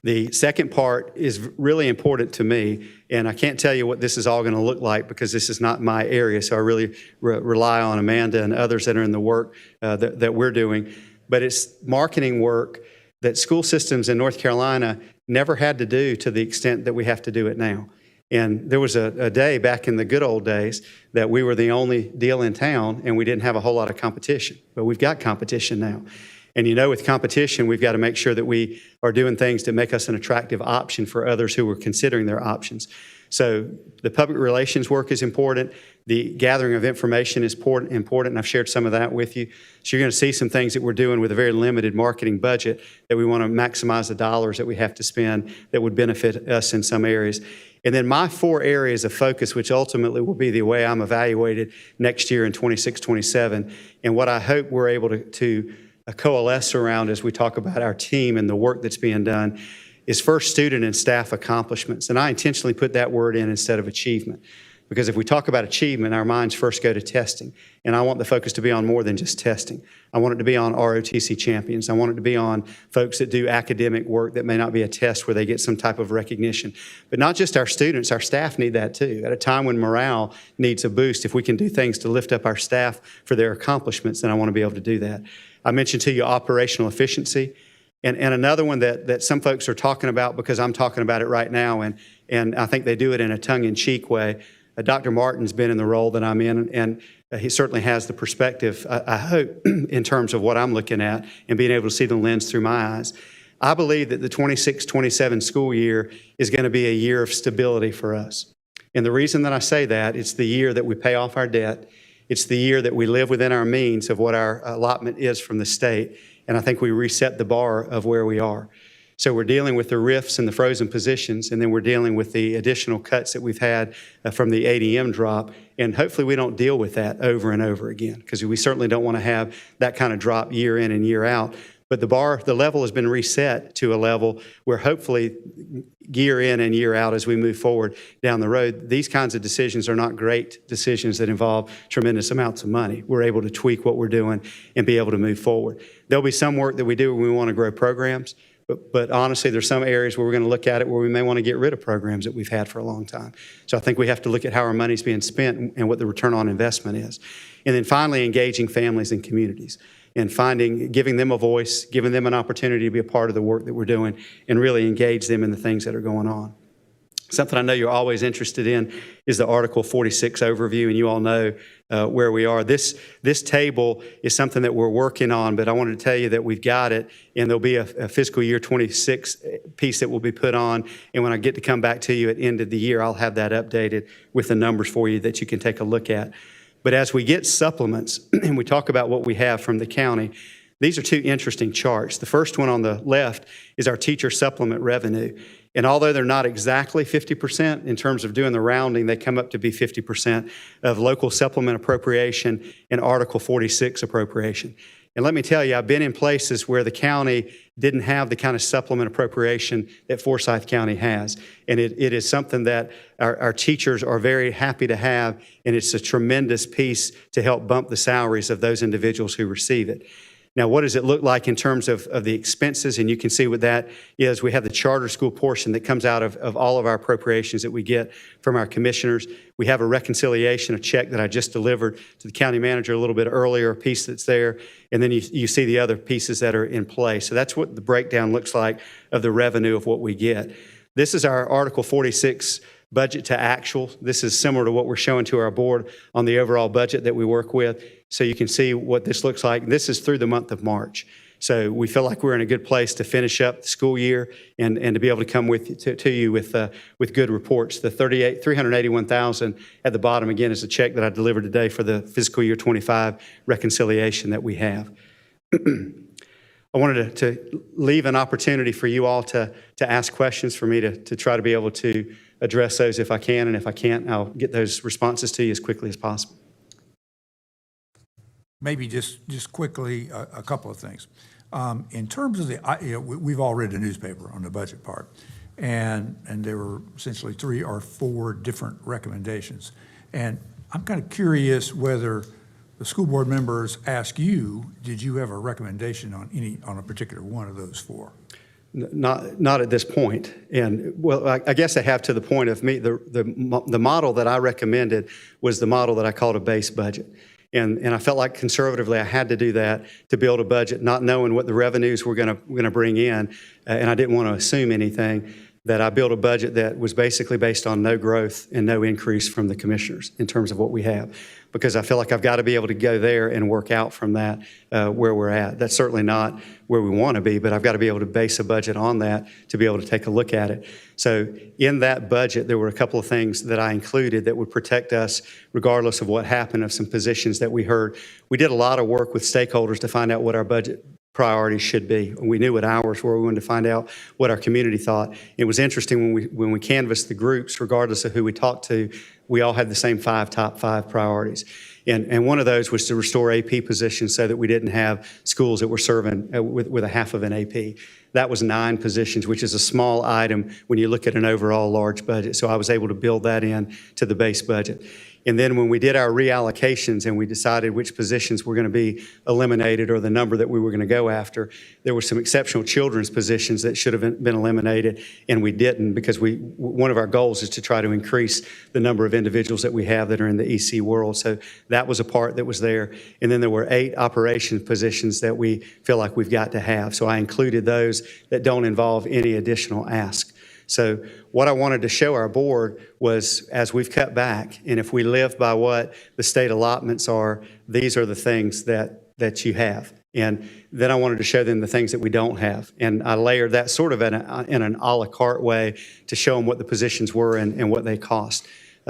Speaker 7: The second part is really important to me, and I can't tell you what this is all going to look like because this is not my area, so I really rely on Amanda and others that are in the work that we're doing. But it's marketing work that school systems in North Carolina never had to do to the extent that we have to do it now. And there was a day back in the good old days that we were the only deal in town and we didn't have a whole lot of competition, but we've got competition now. And you know, with competition, we've got to make sure that we are doing things to make us an attractive option for others who are considering their options. So the public relations work is important. The gathering of information is important, and I've shared some of that with you. So you're going to see some things that we're doing with a very limited marketing budget that we want to maximize the dollars that we have to spend that would benefit us in some areas. And then my 4 areas of focus, which ultimately will be the way I'm evaluated next year in 26-27, and what I hope we're able to coalesce around as we talk about our team and the work that's being done, is first student and staff accomplishments. And I intentionally put that word in instead of achievement, because if we talk about achievement, our minds first go to testing. And I want the focus to be on more than just testing. I want it to be on ROTC champions. I want it to be on folks that do academic work that may not be a test where they get some type of recognition. But not just our students, our staff need that too. At a time when morale needs a boost, if we can do things to lift up our staff for their accomplishments, then I want to be able to do that. I mentioned to you operational efficiency. And another one that some folks are talking about, because I'm talking about it right now, and I think they do it in a tongue-in-cheek way. Dr. Martin's been in the role that I'm in, and he certainly has the perspective, I hope, in terms of what I'm looking at and being able to see the lens through my eyes. I believe that the 26-27 school year is going to be a year of stability for us. And the reason that I say that, it's the year that we pay off our debt. It's the year that we live within our means of what our allotment is from the state. And I think we reset the bar of where we are. So we're dealing with the rifts and the frozen positions, and then we're dealing with the additional cuts that we've had from the ADM drop. And hopefully we don't deal with that over and over again, because we certainly don't want to have that kind of drop year in and year out. But the level has been reset to a level where hopefully year in and year out as we move forward down the road, these kinds of decisions are not great decisions that involve tremendous amounts of money. We're able to tweak what we're doing and be able to move forward. There'll be some work that we do when we want to grow programs, but honestly, there's some areas where we're going to look at it where we may want to get rid of programs that we've had for a long time. So I think we have to look at how our money's being spent and what the return on investment is. And then finally, engaging families and communities and giving them a voice, giving them an opportunity to be a part of the work that we're doing and really engage them in the things that are going on. Something I know you're always interested in is the Article 46 overview, and you all know where we are. This table is something that we're working on, but I wanted to tell you that we've got it, and there'll be a fiscal year 26 piece that will be put on, and when I get to come back to you at the end of the year, I'll have that updated with the numbers for you that you can take a look at. But as we get supplements, and we talk about what we have from the county, these are two interesting charts. The first one on the left is our teacher supplement revenue. And although they're not exactly 50% in terms of doing the rounding, they come up to be 50% of local supplement appropriation and Article 46 appropriation. And let me tell you, I've been in places where the county didn't have the kind of supplement appropriation that Forsyth County has. And it is something that our teachers are very happy to have, and it's a tremendous piece to help bump the salaries of those individuals who receive it. Now, what does it look like in terms of the expenses? And you can see what that is. We have the charter school portion that comes out of all of our appropriations that we get from our commissioners. We have a reconciliation, a check that I just delivered to the county manager a little bit earlier, a piece that's there. And then you see the other pieces that are in play. So that's what the breakdown looks like of the revenue of what we get. This is our Article 46 budget to actual. This is similar to what we're showing to our board on the overall budget that we work with. So you can see what this looks like. This is through the month of March. So we feel like we're in a good place to finish up the school year and to be able to come to you with good reports. The $381,000 at the bottom, again, is a check that I delivered today for the fiscal year 25 reconciliation that we have. I wanted to leave an opportunity for you all to ask questions, for me to try to be able to address those if I can, and if I can't, I'll get those responses to you as quickly as possible.
Speaker 1: Maybe just quickly, a couple of things. In terms of we've all read the newspaper on the budget part, and there were essentially 3 or 4 different recommendations. And I'm kind of curious whether the school board members ask you, did you have a recommendation on a particular one of those 4?
Speaker 7: Not at this point. And well, I guess I have to the point of me, the model that I recommended was the model that I called a base budget. And I felt like conservatively I had to do that to build a budget, not knowing what the revenues were going to bring in, and I didn't want to assume anything, that I built a budget that was basically based on no growth and no increase from the commissioners in terms of what we have. Because I feel like I've got to be able to go there and work out from that where we're at. That's certainly not where we want to be, but I've got to be able to base a budget on that to be able to take a look at it. So in that budget, there were a couple of things that I included that would protect us regardless of what happened, of some positions that we heard. We did a lot of work with stakeholders to find out what our budget priorities should be. We knew what ours were. We wanted to find out what our community thought. It was interesting when we canvassed the groups, regardless of who we talked to, we all had the same top five priorities. And one of those was to restore AP positions so that we didn't have schools that were serving with a half of an AP. That was 9 positions, which is a small item when you look at an overall large budget. So I was able to build that in to the base budget. And then when we did our reallocations and we decided which positions were going to be eliminated or the number that we were going to go after, there were some exceptional children's positions that should have been eliminated, and we didn't, because one of our goals is to try to increase the number of individuals that we have that are in the EC world. So that was a part that was there. And then there were 8 operations positions that we feel like we've got to have. So I included those that don't involve any additional ask. So what I wanted to show our board was, as we've cut back, and if we live by what the state allotments are, these are the things that you have. And then I wanted to show them the things that we don't have. And I layered that sort of in an a la carte way to show them what the positions were and what they cost.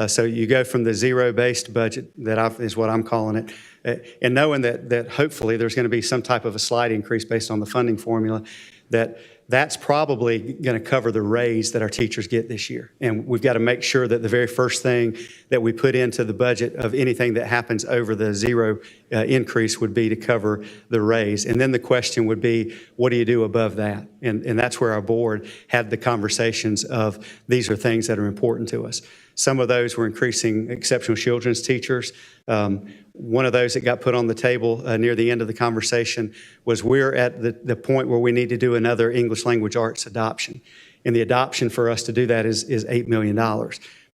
Speaker 7: So you go from the zero-based budget, is what I'm calling it, and knowing that hopefully there's going to be some type of a slight increase based on the funding formula, that that's probably going to cover the raise that our teachers get this year. And we've got to make sure that the very first thing that we put into the budget of anything that happens over the zero increase would be to cover the raise. And then the question would be, what do you do above that? And that's where our board had the conversations of, these are things that are important to us. Some of those were increasing exceptional children's teachers. One of those that got put on the table near the end of the conversation was, we're at the point where we need to do another English language arts adoption. And the adoption for us to do that is $8 million.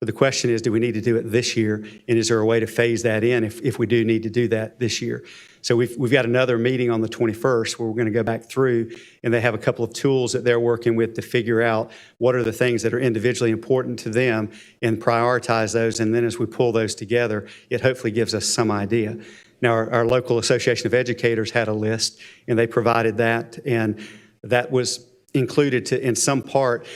Speaker 7: But the question is, do we need to do it this year? And is there a way to phase that in if we do need to do that this year? So we've got another meeting on the 21st where we're going to go back through, and they have a couple of tools that they're working with to figure out what are the things that are individually important to them and prioritize those. And then as we pull those together, it hopefully gives us some idea. Now, our local Association of Educators had a list, and they provided that, and that was included to, in some part,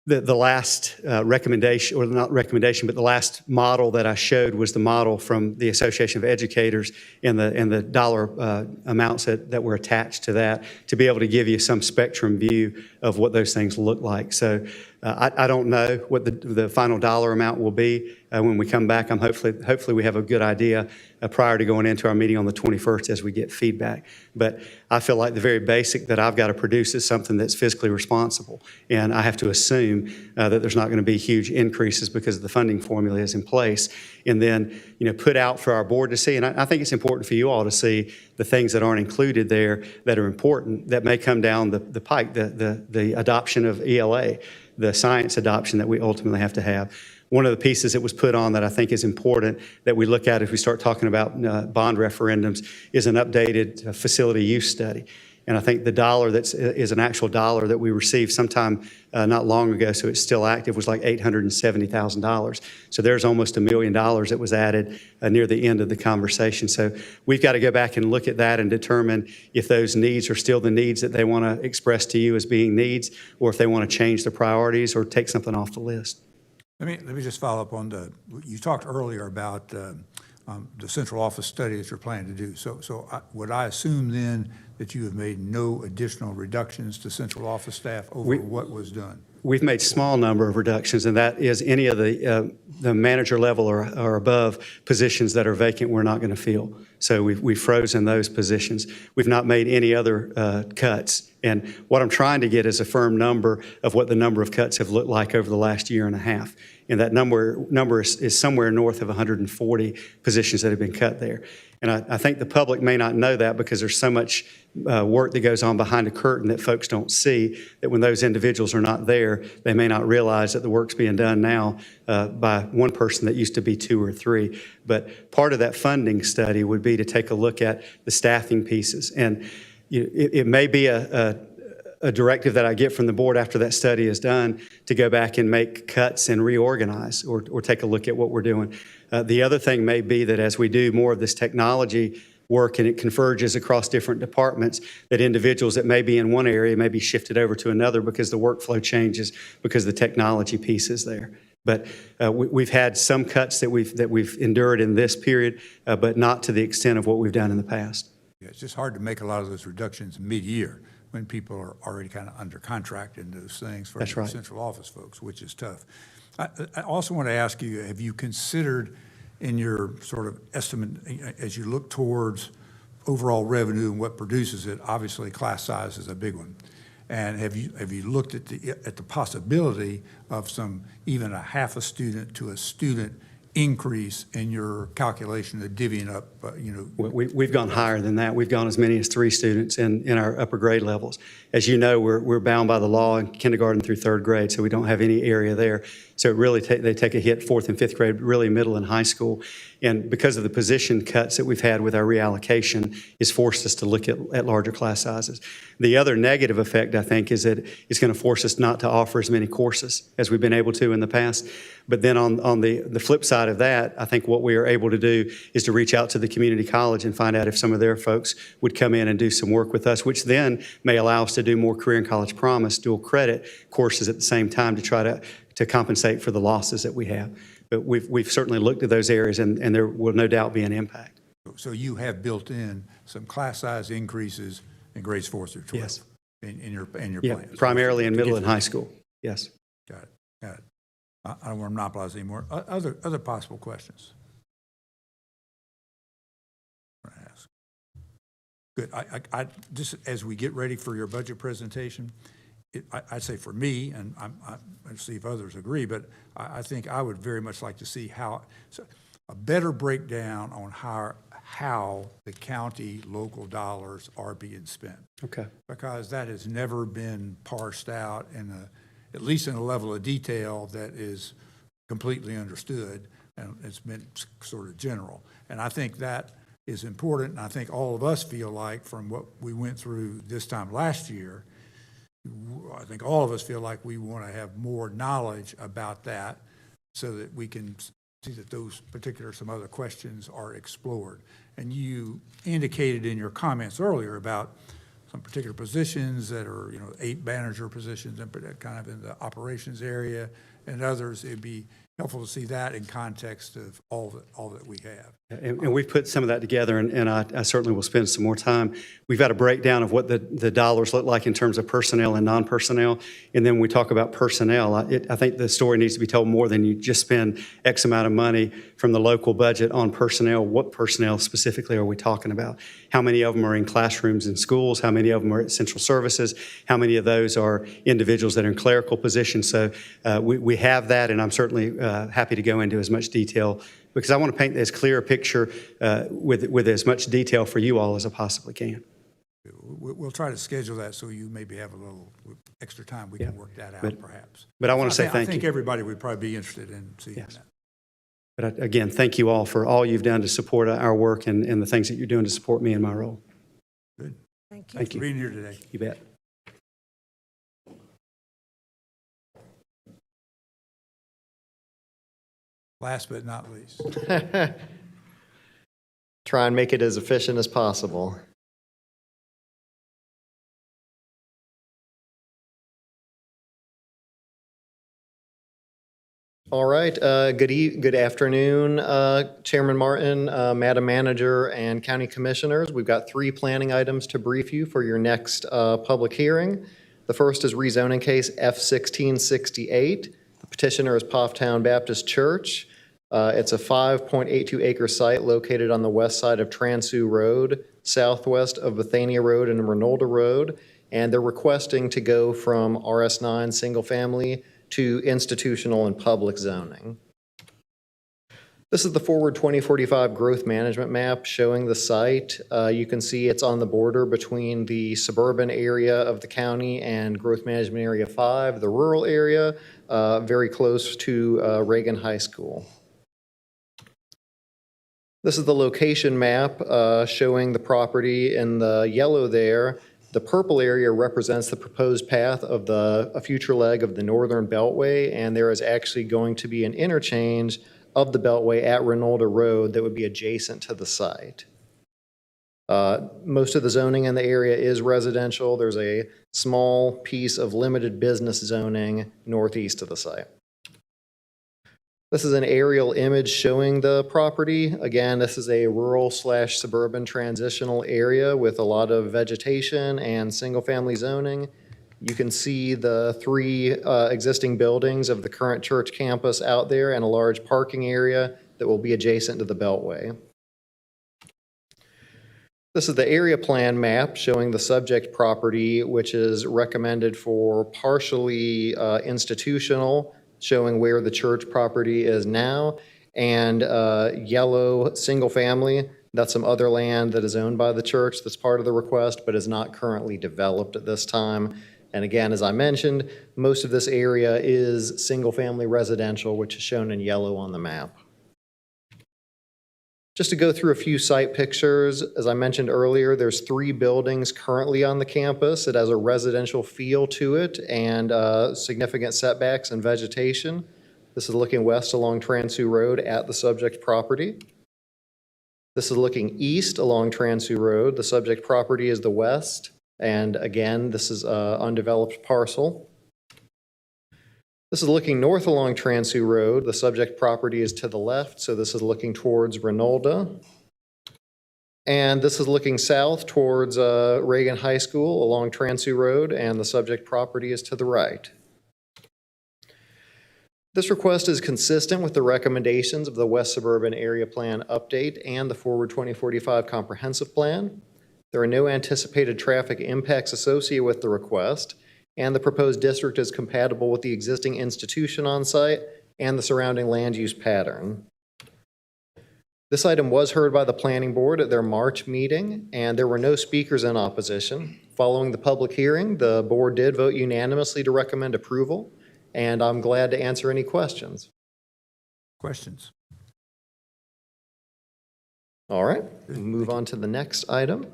Speaker 7: the last recommendation, or not recommendation, but the last model that I showed was the model from the Association of Educators and the dollar amounts that were attached to that, to be able to give you some spectrum view of what those things look like. So I don't know what the final dollar amount will be when we come back. Hopefully we have a good idea prior to going into our meeting on the 21st as we get feedback. But I feel like the very basic that I've got to produce is something that's fiscally responsible. And I have to assume that there's not going to be huge increases because the funding formula is in place. And then, put out for our board to see. And I think it's important for you all to see the things that aren't included there that are important, that may come down the pike, the adoption of ELA, the science adoption that we ultimately have to have. One of the pieces that was put on that I think is important that we look at if we start talking about bond referendums is an updated facility use study. And I think the dollar is an actual dollar that we received sometime not long ago, so it's still active, was like $870,000. So there's almost $1 million that was added near the end of the conversation. So we've got to go back and look at that and determine if those needs are still the needs that they want to express to you as being needs, or if they want to change the priorities or take something off the list.
Speaker 1: Let me just follow up on you talked earlier about the central office study that you're planning to do. So would I assume then that you have made no additional reductions to central office staff over what was done?
Speaker 7: We've made small number of reductions, and that is any of the manager level or above positions that are vacant we're not going to fill. So we've frozen those positions. We've not made any other cuts. And what I'm trying to get is a firm number of what the number of cuts have looked like over the last year and a half. And that number is somewhere north of 140 positions that have been cut there. And I think the public may not know that because there's so much work that goes on behind a curtain that folks don't see, that when those individuals are not there, they may not realize that the work's being done now by one person that used to be 2 or 3. But part of that funding study would be to take a look at the staffing pieces. And it may be a directive that I get from the board after that study is done to go back and make cuts and reorganize or take a look at what we're doing. The other thing may be that as we do more of this technology work and it converges across different departments, that individuals that may be in one area may be shifted over to another because the workflow changes because the technology piece is there. But we've had some cuts that we've endured in this period, but not to the extent of what we've done in the past.
Speaker 1: Yeah, it's just hard to make a lot of those reductions mid-year when people are already kind of under contract in those things for the central office folks, which is tough. I also want to ask you, have you considered in your sort of estimate, as you look towards overall revenue and what produces it, obviously class size is a big one. And have you looked at the possibility of some, even a half a student to a student increase in your calculation of divvying up,
Speaker 7: We've gone higher than that. We've gone as many as 3 students in our upper grade levels. As you know, we're bound by the law in kindergarten through 3rd grade, so we don't have any area there. So really they take a hit 4th and 5th grade, really middle and high school. And because of the position cuts that we've had with our reallocation, it's forced us to look at larger class sizes. The other negative effect, I think, is that it's going to force us not to offer as many courses as we've been able to in the past. But then on the flip side of that, I think what we are able to do is to reach out to the community college and find out if some of their folks would come in and do some work with us, which then may allow us to do more Career and College Promise dual credit courses at the same time to try to compensate for the losses that we have. But we've certainly looked at those areas, and there will no doubt be an impact.
Speaker 1: So you have built in some class size increases in grades 4 through 12?
Speaker 7: Yes.
Speaker 1: in your
Speaker 7: Yeah,
Speaker 1: plans?
Speaker 7: primarily in
Speaker 1: To
Speaker 7: middle
Speaker 1: get
Speaker 7: and
Speaker 1: you-
Speaker 7: high school, yes.
Speaker 1: Got it, got it. I don't want to monopolize anymore. Other possible questions? I'm gonna ask. Good. I just, as we get ready for your budget presentation, I'd say for me, and I'll see if others agree, but I think I would very much like to see a better breakdown on how the county local dollars are being spent.
Speaker 7: Okay.
Speaker 1: Because that has never been parsed out at least in a level of detail that is completely understood, and it's been sort of general. And I think that is important, and I think all of us feel like from what we went through this time last year, I think all of us feel like we want to have more knowledge about that so that we can see that those some other questions are explored. And you indicated in your comments earlier about some particular positions that are, 8 manager positions and kind of in the operations area and others. It'd be helpful to see that in context of all that we have.
Speaker 7: And we've put some of that together, and I certainly will spend some more time. We've got a breakdown of what the dollars look like in terms of personnel and non-personnel. And then when we talk about personnel, I think the story needs to be told more than you just spend X amount of money from the local budget on personnel. What personnel specifically are we talking about? How many of them are in classrooms in schools? How many of them are at central services? How many of those are individuals that are in clerical positions? So we have that, and I'm certainly happy to go into as much detail because I want to paint as clear a picture with as much detail for you all as I possibly can.
Speaker 1: We'll try to schedule that so you maybe have a little extra time. We can work that out perhaps.
Speaker 7: But I want to say thank
Speaker 1: I think
Speaker 7: you.
Speaker 1: everybody would probably be interested in seeing that.
Speaker 7: But again, thank you all for all you've done to support our work and the things that you're doing to support me in my role.
Speaker 1: Good.
Speaker 6: Thank you.
Speaker 7: Thank you.
Speaker 1: For being here today.
Speaker 7: You bet.
Speaker 1: Last but not least.
Speaker 9: Try and make it as efficient as possible. All right, good afternoon, Chairman Martin, Madam Manager, and County Commissioners. We've got 3 planning items to brief you for your next public hearing. The first is rezoning case F-1668. The petitioner is Pofftown Baptist Church. It's a 5.82 acre site located on the west side of Transue Road, southwest of Bethania Road and Renolda Road, and they're requesting to go from RS9 single family to institutional and public zoning. This is the Forward 2045 growth management map showing the site. You can see it's on the border between the suburban area of the county and Growth Management Area 5, the rural area, very close to Reagan High School. This is the location map showing the property in the yellow there. The purple area represents the proposed path of a future leg of the Northern Beltway, and there is actually going to be an interchange of the Beltway at Renolda Road that would be adjacent to the site. Most of the zoning in the area is residential. There's a small piece of limited business zoning northeast of the site. This is an aerial image showing the property. Again, this is a rural/suburban transitional area with a lot of vegetation and single-family zoning. You can see the 3 existing buildings of the current church campus out there and a large parking area that will be adjacent to the Beltway. This is the area plan map showing the subject property, which is recommended for partially institutional, showing where the church property is now, and yellow single family. That's some other land that is owned by the church that's part of the request, but is not currently developed at this time. And again, as I mentioned, most of this area is single-family residential, which is shown in yellow on the map. Just to go through a few site pictures, as I mentioned earlier, there's 3 buildings currently on the campus. It has a residential feel to it and significant setbacks and vegetation. This is looking west along Transue Road at the subject property. This is looking east along Transue Road. The subject property is the west. And again, this is an undeveloped parcel. This is looking north along Transue Road. The subject property is to the left, so this is looking towards Renolda. And this is looking south towards Reagan High School along Transue Road, and the subject property is to the right. This request is consistent with the recommendations of the West Suburban Area Plan Update and the Forward 2045 Comprehensive Plan. There are no anticipated traffic impacts associated with the request, and the proposed district is compatible with the existing institution on site and the surrounding land use pattern. This item was heard by the Planning Board at their March meeting, and there were no speakers in opposition. Following the public hearing, the board did vote unanimously to recommend approval, and I'm glad to answer any questions.
Speaker 1: Questions?
Speaker 9: All right, we'll move on to the next item.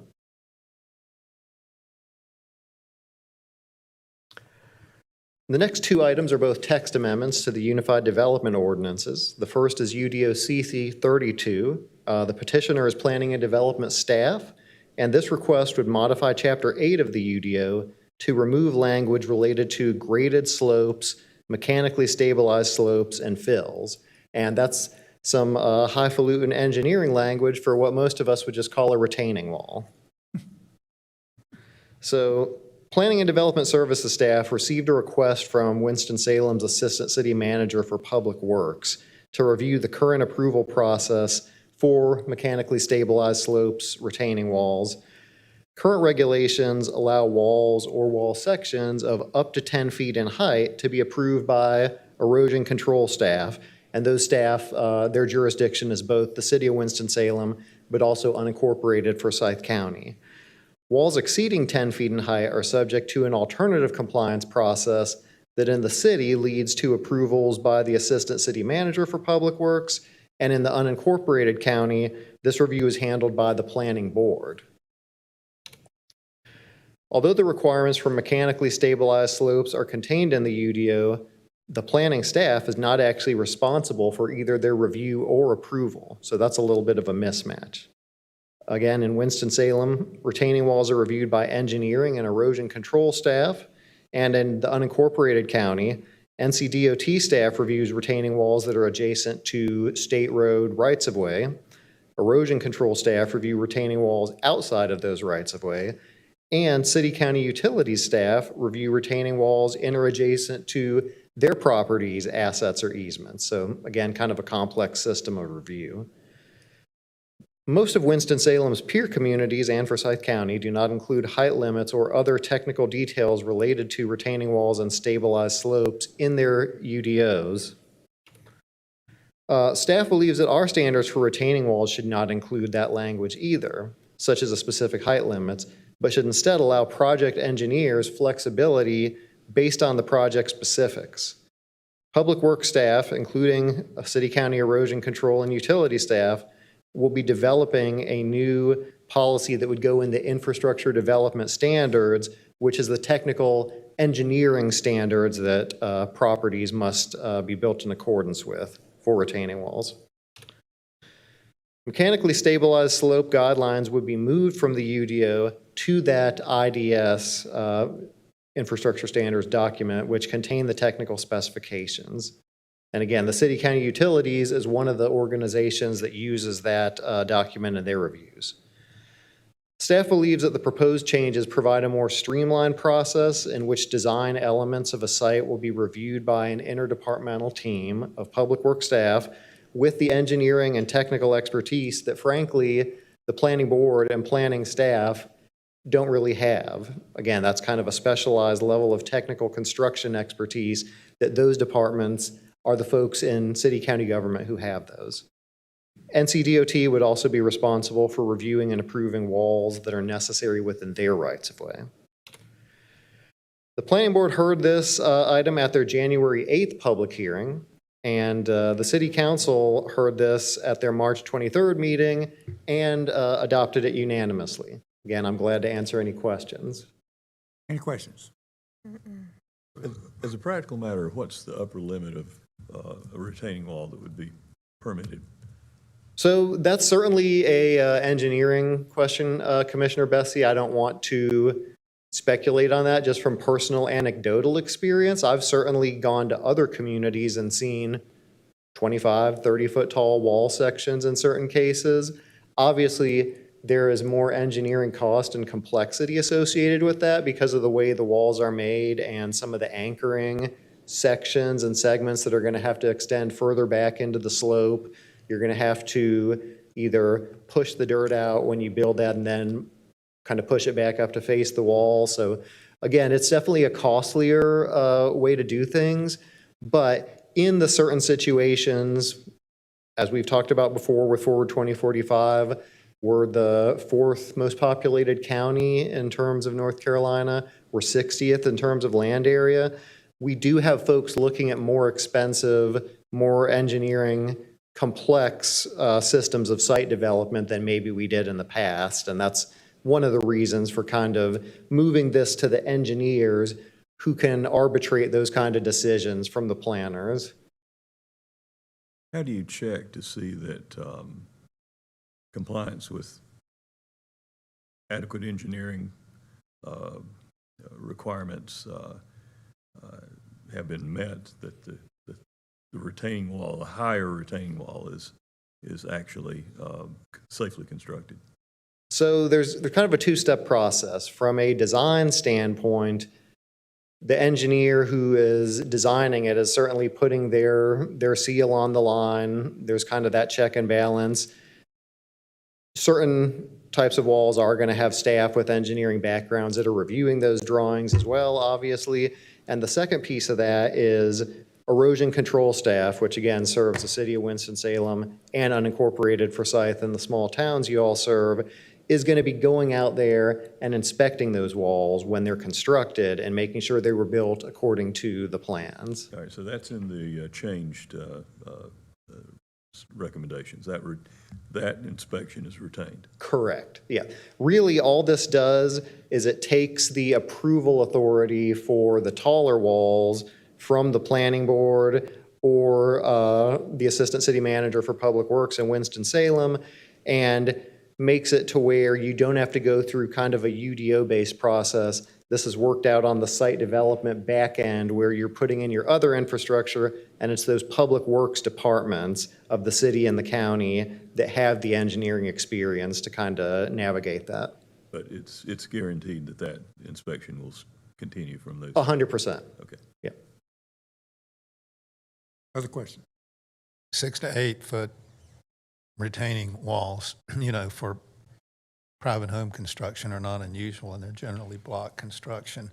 Speaker 9: The next two items are both text amendments to the Unified Development Ordinances. The first is UDO CC 32. The petitioner is planning and development staff, and this request would modify Chapter 8 of the UDO to remove language related to graded slopes, mechanically stabilized slopes, and fills. And that's some highfalutin engineering language for what most of us would just call a retaining wall. So, Planning and Development Services staff received a request from Winston-Salem's Assistant City Manager for Public Works to review the current approval process for mechanically stabilized slopes, retaining walls. Current regulations allow walls or wall sections of up to 10 feet in height to be approved by erosion control staff. And those staff, their jurisdiction is both the City of Winston-Salem, but also unincorporated Forsyth County. Walls exceeding 10 feet in height are subject to an alternative compliance process that in the city leads to approvals by the Assistant City Manager for Public Works, and in the unincorporated county, this review is handled by the Planning Board. Although the requirements for mechanically stabilized slopes are contained in the UDO, the planning staff is not actually responsible for either their review or approval, so that's a little bit of a mismatch. Again, in Winston-Salem, retaining walls are reviewed by engineering and erosion control staff, and in the unincorporated county, NCDOT staff reviews retaining walls that are adjacent to state road rights-of-way. Erosion control staff review retaining walls outside of those rights-of-way, and city-county utilities staff review retaining walls in or adjacent to their properties, assets, or easements. So again, kind of a complex system of review. Most of Winston-Salem's peer communities and Forsyth County do not include height limits or other technical details related to retaining walls and stabilized slopes in their UDOs. Staff believes that our standards for retaining walls should not include that language either, such as a specific height limits, but should instead allow project engineers flexibility based on the project specifics. Public works staff, including city county erosion control and utility staff, will be developing a new policy that would go in the infrastructure development standards, which is the technical engineering standards that properties must be built in accordance with for retaining walls. Mechanically stabilized slope guidelines would be moved from the UDO to that IDS infrastructure standards document, which contain the technical specifications. And again, the city county utilities is one of the organizations that uses that document in their reviews. Staff believes that the proposed changes provide a more streamlined process in which design elements of a site will be reviewed by an interdepartmental team of public works staff with the engineering and technical expertise that frankly, the planning board and planning staff don't really have. Again, that's kind of a specialized level of technical construction expertise that those departments are the folks in city county government who have those. NCDOT would also be responsible for reviewing and approving walls that are necessary within their rights of way. The planning board heard this item at their January 8th public hearing, and the city council heard this at their March 23rd meeting and adopted it unanimously. Again, I'm glad to answer any questions.
Speaker 1: Any questions?
Speaker 13: As a practical matter, what's the upper limit of a retaining wall that would be permitted?
Speaker 9: So that's certainly a engineering question, Commissioner Bessie. I don't want to speculate on that just from personal anecdotal experience. I've certainly gone to other communities and seen 25, 30-foot tall wall sections in certain cases. Obviously, there is more engineering cost and complexity associated with that because of the way the walls are made and some of the anchoring sections and segments that are going to have to extend further back into the slope. You're going to have to either push the dirt out when you build that and then kind of push it back up to face the wall. So again, it's definitely a costlier way to do things, but in the certain situations, as we've talked about before with Forward 2045, we're the 4th most populated county in terms of North Carolina. We're 60th in terms of land area. We do have folks looking at more expensive, more engineering complex systems of site development than maybe we did in the past. And that's one of the reasons for kind of moving this to the engineers who can arbitrate those kind of decisions from the planners.
Speaker 13: How do you check to see that compliance with adequate engineering requirements have been met, that the retaining wall, the higher retaining wall is actually safely constructed?
Speaker 9: So there's kind of a two-step process. From a design standpoint, the engineer who is designing it is certainly putting their seal on the line. There's kind of that check and balance. Certain types of walls are going to have staff with engineering backgrounds that are reviewing those drawings as well, obviously. And the second piece of that is erosion control staff, which again serves the city of Winston-Salem and unincorporated Forsyth and the small towns you all serve, is going to be going out there and inspecting those walls when they're constructed and making sure they were built according to the plans.
Speaker 13: All right, so that's in the changed recommendations. That inspection is retained.
Speaker 9: Correct, yeah. Really, all this does is it takes the approval authority for the taller walls from the planning board or the assistant city manager for public works in Winston-Salem and makes it to where you don't have to go through kind of a UDO-based process. This is worked out on the site development back end where you're putting in your other infrastructure, and it's those public works departments of the city and the county that have the engineering experience to kind of navigate that.
Speaker 13: But it's guaranteed that that inspection will continue from those?
Speaker 9: 100%.
Speaker 13: Okay.
Speaker 9: Yeah.
Speaker 1: Other questions?
Speaker 10: 6 to 8 foot retaining walls, for private home construction are not unusual, and they're generally block construction.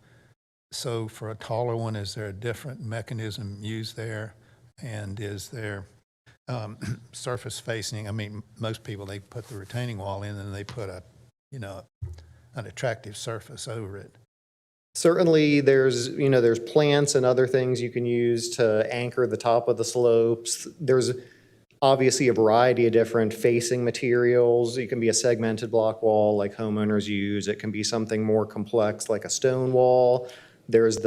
Speaker 10: So for a taller one, is there a different mechanism used there? And is there surface facing? I mean, most people, they put the retaining wall in and they put an attractive surface over it.
Speaker 9: Certainly, there's plants and other things you can use to anchor the top of the slopes. There's obviously a variety of different facing materials. It can be a segmented block wall like homeowners use. It can be something more complex like a stone wall. There's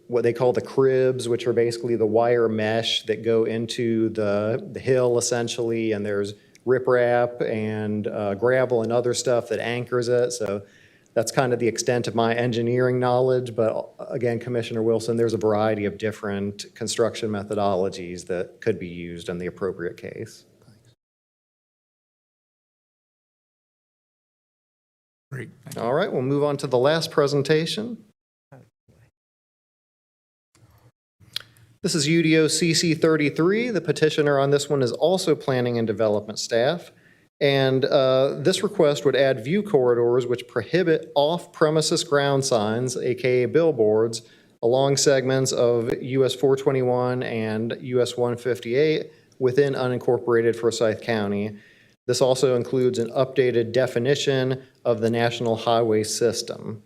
Speaker 9: what they call the cribs, which are basically the wire mesh that go into the hill essentially, and there's riprap and gravel and other stuff that anchors it. So that's kind of the extent of my engineering knowledge, but again, Commissioner Wilson, there's a variety of different construction methodologies that could be used in the appropriate case.
Speaker 1: Great.
Speaker 9: All right, we'll move on to the last presentation. This is UDO CC 33. The petitioner on this one is also planning and development staff. And this request would add view corridors which prohibit off-premises ground signs, AKA billboards, along segments of US 421 and US 158 within unincorporated Forsyth County. This also includes an updated definition of the National Highway System.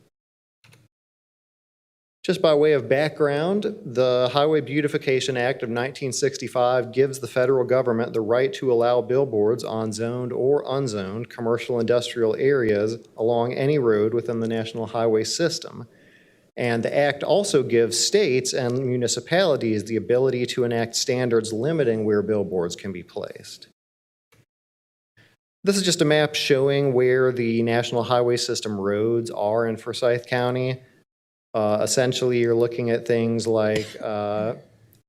Speaker 9: Just by way of background, the Highway Beautification Act of 1965 gives the federal government the right to allow billboards on zoned or unzoned commercial industrial areas along any road within the National Highway System. And the act also gives states and municipalities the ability to enact standards limiting where billboards can be placed. This is just a map showing where the National Highway System roads are in Forsyth County. Essentially, you're looking at things like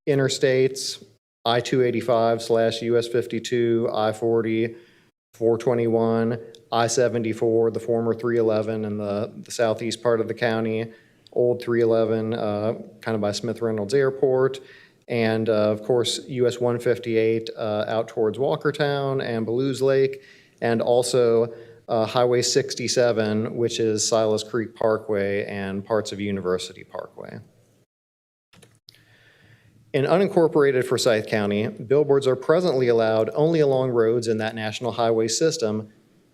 Speaker 9: interstates, I-285/US 52, I-40, 421, I-74, the former 311 in the southeast part of the county, old 311 kind of by Smith Reynolds Airport, and of course, US 158 out towards Walkertown and Ballous Lake, and also Highway 67, which is Silas Creek Parkway and parts of University Parkway. In unincorporated Forsyth County, billboards are presently allowed only along roads in that national highway system,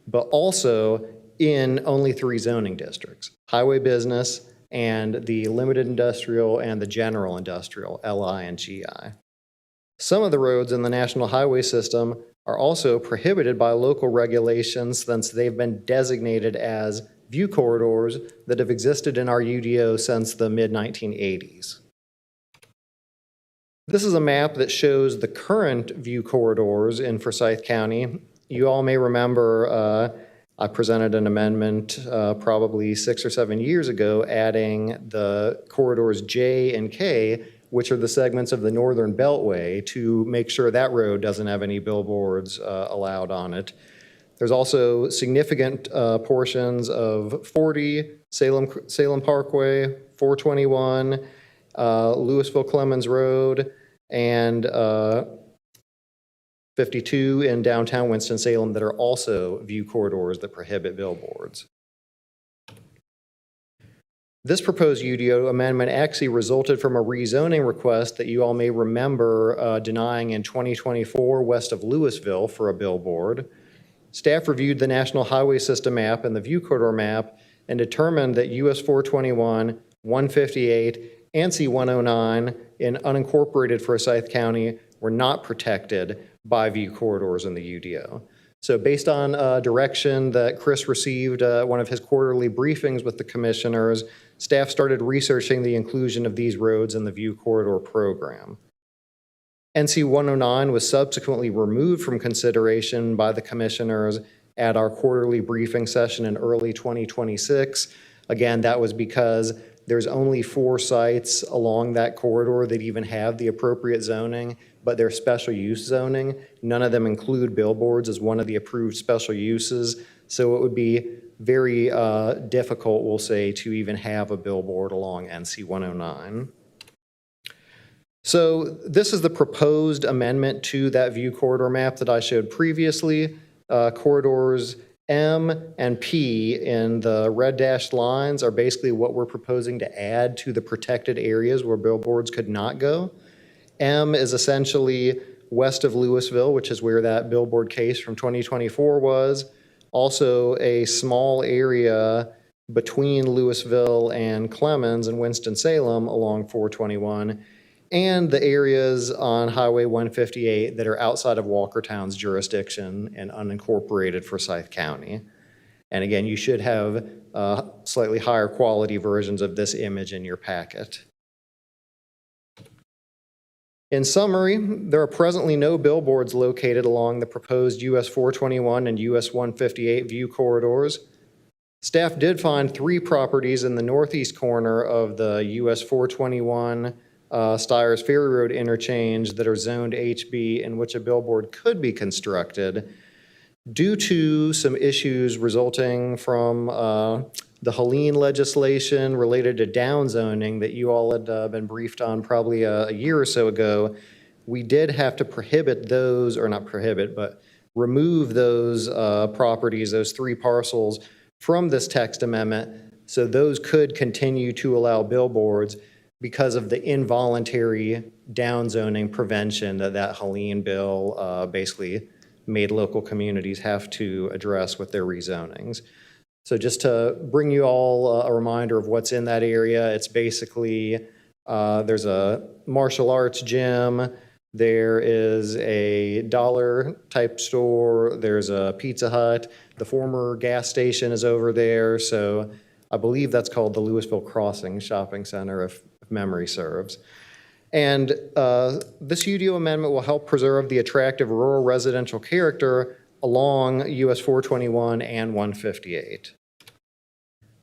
Speaker 9: but also in only 3 zoning districts: highway business and the limited industrial and the general industrial, LI and GI. Some of the roads in the national highway system are also prohibited by local regulations since they've been designated as view corridors that have existed in our UDO since the mid-1980s. This is a map that shows the current view corridors in Forsyth County. You all may remember I presented an amendment probably 6 or 7 years ago adding the corridors J and K, which are the segments of the Northern Beltway, to make sure that road doesn't have any billboards allowed on it. There's also significant portions of 40, Salem Parkway, 421, Louisville Clemens Road, and 52 in downtown Winston-Salem that are also view corridors that prohibit billboards. This proposed UDO amendment actually resulted from a rezoning request that you all may remember denying in 2024 west of Louisville for a billboard. Staff reviewed the National Highway System map and the view corridor map and determined that US 421, 158, and C109 in unincorporated Forsyth County were not protected by view corridors in the UDO. So based on direction that Chris received one of his quarterly briefings with the commissioners, staff started researching the inclusion of these roads in the view corridor program. NC 109 was subsequently removed from consideration by the commissioners at our quarterly briefing session in early 2026. Again, that was because there's only 4 sites along that corridor that even have the appropriate zoning, but they're special use zoning. None of them include billboards as one of the approved special uses. So it would be very difficult, we'll say, to even have a billboard along NC 109. So this is the proposed amendment to that view corridor map that I showed previously. Corridors M and P in the red dashed lines are basically what we're proposing to add to the protected areas where billboards could not go. M is essentially west of Louisville, which is where that billboard case from 2024 was. Also a small area between Louisville and Clemens and Winston-Salem along 421, and the areas on Highway 158 that are outside of Walkertown's jurisdiction and unincorporated Forsyth County. And again, you should have slightly higher quality versions of this image in your packet. In summary, there are presently no billboards located along the proposed US 421 and US 158 view corridors. Staff did find 3 properties in the northeast corner of the US 421 Stiers Ferry Road interchange that are zoned HB in which a billboard could be constructed. Due to some issues resulting from the Helene legislation related to downzoning that you all had been briefed on probably a year or so ago, we did have to prohibit those, or not prohibit, but remove those properties, those 3 parcels from this text amendment, so those could continue to allow billboards because of the involuntary downzoning prevention that Helene bill basically made local communities have to address with their rezonings. So just to bring you all a reminder of what's in that area, it's basically, there's a martial arts gym, there is a dollar type store, there's a Pizza Hut, the former gas station is over there, so I believe that's called the Louisville Crossing Shopping Center, if memory serves. And this UDO amendment will help preserve the attractive rural residential character along US 421 and 158.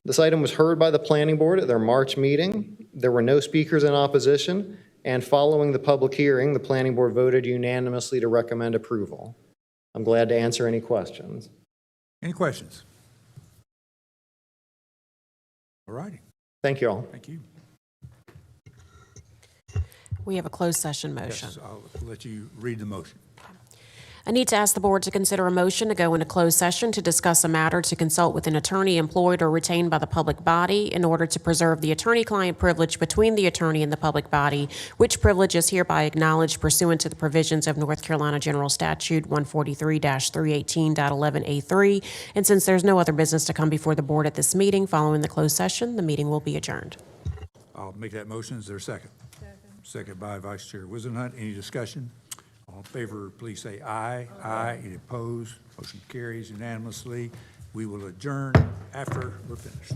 Speaker 9: This item was heard by the Planning Board at their March meeting. There were no speakers in opposition, and following the public hearing, the Planning Board voted unanimously to recommend approval. I'm glad to answer any questions.
Speaker 1: Any questions? All righty,
Speaker 9: Thank you all.
Speaker 1: thank you.
Speaker 18: We have a closed session motion.
Speaker 1: Yes, I'll let you read the motion.
Speaker 18: I need to ask the board to consider a motion to go into closed session to discuss a matter to consult with an attorney employed or retained by the public body in order to preserve the attorney-client privilege between the attorney and the public body, which privilege is hereby acknowledged pursuant to the provisions of North Carolina General Statute 143-318.11A3. And since there's no other business to come before the board at this meeting, following the closed session, the meeting will be adjourned.
Speaker 1: I'll make that motion. Is there a second? Second by Vice Chair Wizenhut. Any discussion? All in favor, please say aye. Aye. Any opposed? Motion carries unanimously. We will adjourn after we're finished.